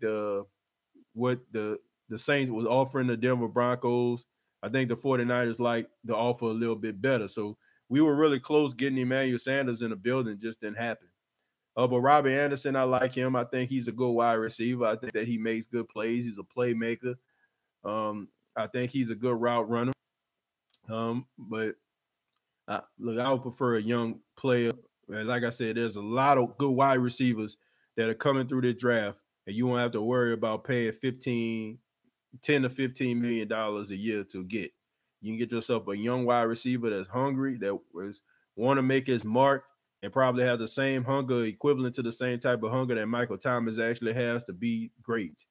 what the Saints was offering the Denver Broncos. I think the 49ers liked the offer a little bit better. So we were really close getting Emmanuel Sanders in the building, just didn't happen. But Robbie Anderson, I like him. I think he's a good wide receiver. I think that he makes good plays. He's a playmaker. I think he's a good route runner. But look, I would prefer a young player. Like I said, there's a lot of good wide receivers that are coming through the draft, and you won't have to worry about paying $10 to $15 million a year to get. You can get yourself a young wide receiver that's hungry, that want to make his mark, and probably have the same hunger, equivalent to the same type of hunger that Michael Thomas actually has to be great.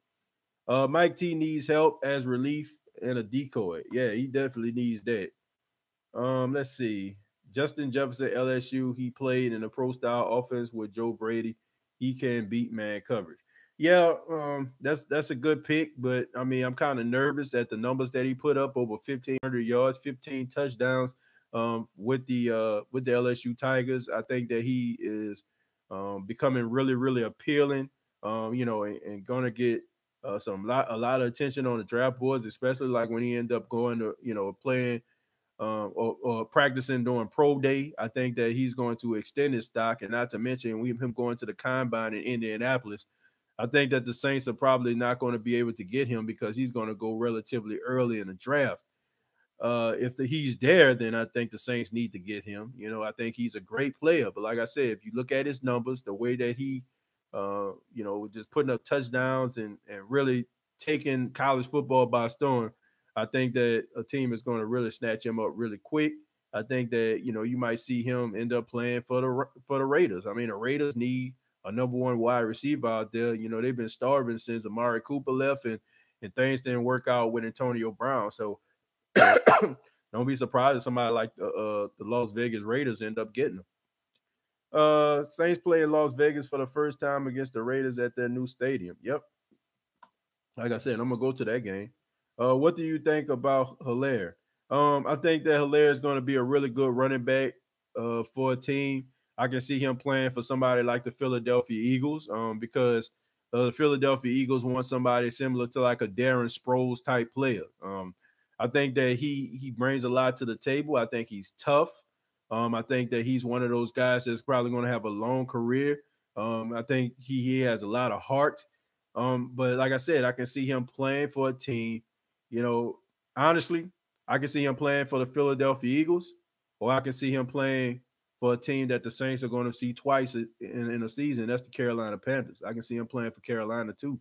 Mike T needs help as relief and a decoy. Yeah, he definitely needs that. Let's see. Justin Jefferson, LSU, he played in a pro-style offense with Joe Brady. He can beat man coverage. Yeah, that's a good pick, but I mean, I'm kind of nervous at the numbers that he put up, over 1,500 yards, 15 touchdowns with the LSU Tigers. I think that he is becoming really, really appealing, and going to get a lot of attention on the draft boards, especially like when he ended up going to, playing or practicing during pro day. I think that he's going to extend his stock, and not to mention him going to the combine in Indianapolis. I think that the Saints are probably not going to be able to get him because he's going to go relatively early in the draft. If he's there, then I think the Saints need to get him. I think he's a great player. But like I said, if you look at his numbers, the way that he, just putting up touchdowns and really taking college football by storm, I think that a team is going to really snatch him up really quick. I think that, you might see him end up playing for the Raiders. I mean, the Raiders need a number one wide receiver out there. They've been starving since Amari Cooper left and things didn't work out with Antonio Brown. So don't be surprised if somebody like the Las Vegas Raiders end up getting them. Saints play in Las Vegas for the first time against the Raiders at their new stadium. Yep. Like I said, I'm going to go to that game. What do you think about Hilaire? I think that Hilaire is going to be a really good running back for a team. I can see him playing for somebody like the Philadelphia Eagles because the Philadelphia Eagles want somebody similar to like a Darren Sproles type player. I think that he brings a lot to the table. I think he's tough. I think that he's one of those guys that's probably going to have a long career. I think he has a lot of heart. But like I said, I can see him playing for a team. Honestly, I can see him playing for the Philadelphia Eagles, or I can see him playing for a team that the Saints are going to see twice in a season. That's the Carolina Panthers. I can see him playing for Carolina too.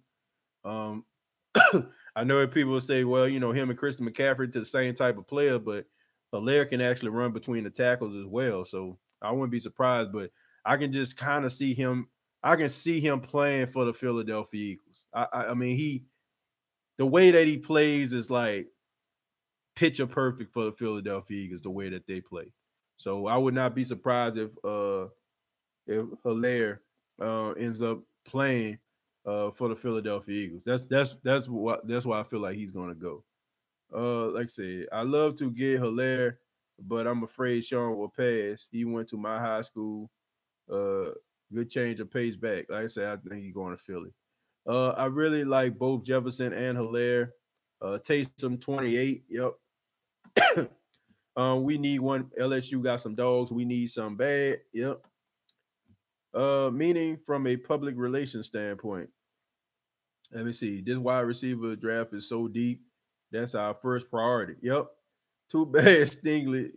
I know people will say, well, him and Christian McCaffrey to the same type of player, but Hilaire can actually run between the tackles as well. So I wouldn't be surprised, but I can just kind of see him. I can see him playing for the Philadelphia Eagles. I mean, the way that he plays is like picture perfect for the Philadelphia Eagles, the way that they play. So I would not be surprised if Hilaire ends up playing for the Philadelphia Eagles. That's why I feel like he's going to go. Like I said, I love to get Hilaire, but I'm afraid Sean will pass. He went to my high school. Good change of pace back. Like I said, I think he's going to Philly. I really like both Jefferson and Hilaire. Taysom 28. Yep. We need one. LSU got some dogs. We need some bad. Yep. Meaning from a public relations standpoint. Let me see. This wide receiver draft is so deep. That's our first priority. Yep. Too bad Stingley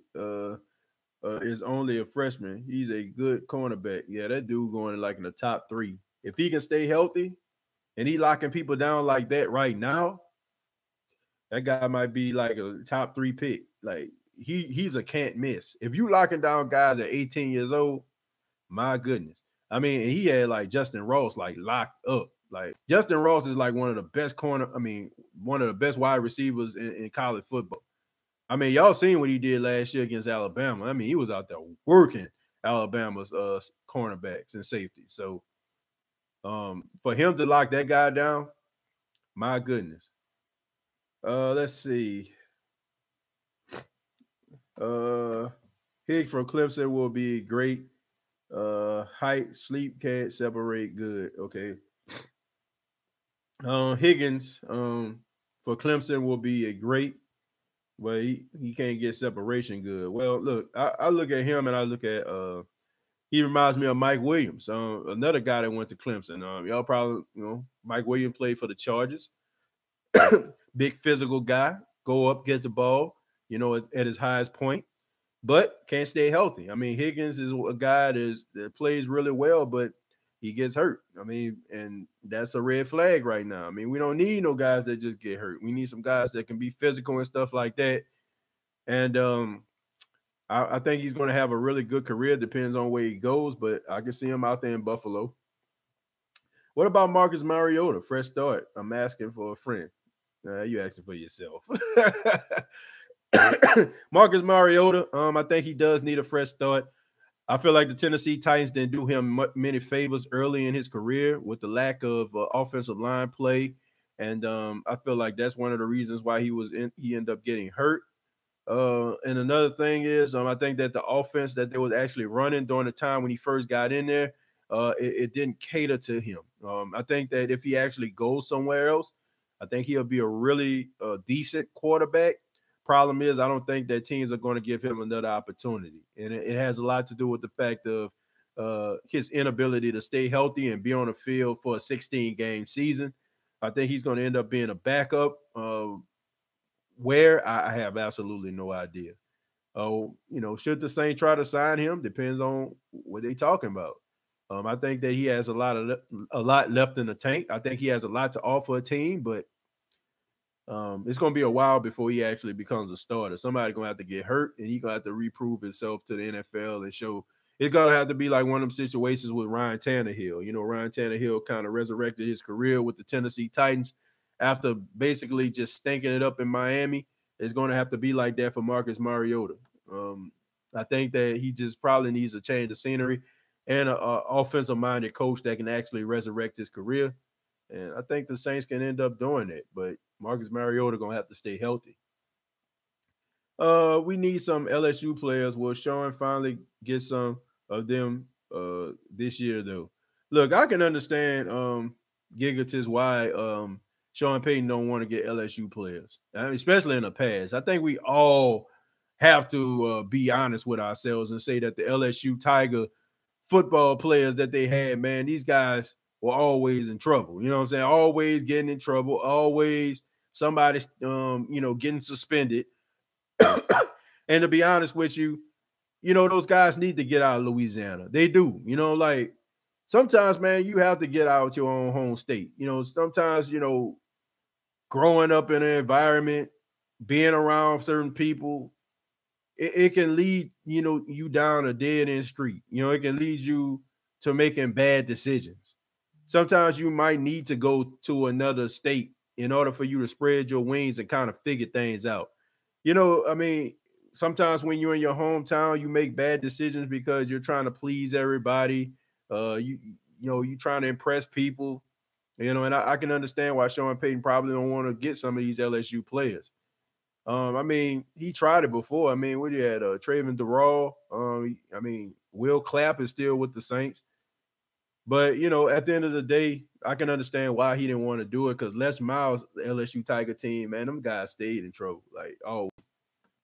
is only a freshman. He's a good cornerback. Yeah, that dude going like in the top 3. If he can stay healthy and he locking people down like that right now, that guy might be like a top 3 pick. Like he's a can't miss. If you locking down guys at 18 years old, my goodness. I mean, he had like Justin Ross like locked up. Like Justin Ross is like one of the best one of the best wide receivers in college football. I mean, y'all seen what he did last year against Alabama. I mean, he was out there working Alabama's cornerbacks and safety. So for him to lock that guy down, my goodness. Let's see. Higgs from Clemson will be great. Height, sleep, can't separate good. Okay. Higgins for Clemson will be a great, but he can't get separation good. Well, look, I look at him and I look at he reminds me of Mike Williams, another guy that went to Clemson. Y'all probably, Mike Williams played for the Chargers. Big physical guy, go up, get the ball, at his highest point, but can't stay healthy. I mean, Higgins is a guy that plays really well, but he gets hurt. I mean, and that's a red flag right now. I mean, we don't need no guys that just get hurt. We need some guys that can be physical and stuff like that. And I think he's going to have a really good career. Depends on where he goes, but I can see him out there in Buffalo. What about Marcus Mariota? Fresh start. I'm asking for a friend. You asking for yourself. Marcus Mariota, I think he does need a fresh start. I feel like the Tennessee Titans didn't do him many favors early in his career with the lack of offensive line play. And I feel like that's one of the reasons why he ended up getting hurt. And another thing is, I think that the offense that they was actually running during the time when he first got in there, it didn't cater to him. I think that if he actually goes somewhere else, I think he'll be a really decent quarterback. Problem is, I don't think that teams are going to give him another opportunity. And it has a lot to do with the fact of his inability to stay healthy and be on the field for a 16-game season. I think he's going to end up being a backup. Where I have absolutely no idea. Should the Saints try to sign him? Depends on what they're talking about. I think that he has a lot left in the tank. I think he has a lot to offer a team, but it's going to be a while before he actually becomes a starter. Somebody's going to have to get hurt, and he's going to have to reprove himself to the NFL and show. It's going to have to be like one of them situations with Ryan Tannehill. Ryan Tannehill kind of resurrected his career with the Tennessee Titans after basically just stinking it up in Miami. It's going to have to be like that for Marcus Mariota. I think that he just probably needs a change of scenery and an offensive-minded coach that can actually resurrect his career. And I think the Saints can end up doing it, but Marcus Mariota going to have to stay healthy. We need some LSU players. Will Sean finally get some of them this year, though? Look, I can understand Gigatis why Sean Payton don't want to get LSU players, especially in the past. I think we all have to be honest with ourselves and say that the LSU Tiger football players that they had, man, these guys were always in trouble. You know what I'm saying? Always getting in trouble. Always somebody, getting suspended. And to be honest with you, those guys need to get out of Louisiana. They do. Sometimes, man, you have to get out your own home state. Sometimes, growing up in an environment, being around certain people, it can lead, you down a dead-end street. It can lead you to making bad decisions. Sometimes you might need to go to another state in order for you to spread your wings and kind of figure things out. Sometimes when you're in your hometown, you make bad decisions because you're trying to please everybody. You trying to impress people. And I can understand why Sean Payton probably don't want to get some of these LSU players. He tried it before. What you had, Traven Durrell. Will Clapp is still with the Saints. But, at the end of the day, I can understand why he didn't want to do it because Les Miles, the LSU Tiger team, man, them guys stayed in trouble.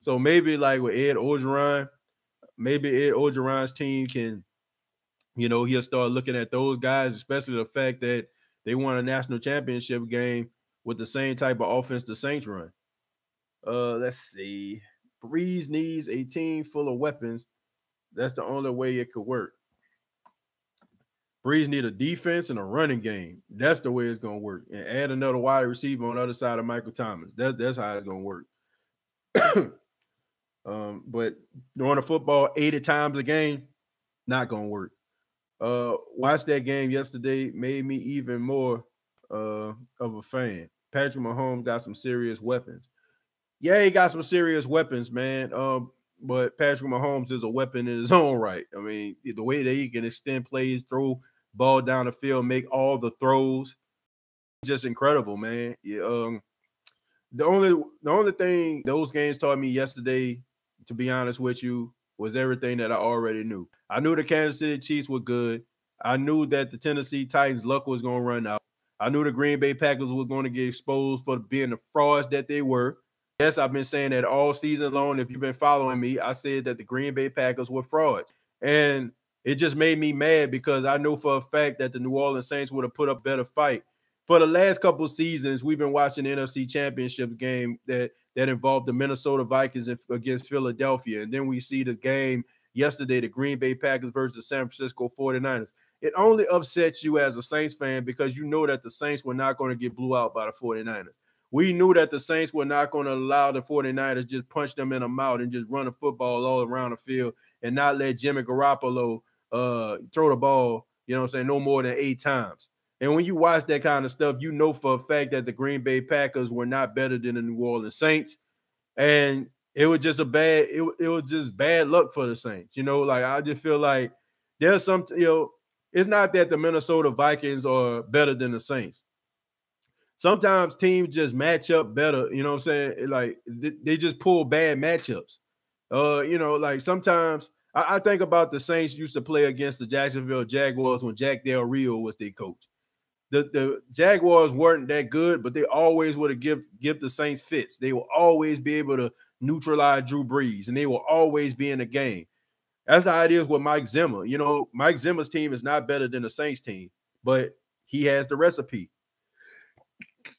So maybe like with Ed Orgeron, maybe Ed Orgeron's team can, he'll start looking at those guys, especially the fact that they won a national championship game with the same type of offense the Saints run. Let's see. Brees needs a team full of weapons. That's the only way it could work. Brees need a defense and a running game. That's the way it's going to work. And add another wide receiver on the other side of Michael Thomas. That's how it's going to work. But throwing the football 80 times a game, not going to work. Watch that game yesterday, made me even more of a fan. Patrick Mahomes got some serious weapons. Yeah, he got some serious weapons, man. But Patrick Mahomes is a weapon in his own right. I mean, the way that he can extend plays, throw ball down the field, make all the throws, just incredible, man. Yeah, the only thing those games taught me yesterday, to be honest with you, was everything that I already knew. I knew the Kansas City Chiefs were good. I knew that the Tennessee Titans' luck was going to run out. I knew the Green Bay Packers were going to get exposed for being the frauds that they were. Yes, I've been saying that all season long. If you've been following me, I said that the Green Bay Packers were frauds. And it just made me mad because I know for a fact that the New Orleans Saints would have put up a better fight. For the last couple of seasons, we've been watching the NFC Championship game that involved the Minnesota Vikings against Philadelphia. And then we see the game yesterday, the Green Bay Packers versus the San Francisco 49ers. It only upsets you as a Saints fan because you know that the Saints were not going to get blew out by the 49ers. We knew that the Saints were not going to allow the 49ers just punch them in the mouth and just run the football all around the field and not let Jimmy Garoppolo throw the ball, you know what I'm saying, no more than 8 times. And when you watch that kind of stuff, you know for a fact that the Green Bay Packers were not better than the New Orleans Saints. And it was just it was just bad luck for the Saints. You know, like I just feel like there's some, it's not that the Minnesota Vikings are better than the Saints. Sometimes teams just match up better, you know what I'm saying? Like they just pull bad matchups. Like sometimes I think about the Saints used to play against the Jacksonville Jaguars when Jack Del Rio was their coach. The Jaguars weren't that good, but they always would have give the Saints fits. They will always be able to neutralize Drew Brees, and they will always be in the game. That's how it is with Mike Zimmer. You know, Mike Zimmer's team is not better than the Saints team, but he has the recipe.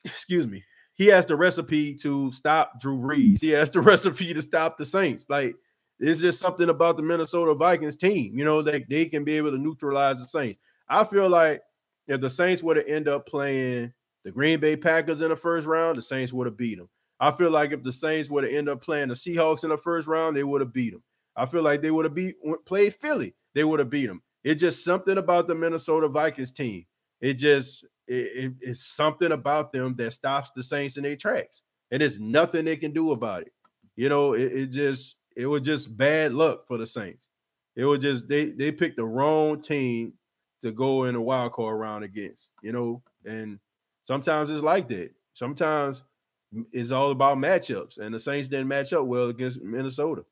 Excuse me. He has the recipe to stop Drew Brees. He has the recipe to stop the Saints. Like, it's just something about the Minnesota Vikings team, that they can be able to neutralize the Saints. I feel like if the Saints would have ended up playing the Green Bay Packers in the first round, the Saints would have beat them. I feel like if the Saints would have ended up playing the Seahawks in the first round, they would have beat them. I feel like they would have played Philly, they would have beat them. It's just something about the Minnesota Vikings team. It's something about them that stops the Saints in their tracks. And there's nothing they can do about it. It was just bad luck for the Saints. It was just they picked the wrong team to go in a wild card round against, and sometimes it's like that. Sometimes it's all about matchups, and the Saints didn't match up well against Minnesota.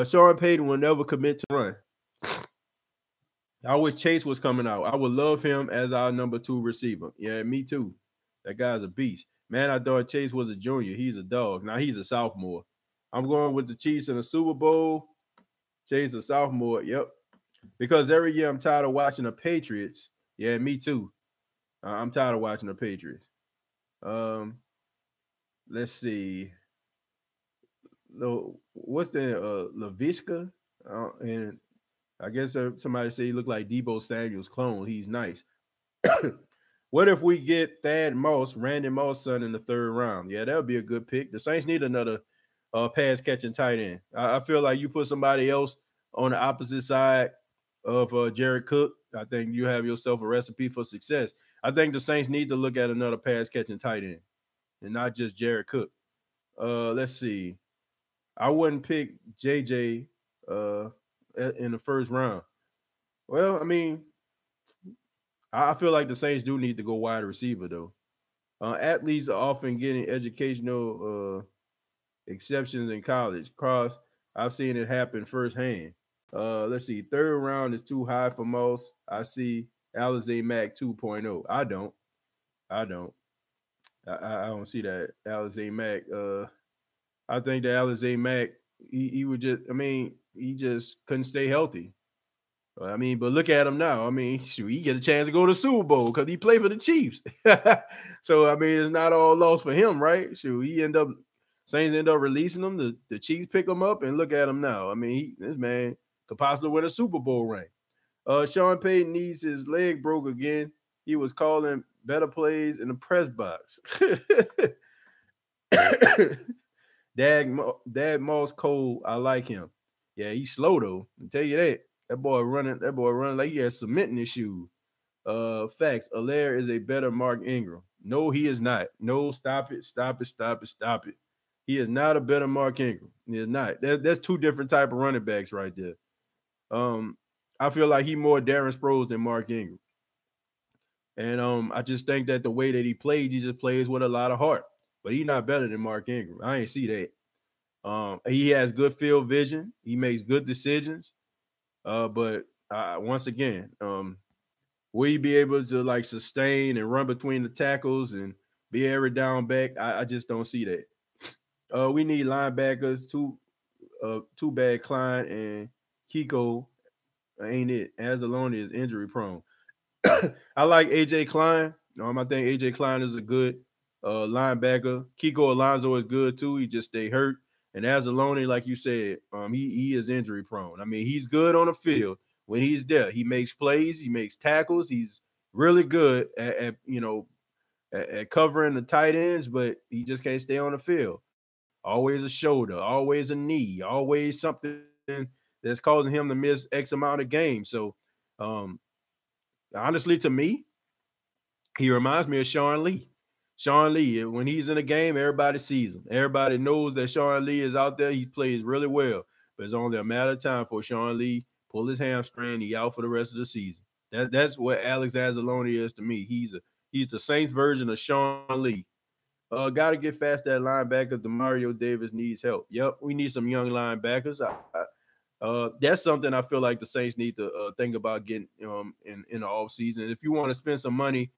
Sean Payton will never commit to run. I wish Chase was coming out. I would love him as our number 2 receiver. Yeah, me too. That guy's a beast. Man, I thought Chase was a junior. He's a dog. Now he's a sophomore. I'm going with the Chiefs in the Super Bowl. Chase a sophomore. Yep. Because every year I'm tired of watching the Patriots. Yeah, me too. I'm tired of watching the Patriots. Let's see. What's the LaVishka? And I guess somebody say he looked like Deebo Samuel's clone. He's nice. What if we get Thad Moss, Randy Moss' son, in the 3rd round? Yeah, that would be a good pick. The Saints need another pass-catching tight end. I feel like you put somebody else on the opposite side of Jared Cook, I think you have yourself a recipe for success. I think the Saints need to look at another pass-catching tight end and not just Jared Cook. Let's see. I wouldn't pick JJ in the 1st round. Well, I mean, I feel like the Saints do need to go wide receiver, though. Athletes are often getting educational exceptions in college. I've seen it happen firsthand. Let's see. 3rd round is too high for most. I see Alizé Mack 2.0. I don't see that Alizé Mack. I think that Alizé Mack, he would just, he just couldn't stay healthy. But look at him now. He get a chance to go to the Super Bowl because he played for the Chiefs. So, it's not all lost for him, right? Saints end up releasing him. The Chiefs pick him up, and look at him now. This man could possibly win a Super Bowl ring. Sean Payton needs his leg broke again. He was calling better plays in the press box. Dad Moss Cole, I like him. Yeah, he's slow though. I'll tell you that. That boy running like he has cement in his shoes. Facts. Allaire is a better Mark Ingram. No, he is not. No, stop it, stop it, stop it, stop it. He is not a better Mark Ingram. He is not. That's two different type of running backs right there. I feel like he more Darren Sproles than Mark Ingram. And I just think that the way that he plays, he just plays with a lot of heart. But he's not better than Mark Ingram. I ain't see that. He has good field vision. He makes good decisions. But once again, will he be able to like sustain and run between the tackles and be every down back? I just don't see that. We need linebackers. Too bad Klein and Kiko ain't it. Anzalone is injury prone. I like AJ Klein. I think AJ Klein is a good linebacker. Kiko Alonso is good too. He just stay hurt. And Anzalone, like you said, he is injury prone. I mean, he's good on the field when he's there. He makes plays. He makes tackles. He's really good at covering the tight ends, but he just can't stay on the field. Always a shoulder, always a knee, always something that's causing him to miss X amount of games. So, honestly, to me, he reminds me of Sean Lee. Sean Lee, when he's in a game, everybody sees him. Everybody knows that Sean Lee is out there. He plays really well, but it's only a matter of time for Sean Lee pull his hamstring. He out for the rest of the season. That's what Alex Anzalone is to me. He's the Saints version of Sean Lee. Got to get fast at linebacker. Demario Davis needs help. Yep, we need some young linebackers. That's something I feel like the Saints need to think about getting in the offseason. If you want to spend some money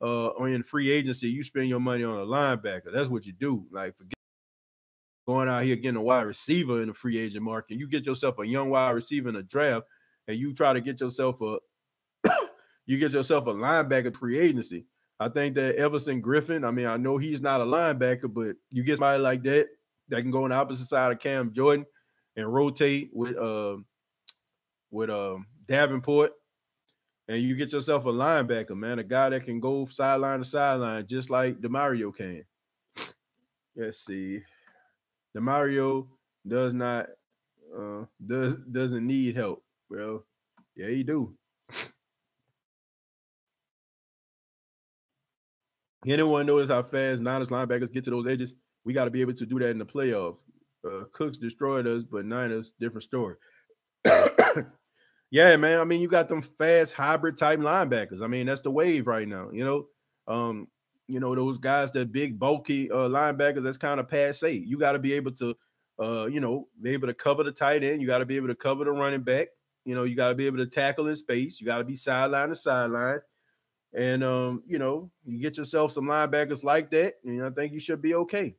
on free agency, you spend your money on a linebacker. That's what you do. Like, forget going out here getting a wide receiver in the free agent market. You get yourself a young wide receiver in a draft, and you try to get yourself a linebacker free agency. I think that Everson Griffin, I mean, I know he's not a linebacker, but you get somebody like that can go on the opposite side of Cam Jordan and rotate with Davenport, and you get yourself a linebacker, man, a guy that can go sideline to sideline just like DeMario can. Let's see. DeMario doesn't need help. Well, yeah, he do. Anyone notice how fast Niners linebackers get to those edges? We got to be able to do that in the playoffs. Cooks destroyed us, but Niners, different story. Yeah, man. I mean, you got them fast hybrid type linebackers. I mean, that's the wave right now. Those guys, that big bulky linebackers, that's kind of passe. You got to be able to, be able to cover the tight end. You got to be able to cover the running back. You got to be able to tackle in space. You got to be sideline to sidelines. And, you get yourself some linebackers like that, and I think you should be okay.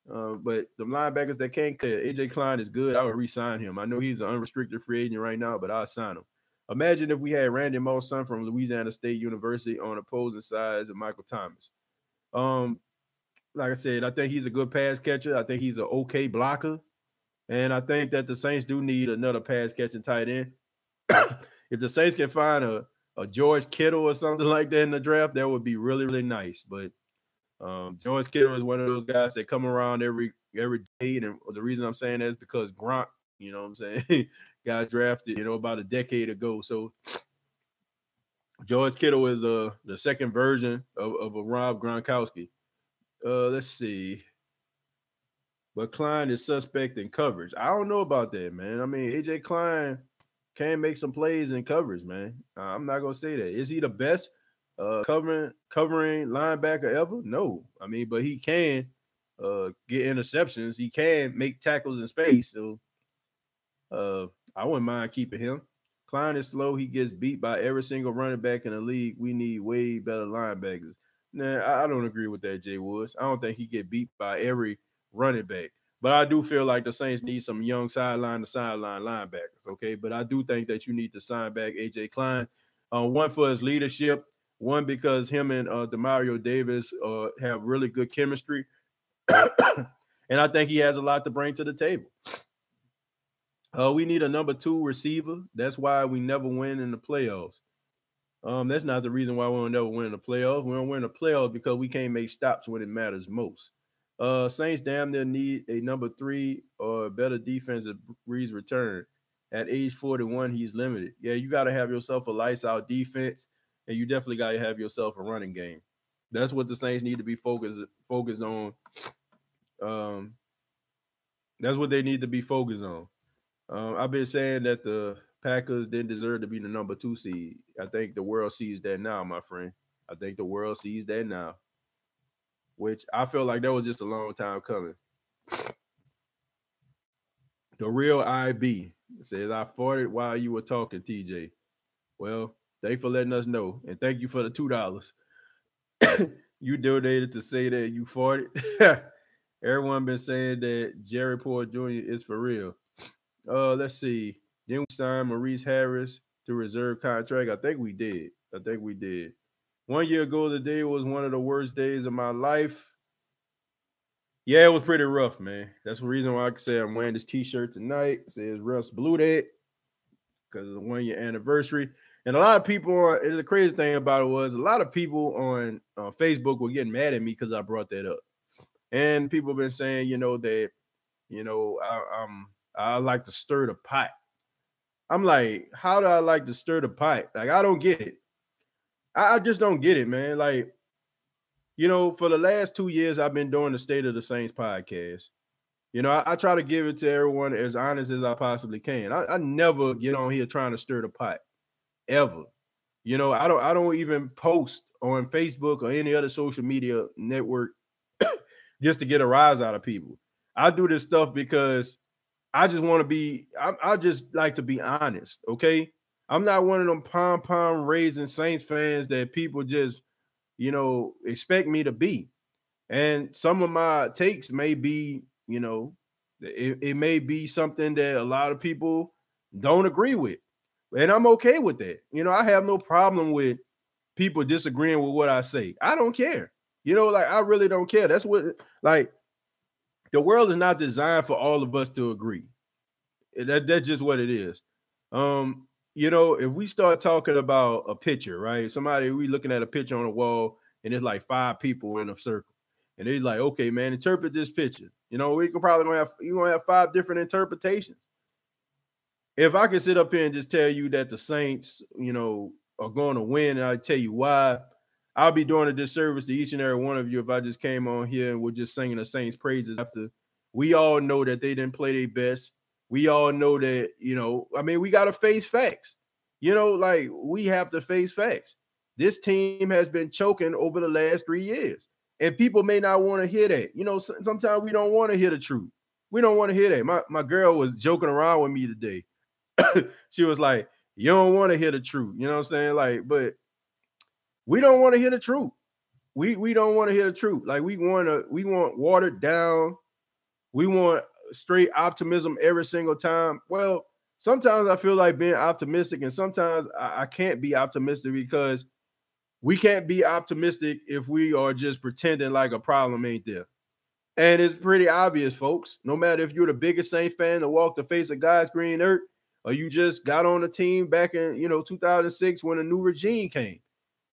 But the linebackers that can't cut, AJ Klein is good. I would re-sign him. I know he's an unrestricted free agent right now, but I'll sign him. Imagine if we had Randy Moss, son from Louisiana State University, on opposing sides of Michael Thomas. Like I said, I think he's a good pass catcher. I think he's an okay blocker. And I think that the Saints do need another pass catching tight end. If the Saints can find a George Kittle or something like that in the draft, that would be really, really nice. But George Kittle is one of those guys that come around every day. And the reason I'm saying that is because Gronk, you know what I'm saying, got drafted, about a decade ago. So George Kittle is the second version of a Rob Gronkowski. Let's see. But Klein is suspect in coverage. I don't know about that, man. I mean, AJ Klein can make some plays in coverage, man. I'm not gonna say that. Is he the best covering linebacker ever? No. I mean, but he can get interceptions. He can make tackles in space. So I wouldn't mind keeping him. Klein is slow. He gets beat by every single running back in the league. We need way better linebackers. Nah, I don't agree with that, Jay Woods. I don't think he get beat by every running back. But I do feel like the Saints need some young sideline to sideline linebackers, okay? But I do think that you need to sign back A.J. Klein, one for his leadership, one because him and Demario Davis have really good chemistry, and I think he has a lot to bring to the table. We need a number 2 receiver. That's why we never win in the playoffs. That's not the reason why we will never win in the playoffs. We don't win the playoffs because we can't make stops when it matters most. Saints damn near need a number 3 or better defense at Brees' return. At age 41, he's limited. Yeah, you got to have yourself a lights out defense, and you definitely got to have yourself a running game. That's what the Saints need to be focused on. That's what they need to be focused on. I've been saying that the Packers didn't deserve to be the number 2 seed. I think the world sees that now, my friend. I think the world sees that now, which I feel like that was just a long time coming. The real IB says, I farted while you were talking, TJ. Well, thanks for letting us know. And thank you for the $2. You donated to say that you farted. Everyone been saying that Jerry Porter Jr. is for real. Let's see. Then we signed Maurice Harris to reserve contract. I think we did. 1 year ago today was one of the worst days of my life. Yeah, it was pretty rough, man. That's the reason why I can say I'm wearing this T-shirt tonight. It says Russ Blue Day because of the 1 year anniversary. And a lot of people, the crazy thing about it was a lot of people on Facebook were getting mad at me because I brought that up. And people have been saying, that, I like to stir the pot. I'm like, how do I like to stir the pot? Like, I don't get it. I just don't get it, man. Like, for the last 2 years, I've been doing the State of the Saints podcast. I try to give it to everyone as honest as I possibly can. I never get on here trying to stir the pot, ever. I don't even post on Facebook or any other social media network just to get a rise out of people. I do this stuff because I just want to be, I just like to be honest, okay? I'm not one of them pom-pom raising Saints fans that people just, expect me to be. And some of my takes may be, it may be something that a lot of people don't agree with. And I'm okay with that. I have no problem with people disagreeing with what I say. I don't care. I really don't care. That's what, the world is not designed for all of us to agree. That's just what it is. If we start talking about a picture, right? We looking at a picture on a wall and there's like 5 people in a circle. And they're like, okay, man, interpret this picture. We can probably you're gonna have 5 different interpretations. If I can sit up here and just tell you that the Saints, are going to win, and I tell you why, I'll be doing a disservice to each and every one of you if I just came on here and we're just singing the Saints' praises after we all know that they didn't play their best. We all know that, we got to face facts. We have to face facts. This team has been choking over the last 3 years, and people may not want to hear that. Sometimes we don't want to hear the truth. We don't want to hear that. My girl was joking around with me today. She was like, you don't want to hear the truth. You know what I'm saying? But we don't want to hear the truth. We don't want to hear the truth. We want watered down. We want straight optimism every single time. Well, sometimes I feel like being optimistic, and sometimes I can't be optimistic because we can't be optimistic if we are just pretending like a problem ain't there. And it's pretty obvious, folks. No matter if you're the biggest Saints fan to walk the face of God's green earth, or you just got on the team back in 2006 when a new regime came.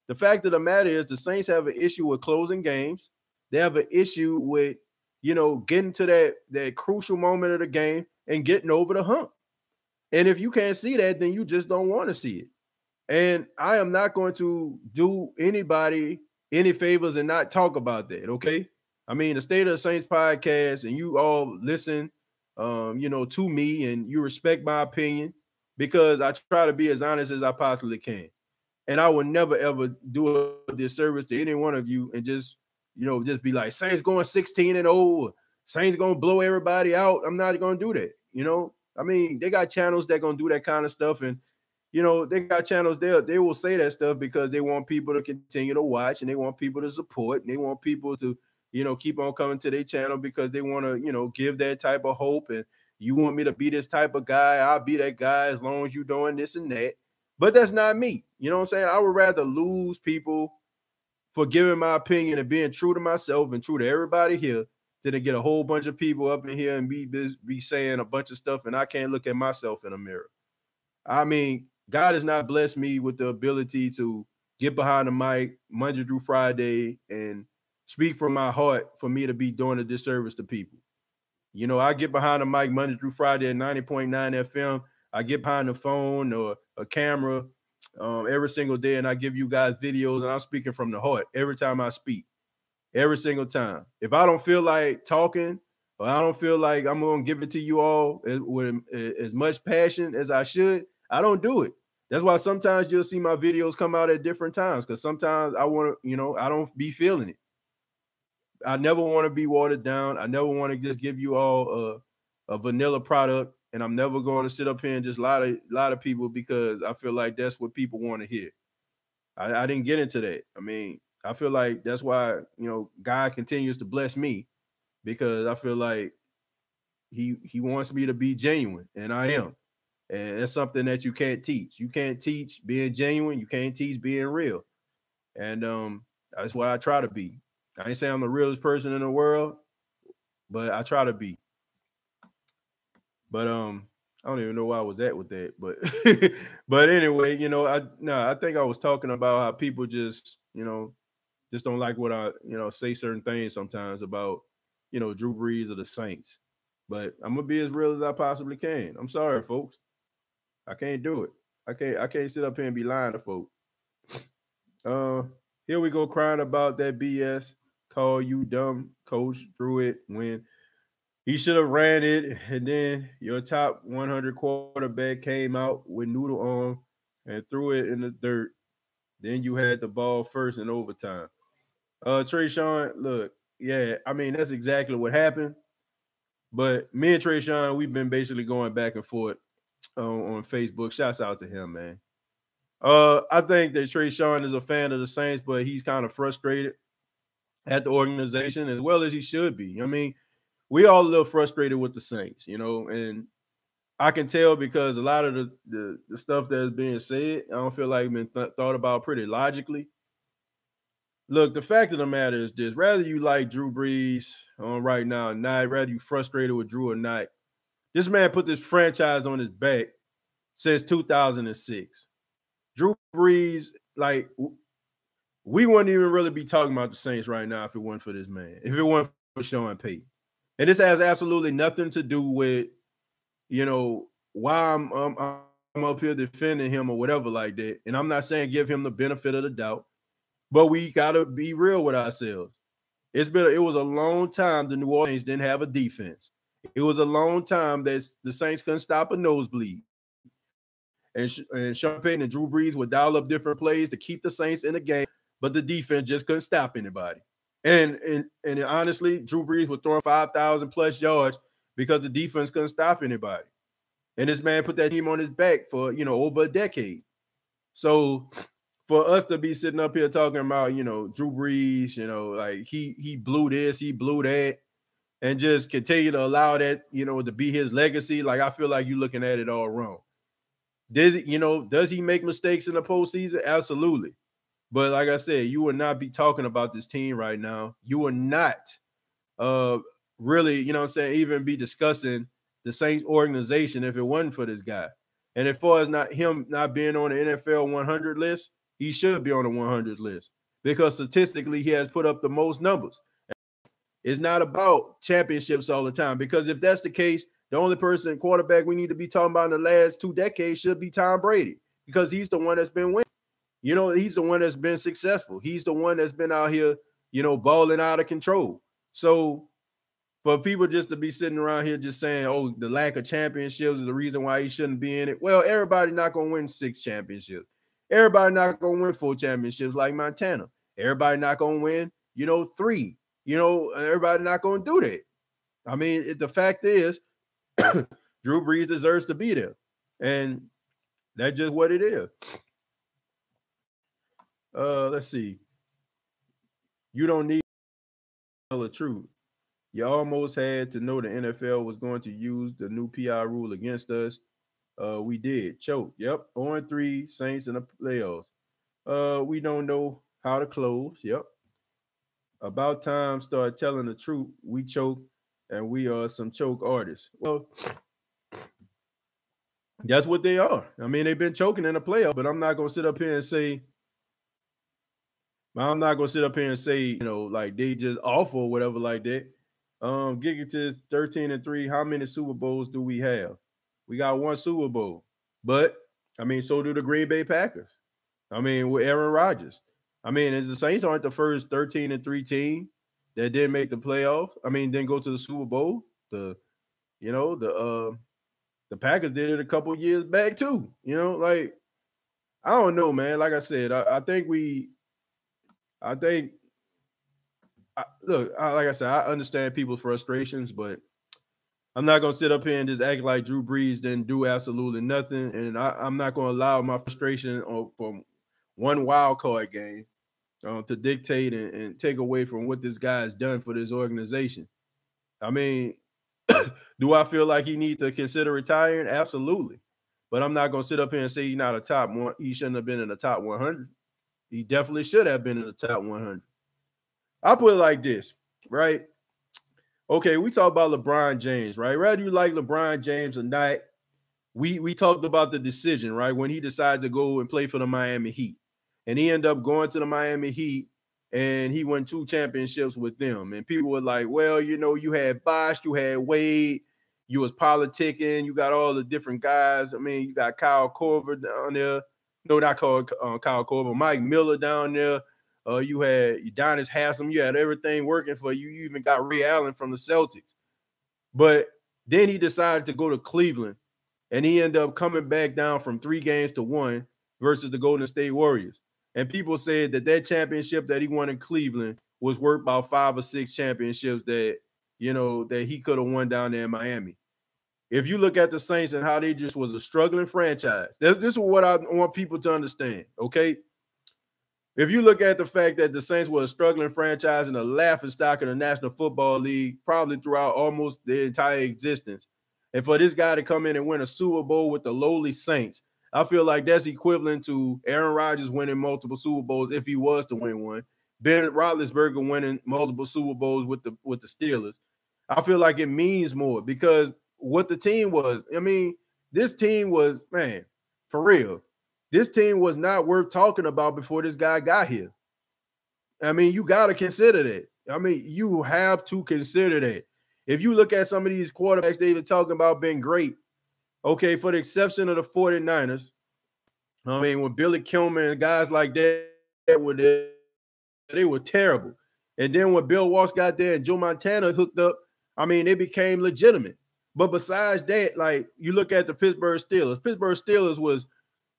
The fact of the matter is the Saints have an issue with closing games. They have an issue with getting to that crucial moment of the game and getting over the hump. And if you can't see that, then you just don't want to see it. And I am not going to do anybody any favors and not talk about that, okay? The State of the Saints podcast, and you all listen, to me, and you respect my opinion because I try to be as honest as I possibly can. And I will never, ever do a disservice to any one of you and just be like, Saints going 16-0, Saints going to blow everybody out. I'm not going to do that. They got channels that going to do that kind of stuff. And, they got channels there. They will say that stuff because they want people to continue to watch, and they want people to support, and they want people to, keep on coming to their channel because they want to, give that type of hope. And you want me to be this type of guy, I'll be that guy as long as you're doing this and that. But that's not me. You know what I'm saying? I would rather lose people for giving my opinion and being true to myself and true to everybody here than to get a whole bunch of people up in here and be saying a bunch of stuff and I can't look at myself in a mirror. God has not blessed me with the ability to get behind the mic Monday through Friday and speak from my heart for me to be doing a disservice to people. I get behind the mic Monday through Friday at 90.9 FM. I get behind the phone or a camera every single day, and I give you guys videos, and I'm speaking from the heart every time I speak, every single time. If I don't feel like talking, or I don't feel like I'm going to give it to you all with as much passion as I should, I don't do it. That's why sometimes you'll see my videos come out at different times, because sometimes I want to, I don't be feeling it. I never want to be watered down. I never want to just give you all a vanilla product, and I'm never going to sit up here and just lie to people, because I feel like that's what people want to hear. I didn't get into that. I mean, I feel like that's why, God continues to bless me, because I feel like he wants me to be genuine, and I am. And that's something that you can't teach. You can't teach being genuine. You can't teach being real. And that's why I try to be. I ain't saying I'm the realest person in the world, but I try to be. But I don't even know where I was at with that. But but anyway, I think I was talking about how people just don't like what I say certain things sometimes about Drew Brees or the Saints. But I'm gonna be as real as I possibly can. I'm sorry, folks. I can't do it. I can't sit up here and be lying to folks. Here we go crying about that BS. Call you dumb, coach threw it when he should have ran it, and then your top 100 quarterback came out with noodle on and threw it in the dirt. Then you had the ball first in overtime. Trayshawn, look, yeah, I mean, that's exactly what happened. But me and Trayshawn, we've been basically going back and forth on Facebook. Shouts out to him, man. I think that Trayshawn is a fan of the Saints, but he's kind of frustrated at the organization, as well as he should be. I mean, we all a little frustrated with the Saints, and I can tell because a lot of the stuff that's being said, I don't feel like been thought about pretty logically. Look, the fact of the matter is this: rather you like Drew Brees right now or not, rather you frustrated with Drew or not, this man put this franchise on his back since 2006. Drew Brees, like, we wouldn't even really be talking about the Saints right now if it weren't for this man, if it weren't for Sean Payton. And this has absolutely nothing to do with, why I'm up here defending him or whatever like that. And I'm not saying give him the benefit of the doubt, but we got to be real with ourselves. It was a long time the New Orleans didn't have a defense. It was a long time that the Saints couldn't stop a nosebleed. And Sean Payton and Drew Brees would dial up different plays to keep the Saints in the game, but the defense just couldn't stop anybody. And honestly, Drew Brees was throwing 5,000 plus yards because the defense couldn't stop anybody. And this man put that team on his back for, over a decade. So for us to be sitting up here talking about, Drew Brees, like he blew this, he blew that, and just continue to allow that, to be his legacy, like I feel like you're looking at it all wrong. Does he make mistakes in the postseason? Absolutely. But like I said, you would not be talking about this team right now. You would not really, even be discussing the Saints organization if it wasn't for this guy. And as far as not being on the NFL 100 list, he should be on the 100 list because statistically he has put up the most numbers. It's not about championships all the time, because if that's the case, the only quarterback we need to be talking about in the last 2 decades should be Tom Brady, because he's the one that's been winning. He's the one that's been successful. He's the one that's been out here, balling out of control. So for people just to be sitting around here just saying, oh, the lack of championships is the reason why he shouldn't be in it. Well, everybody not going to win 6 championships. Everybody not going to win 4 championships like Montana. Everybody not going to win, 3. Everybody not going to do that. I mean, the fact is, Drew Brees deserves to be there. And that's just what it is. Let's see. You don't need to tell the truth. You almost had to know the NFL was going to use the new PR rule against us. We did. Choke. Yep. 0-3 Saints in the playoffs. We don't know how to close. Yep. About time start telling the truth. We choke, and we are some choke artists. Well, that's what they are. I mean, they've been choking in the playoffs, but I'm not going to sit up here and say, like they just awful or whatever like that. Gigatis 13-3. How many Super Bowls do we have? We got 1 Super Bowl. But I mean, so do the Green Bay Packers. I mean, with Aaron Rodgers. I mean, the Saints aren't the first 13-3 team that didn't make the playoffs. I mean, didn't go to the Super Bowl. The Packers did it a couple years back too. Like, I don't know, man. Like I said, like I said, I understand people's frustrations, but I'm not going to sit up here and just act like Drew Brees didn't do absolutely nothing. And I'm not going to allow my frustration from one wild card game to dictate and take away from what this guy has done for this organization. I mean, do I feel like he needs to consider retiring? Absolutely. But I'm not going to sit up here and say he's not a top one. He shouldn't have been in the top 100. He definitely should have been in the top 100. I'll put it like this, right? Okay, we talk about LeBron James, right? Whether you like LeBron James or not, we talked about the decision, right? When he decided to go and play for the Miami Heat. And he ended up going to the Miami Heat, and he won 2 championships with them. And people were like, well, you had Bosh, you had Wade, you was politicking, you got all the different guys. I mean, you got Kyle Korver down there. No, not Kyle Korver, Mike Miller down there. You had Udonis Haslem. You had everything working for you. You even got Ray Allen from the Celtics. But then he decided to go to Cleveland, and he ended up coming back down from 3 games to 1 versus the Golden State Warriors. And people said that championship that he won in Cleveland was worth about 5 or 6 championships that he could have won down there in Miami. If you look at the Saints and how they just was a struggling franchise, this is what I want people to understand, okay? If you look at the fact that the Saints were a struggling franchise and a laughingstock in the National Football League probably throughout almost their entire existence, and for this guy to come in and win a Super Bowl with the lowly Saints, I feel like that's equivalent to Aaron Rodgers winning multiple Super Bowls if he was to win one, Ben Roethlisberger winning multiple Super Bowls with the Steelers. I feel like it means more because what the team was, I mean, this team was, man, for real. This team was not worth talking about before this guy got here. I mean, you got to consider that. I mean, you have to consider that. If you look at some of these quarterbacks they've been talking about being great, okay, for the exception of the 49ers, I mean, when Billy Kilmer and guys like that were there, they were terrible. And then when Bill Walsh got there and Joe Montana hooked up, I mean, they became legitimate. But besides that, like, you look at the Pittsburgh Steelers was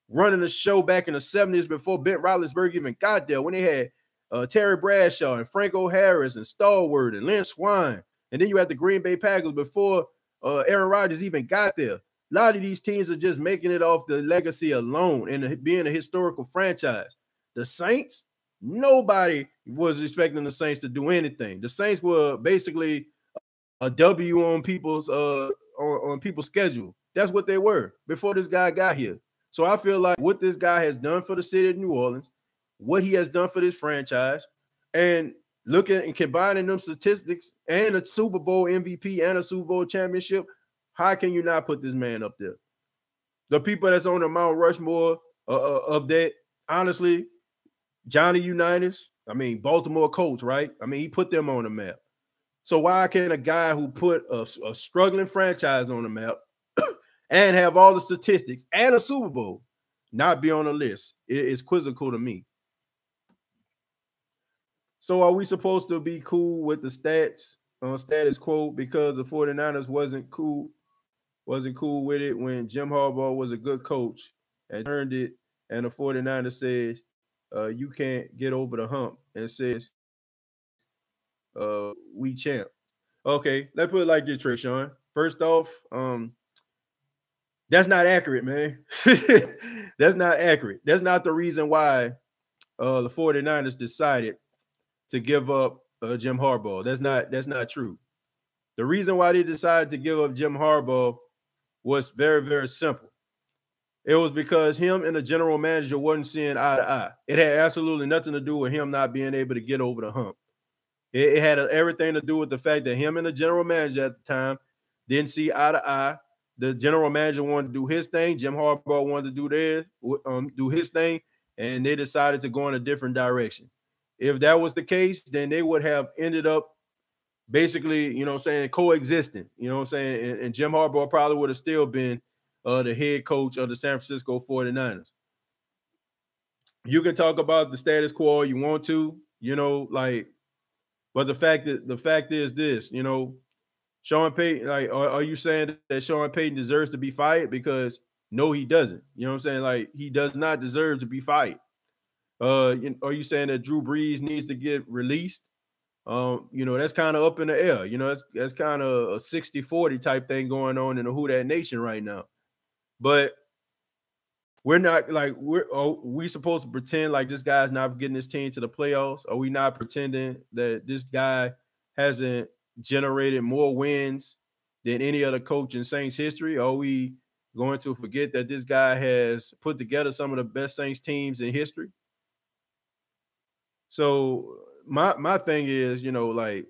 running the show back in the 70s before Ben Roethlisberger even got there, when they had Terry Bradshaw and Franco Harris and Stallworth and Lynn Swann. And then you had the Green Bay Packers before Aaron Rodgers even got there. A lot of these teams are just making it off the legacy alone and being a historical franchise. The Saints, nobody was expecting the Saints to do anything. The Saints were basically a W on people's on people's schedule. That's what they were before this guy got here. So I feel like what this guy has done for the city of New Orleans, what he has done for this franchise, and looking and combining them statistics and a Super Bowl MVP and a Super Bowl championship, how can you not put this man up there? The people that's on the Mount Rushmore of that, honestly, Johnny Unitas, I mean, Baltimore Colts, right? I mean, he put them on the map. So why can't a guy who put a struggling franchise on the map and have all the statistics and a Super Bowl not be on the list? It's quizzical to me. So are we supposed to be cool with the status quo because the 49ers wasn't cool with it when Jim Harbaugh was a good coach and turned it, and the 49ers says you can't get over the hump and says we champ. Okay, let's put it like this, Trayshawn. First off, that's not accurate, man. That's not accurate. That's not the reason why the 49ers decided to give up Jim Harbaugh. That's not true. The reason why they decided to give up Jim Harbaugh was very, very simple. It was because him and the general manager wasn't seeing eye to eye. It had absolutely nothing to do with him not being able to get over the hump. It had everything to do with the fact that him and the general manager at the time didn't see eye to eye. The general manager wanted to do his thing. Jim Harbaugh wanted to do his thing, and they decided to go in a different direction. If that was the case, then they would have ended up basically, coexisting, and Jim Harbaugh probably would have still been the head coach of the San Francisco 49ers. You can talk about the status quo all you want to, but the fact is this, Sean Payton, like, are you saying that Sean Payton deserves to be fired? Because no, he doesn't. You know what I'm saying? Like, he does not deserve to be fired. Are you saying that Drew Brees needs to get released? That's kind of up in the air. That's kind of a 60-40 type thing going on in the Who Dat Nation right now. But we're not like we supposed to pretend like this guy's not getting his team to the playoffs? Are we not pretending that this guy hasn't generated more wins than any other coach in Saints history? Are we going to forget that this guy has put together some of the best Saints teams in history? So my thing is, like,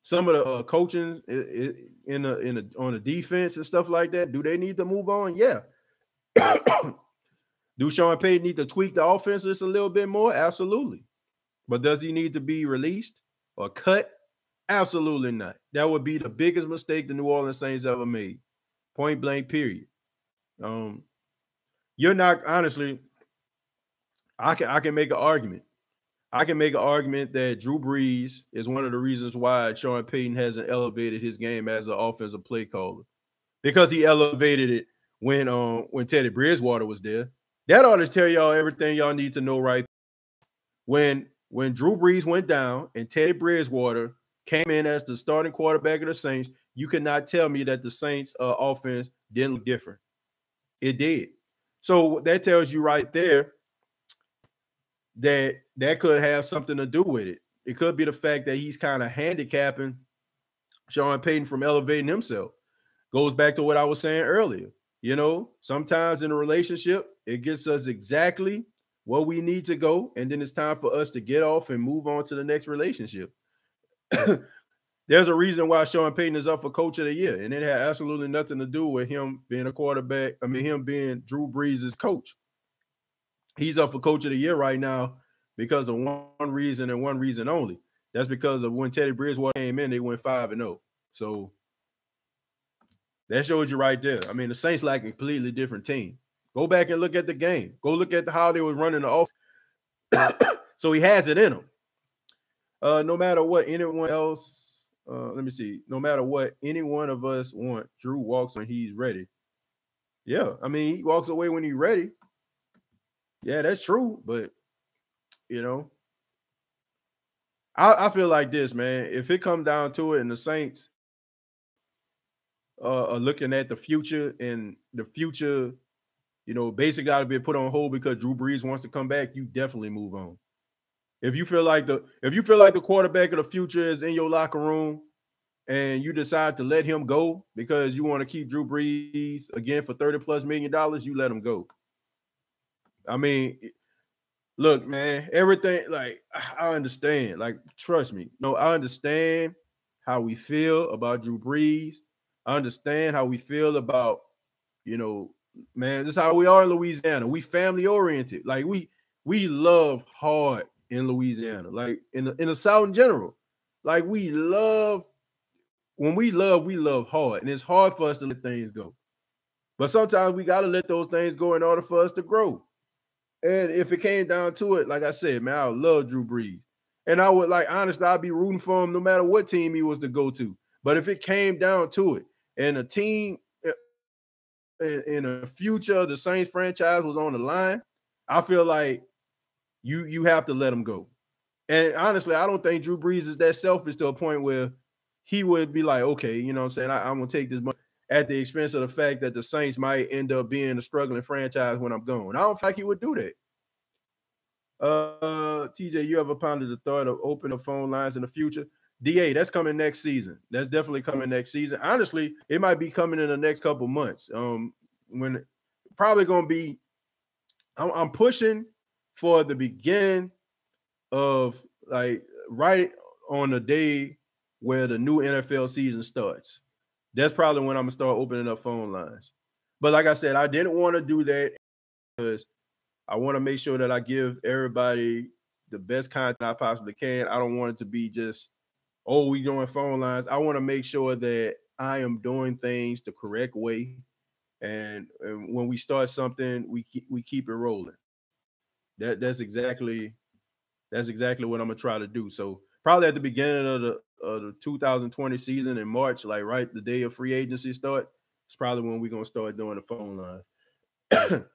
some of the coaching on the defense and stuff like that, do they need to move on? Yeah. Do Sean Payton need to tweak the offense just a little bit more? Absolutely. But does he need to be released or cut? Absolutely not. That would be the biggest mistake the New Orleans Saints ever made. Point blank, period. You're not, honestly, I can make an argument. I can make an argument that Drew Brees is one of the reasons why Sean Payton hasn't elevated his game as an offensive play caller, because he elevated it when Teddy Bridgewater was there. That ought to tell y'all everything y'all need to know right there. When Drew Brees went down and Teddy Bridgewater came in as the starting quarterback of the Saints, you cannot tell me that the Saints offense didn't look different. It did. So that tells you right there that could have something to do with it. It could be the fact that he's kind of handicapping Sean Payton from elevating himself. Goes back to what I was saying earlier. Sometimes in a relationship, it gets us exactly where we need to go, and then it's time for us to get off and move on to the next relationship. There's a reason why Sean Payton is up for Coach of the Year, and it had absolutely nothing to do with him being a quarterback. I mean, him being Drew Brees' coach. He's up for Coach of the Year right now because of one reason and one reason only. That's because of when Teddy Bridgewater came in, they went 5-0. So that shows you right there. I mean, the Saints like a completely different team. Go back and look at the game. Go look at how they was running the offense. So he has it in him. No matter what anyone else, let me see. No matter what any one of us want, Drew walks when he's ready. Yeah, I mean, he walks away when he's ready. Yeah, that's true. But, I feel like this, man. If it comes down to it and the Saints are looking at the future, and the future, basically got to be put on hold because Drew Brees wants to come back, you definitely move on. If you feel like the quarterback of the future is in your locker room and you decide to let him go because you want to keep Drew Brees again for $30+ million, you let him go. I mean, look, man, everything, like, I understand. Like, trust me. I understand how we feel about Drew Brees. I understand how we feel about, man, this is how we are in Louisiana. We family oriented. Like, we love hard in Louisiana. Like, in the South in general. Like, when we love hard. And it's hard for us to let things go. But sometimes we got to let those things go in order for us to grow. And if it came down to it, like I said, man, I would love Drew Brees. And I would, like, honestly, I'd be rooting for him no matter what team he was to go to. But if it came down to it, and a team in the future of the Saints franchise was on the line, I feel like you have to let him go. And honestly, I don't think Drew Brees is that selfish to a point where he would be like, okay, you know what I'm saying, I'm going to take this money at the expense of the fact that the Saints might end up being a struggling franchise when I'm gone. I don't think he would do that. TJ, you ever pondered the thought of opening up phone lines in the future? DA, that's coming next season. That's definitely coming next season. Honestly, it might be coming in the next couple months. When probably going to be, I'm pushing for the beginning of, like, right on the day where the new NFL season starts. That's probably when I'm going to start opening up phone lines. But like I said, I didn't want to do that because I want to make sure that I give everybody the best content I possibly can. I don't want it to be just, oh, we doing phone lines. I want to make sure that I am doing things the correct way, and when we start something, we keep it rolling. That's exactly what I'm gonna try to do. So probably at the beginning of the 2020 season in March, like right the day of free agency start, it's probably when we're gonna start doing the phone line.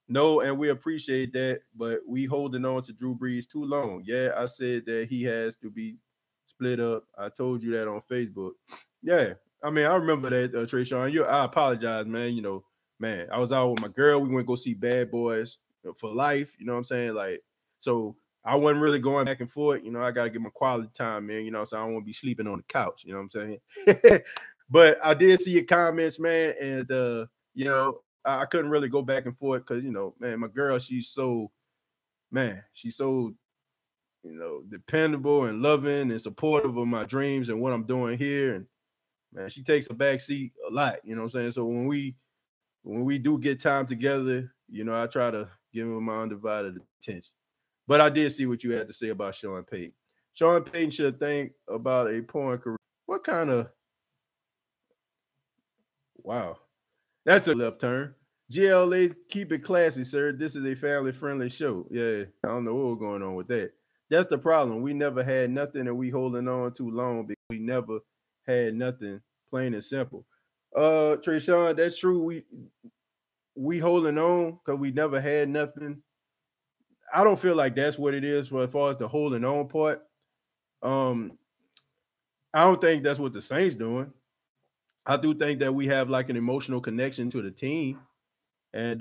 No, and we appreciate that, but we holding on to Drew Brees too long. Yeah, I said that he has to be split up. I told you that on Facebook. Yeah, I mean, I remember that, Trayshawn. I apologize, man. Man, I was out with my girl. We went to go see Bad Boys for Life. You know what I'm saying? Like, so I wasn't really going back and forth. I got to get my quality time, man. So I don't want to be sleeping on the couch. You know what I'm saying? But I did see your comments, man, and I couldn't really go back and forth because man, my girl, she's so dependable and loving and supportive of my dreams and what I'm doing here. And man, she takes a back seat a lot. You know what I'm saying? So when we do get time together, I try to give her my undivided attention. But I did see what you had to say about Sean Payton. Sean Payton should think about a porn career. What kind of wow? That's a left turn. GLA, keep it classy, sir. This is a family-friendly show. Yeah, I don't know what's going on with that. That's the problem. We never had nothing, and we holding on too long because we never had nothing. Plain and simple. Trayshawn, that's true. We holding on because we never had nothing. I don't feel like that's what it is for as far as the holding on part. Um, I don't think that's what the Saints doing. I do think that we have like an emotional connection to the team. And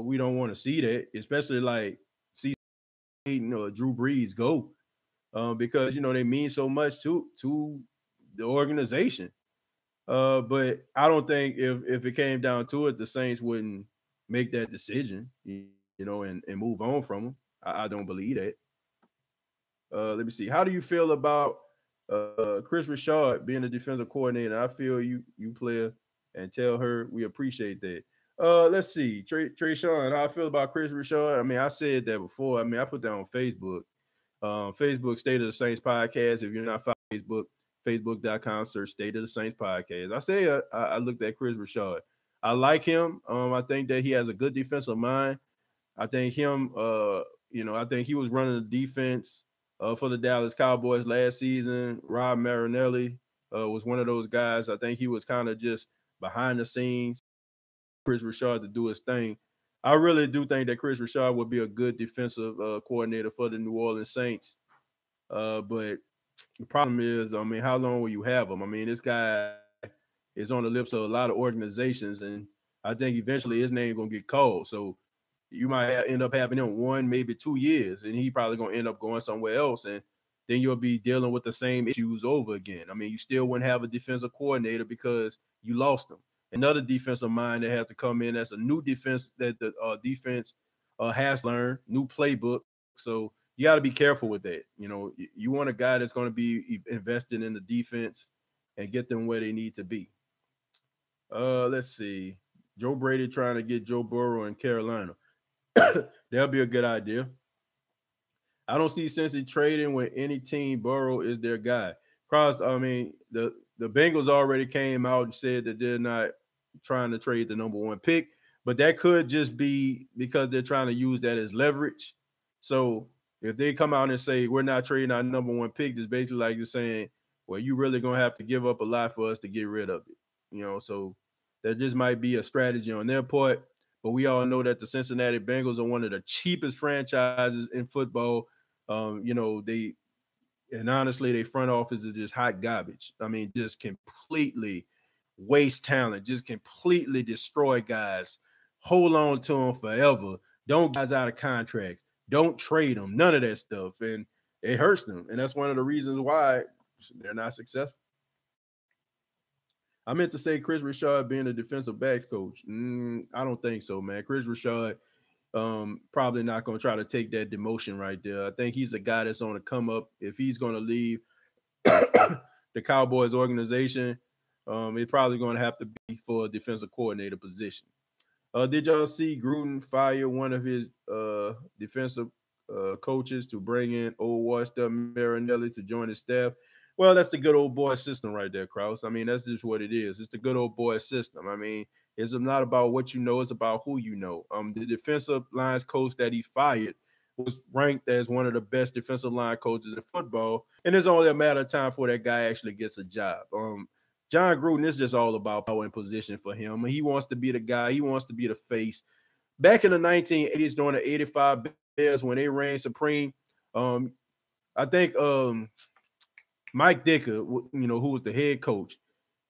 we don't want to see that, especially like see Drew Brees go, because they mean so much to the organization. But I don't think if it came down to it, the Saints wouldn't make that decision, and move on from them. I don't believe that. Let me see. How do you feel about Chris Richard being a defensive coordinator? I feel you player, and tell her we appreciate that. Let's see. Trayshawn, how I feel about Chris Richard. I mean, I said that before. I mean, I put that on Facebook. Facebook State of the Saints podcast. If you're not following Facebook, facebook.com, search State of the Saints podcast. I say I looked at Chris Richard. I like him. I think that he has a good defensive mind. I think I think he was running the defense for the Dallas Cowboys last season. Rob Marinelli was one of those guys. I think he was kind of just behind the scenes. Chris Richard to do his thing. I really do think that Chris Richard would be a good defensive coordinator for the New Orleans Saints. But the problem is, I mean, how long will you have him? I mean, this guy is on the lips of a lot of organizations, and I think eventually his name gonna get called. So you might end up having him 1, maybe 2 years, and he probably gonna end up going somewhere else, and then you'll be dealing with the same issues over again. I mean, you still wouldn't have a defensive coordinator because you lost him. Another defensive mind that has to come in. That's a new defense that the defense has learned, new playbook. So you got to be careful with that. You want a guy that's going to be invested in the defense and get them where they need to be. Let's see. Joe Brady trying to get Joe Burrow in Carolina. That'll be a good idea. I don't see Cincy trading with any team. Burrow is their guy. I mean, the Bengals already came out and said that they're not trying to trade the number 1 pick, but that could just be because they're trying to use that as leverage. So if they come out and say we're not trading our number 1 pick, it's basically like you're saying, well, you really gonna have to give up a lot for us to get rid of it. So that just might be a strategy on their part. But we all know that the Cincinnati Bengals are one of the cheapest franchises in football. Honestly, their front office is just hot garbage. I mean, just completely waste talent, just completely destroy guys. Hold on to them forever. Don't guys out of contracts. Don't trade them. None of that stuff. And it hurts them. And that's one of the reasons why they're not successful. I meant to say Chris Richard being a defensive backs coach. I don't think so, man. Chris Richard probably not going to try to take that demotion right there. I think he's a guy that's on the come up. If he's going to leave the Cowboys organization, it's probably going to have to be for a defensive coordinator position. Did y'all see Gruden fire one of his defensive coaches to bring in old washed up Marinelli to join his staff? Well, that's the good old boy system right there, Kraus. I mean, that's just what it is. It's the good old boy system. I mean, it's not about what you know, it's about who you know. The defensive lines coach that he fired was ranked as one of the best defensive line coaches in football, and it's only a matter of time before that guy actually gets a job. John Gruden is just all about power and position for him. He wants to be the guy. He wants to be the face. Back in the 1980s, during the 85 Bears, when they reigned supreme, I think Mike Dicker, who was the head coach,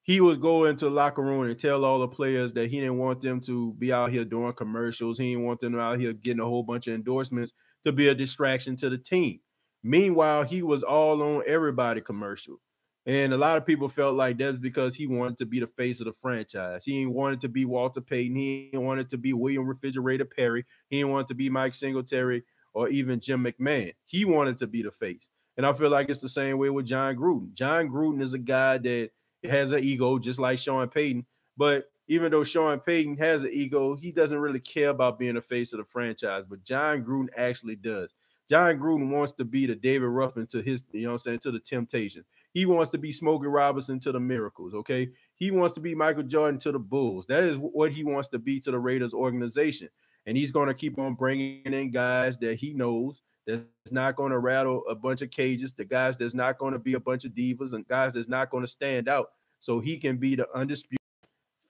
he would go into the locker room and tell all the players that he didn't want them to be out here doing commercials. He didn't want them out here getting a whole bunch of endorsements to be a distraction to the team. Meanwhile, he was all on everybody commercial. And a lot of people felt like that's because he wanted to be the face of the franchise. He didn't want it to be Walter Payton. He didn't want it to be William Refrigerator Perry. He didn't want it to be Mike Singletary or even Jim McMahon. He wanted to be the face. And I feel like it's the same way with John Gruden. John Gruden is a guy that has an ego just like Sean Payton. But even though Sean Payton has an ego, he doesn't really care about being the face of the franchise. But John Gruden actually does. John Gruden wants to be the David Ruffin to his, to the Temptations. He wants to be Smokey Robinson to the Miracles, okay? He wants to be Michael Jordan to the Bulls. That is what he wants to be to the Raiders organization. And he's going to keep on bringing in guys that he knows that's not going to rattle a bunch of cages, the guys that's not going to be a bunch of divas, and guys that's not going to stand out, so he can be the undisputed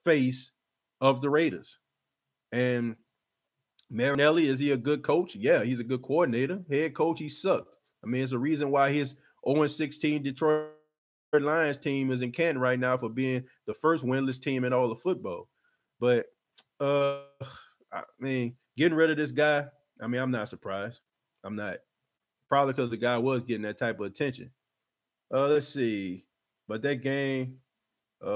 face of the Raiders. And Marinelli, is he a good coach? Yeah, he's a good coordinator. Head coach, he sucked. I mean, it's a reason why his 0-16 Detroit Lions team is in Canton right now for being the first winless team in all of football. But, I mean, getting rid of this guy, I mean, I'm not surprised. I'm not. Probably because the guy was getting that type of attention. Let's see. But that game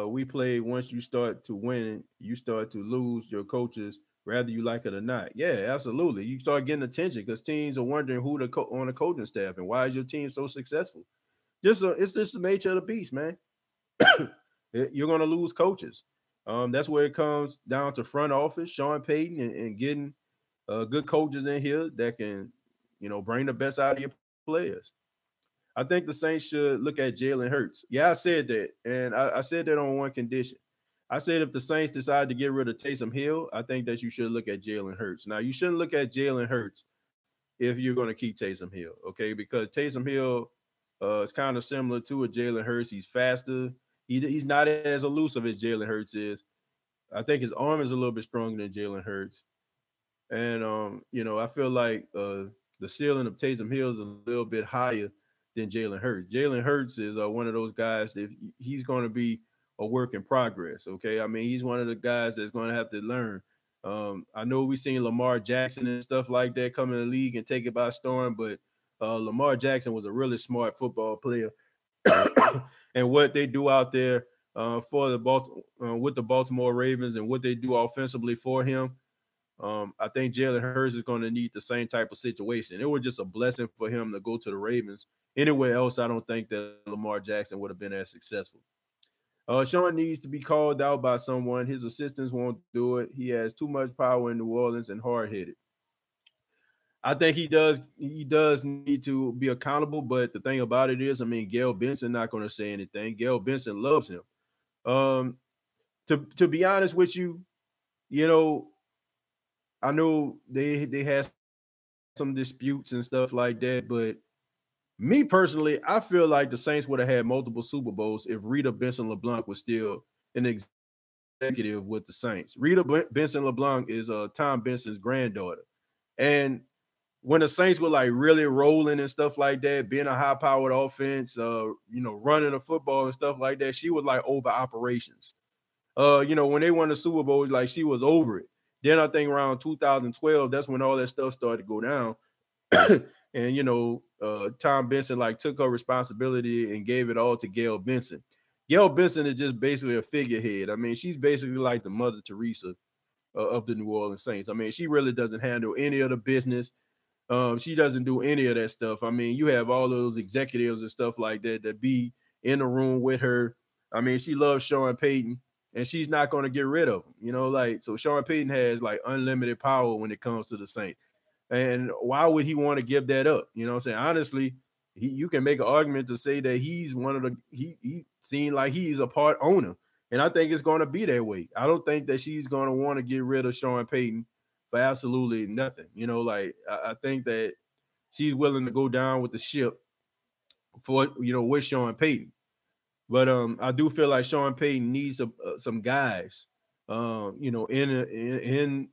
we played, once you start to win, you start to lose your coaches, whether you like it or not. Yeah, absolutely. You start getting attention because teams are wondering who on the coaching staff and why is your team so successful. It's just the nature of the beast, man. You're going to lose coaches. That's where it comes down to front office, Sean Payton, and getting good coaches in here that can, bring the best out of your players. I think the Saints should look at Jalen Hurts. Yeah, I said that, and I said that on one condition. I said if the Saints decide to get rid of Taysom Hill, I think that you should look at Jalen Hurts. Now, you shouldn't look at Jalen Hurts if you're going to keep Taysom Hill, okay? Because Taysom Hill is kind of similar to a Jalen Hurts. He's faster. He's not as elusive as Jalen Hurts is. I think his arm is a little bit stronger than Jalen Hurts. And, I feel like the ceiling of Taysom Hill is a little bit higher than Jalen Hurts. Jalen Hurts is one of those guys that he's going to be a work in progress, okay? I mean, he's one of the guys that's going to have to learn. I know we've seen Lamar Jackson and stuff like that come in the league and take it by storm, but Lamar Jackson was a really smart football player. And what they do out there for with the Baltimore Ravens and what they do offensively for him, I think Jalen Hurts is going to need the same type of situation. It was just a blessing for him to go to the Ravens. Anywhere else, I don't think that Lamar Jackson would have been as successful. Sean needs to be called out by someone. His assistants won't do it. He has too much power in New Orleans and hard-headed. I think he does need to be accountable, but the thing about it is, I mean, Gail Benson not going to say anything. Gail Benson loves him. To be honest with you, I know they had some disputes and stuff like that, but me personally, I feel like the Saints would have had multiple Super Bowls if Rita Benson LeBlanc was still an executive with the Saints. Rita Benson LeBlanc is Tom Benson's granddaughter. And when the Saints were like really rolling and stuff like that, being a high-powered offense, running the football and stuff like that, she was like over operations. When they won the Super Bowl, like she was over it. Then I think around 2012, that's when all that stuff started to go down. And, Tom Benson like took her responsibility and gave it all to Gail Benson. Gail Benson is just basically a figurehead. I mean, she's basically like the Mother Teresa of the New Orleans Saints. I mean, she really doesn't handle any of the business. She doesn't do any of that stuff. I mean, you have all those executives and stuff like that be in the room with her. I mean, she loves Sean Payton, and she's not going to get rid of him. So Sean Payton has like unlimited power when it comes to the Saints. And why would he want to give that up? You know what I'm saying? Honestly, You can make an argument to say that he's one of the he seemed like he's a part owner. And I think it's going to be that way. I don't think that she's going to want to get rid of Sean Payton for absolutely nothing. Like I think that she's willing to go down with the ship for with Sean Payton. But I do feel like Sean Payton needs some guys, in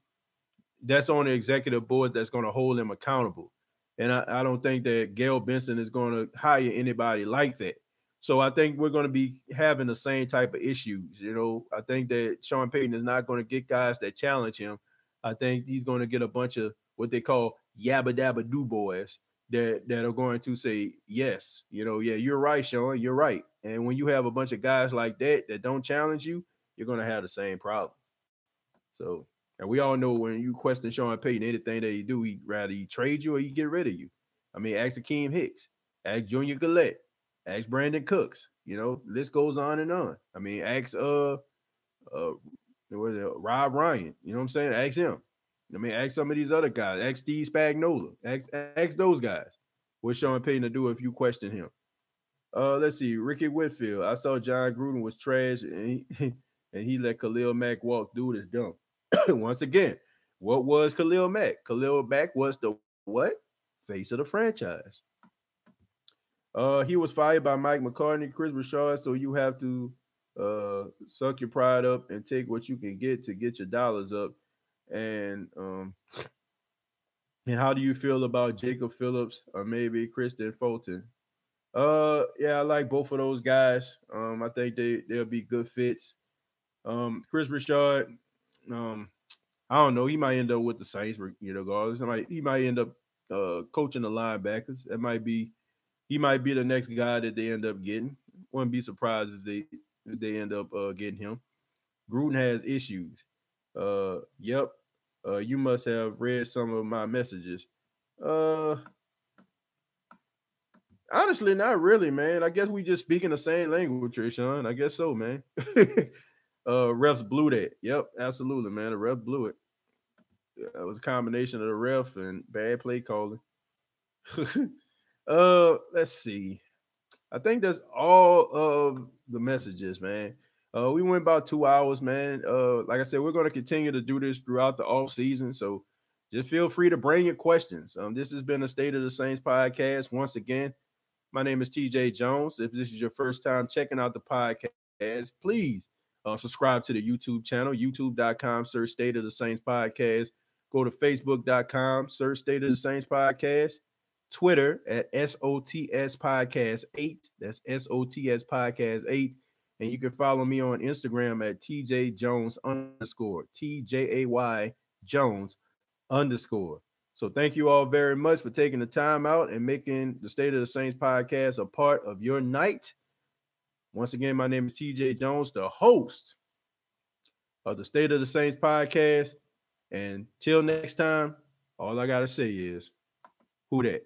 that's on the executive board that's going to hold him accountable. And I don't think that Gail Benson is going to hire anybody like that. So I think we're going to be having the same type of issues. I think that Sean Payton is not going to get guys that challenge him. I think he's going to get a bunch of what they call yabba dabba do boys that are going to say, yes, yeah, you're right, Sean, you're right. And when you have a bunch of guys like that don't challenge you, you're going to have the same problem. So, and we all know when you question Sean Payton, anything that he do, he'd rather he trade you or he get rid of you. I mean, ask Akeem Hicks, ask Junior Gillette, ask Brandon Cooks. List goes on and on. I mean, ask Rob Ryan. You know what I'm saying? Ask him. I mean, ask some of these other guys. Ask Steve Spagnuolo. Ask those guys. What's Sean Payton to do if you question him? Let's see. Ricky Whitfield. I saw John Gruden was trash and he let Khalil Mack walk. Dude is dumb. Once again, what was Khalil Mack? Khalil Mack was the what? Face of the franchise. He was fired by Mike McCartney, Chris Richard, so you have to suck your pride up and take what you can get to get your dollars up. And how do you feel about Jacob Phillips or maybe Kristen Fulton? Yeah, I like both of those guys. I think they'll be good fits. Chris Richard, I don't know. He might end up with the Saints, regardless. He might end up coaching the linebackers. He might be the next guy that they end up getting. Wouldn't be surprised if they end up getting him. Gruden has issues. Yep. You must have read some of my messages. Honestly, not really, man. I guess we just speaking the same language, Sean. I guess so, man. Refs blew that. Yep, absolutely, man. The ref blew it. It was a combination of the ref and bad play calling. Let's see. I think that's all of the messages, man. We went about 2 hours, man. Like I said, we're going to continue to do this throughout the off season. So just feel free to bring your questions. This has been a State of the Saints podcast. Once again, my name is TJ Jones. If this is your first time checking out the podcast, please subscribe to the YouTube channel, youtube.com, search State of the Saints podcast. Go to facebook.com, search State of the Saints podcast. Twitter at SOTS Podcast 8. That's SOTS Podcast 8. And you can follow me on Instagram at TJ Jones _ TJAY Jones _ So thank you all very much for taking the time out and making the State of the Saints podcast a part of your night. Once again, my name is TJ Jones, the host of the State of the Saints podcast. And till next time, all I got to say is, who dat?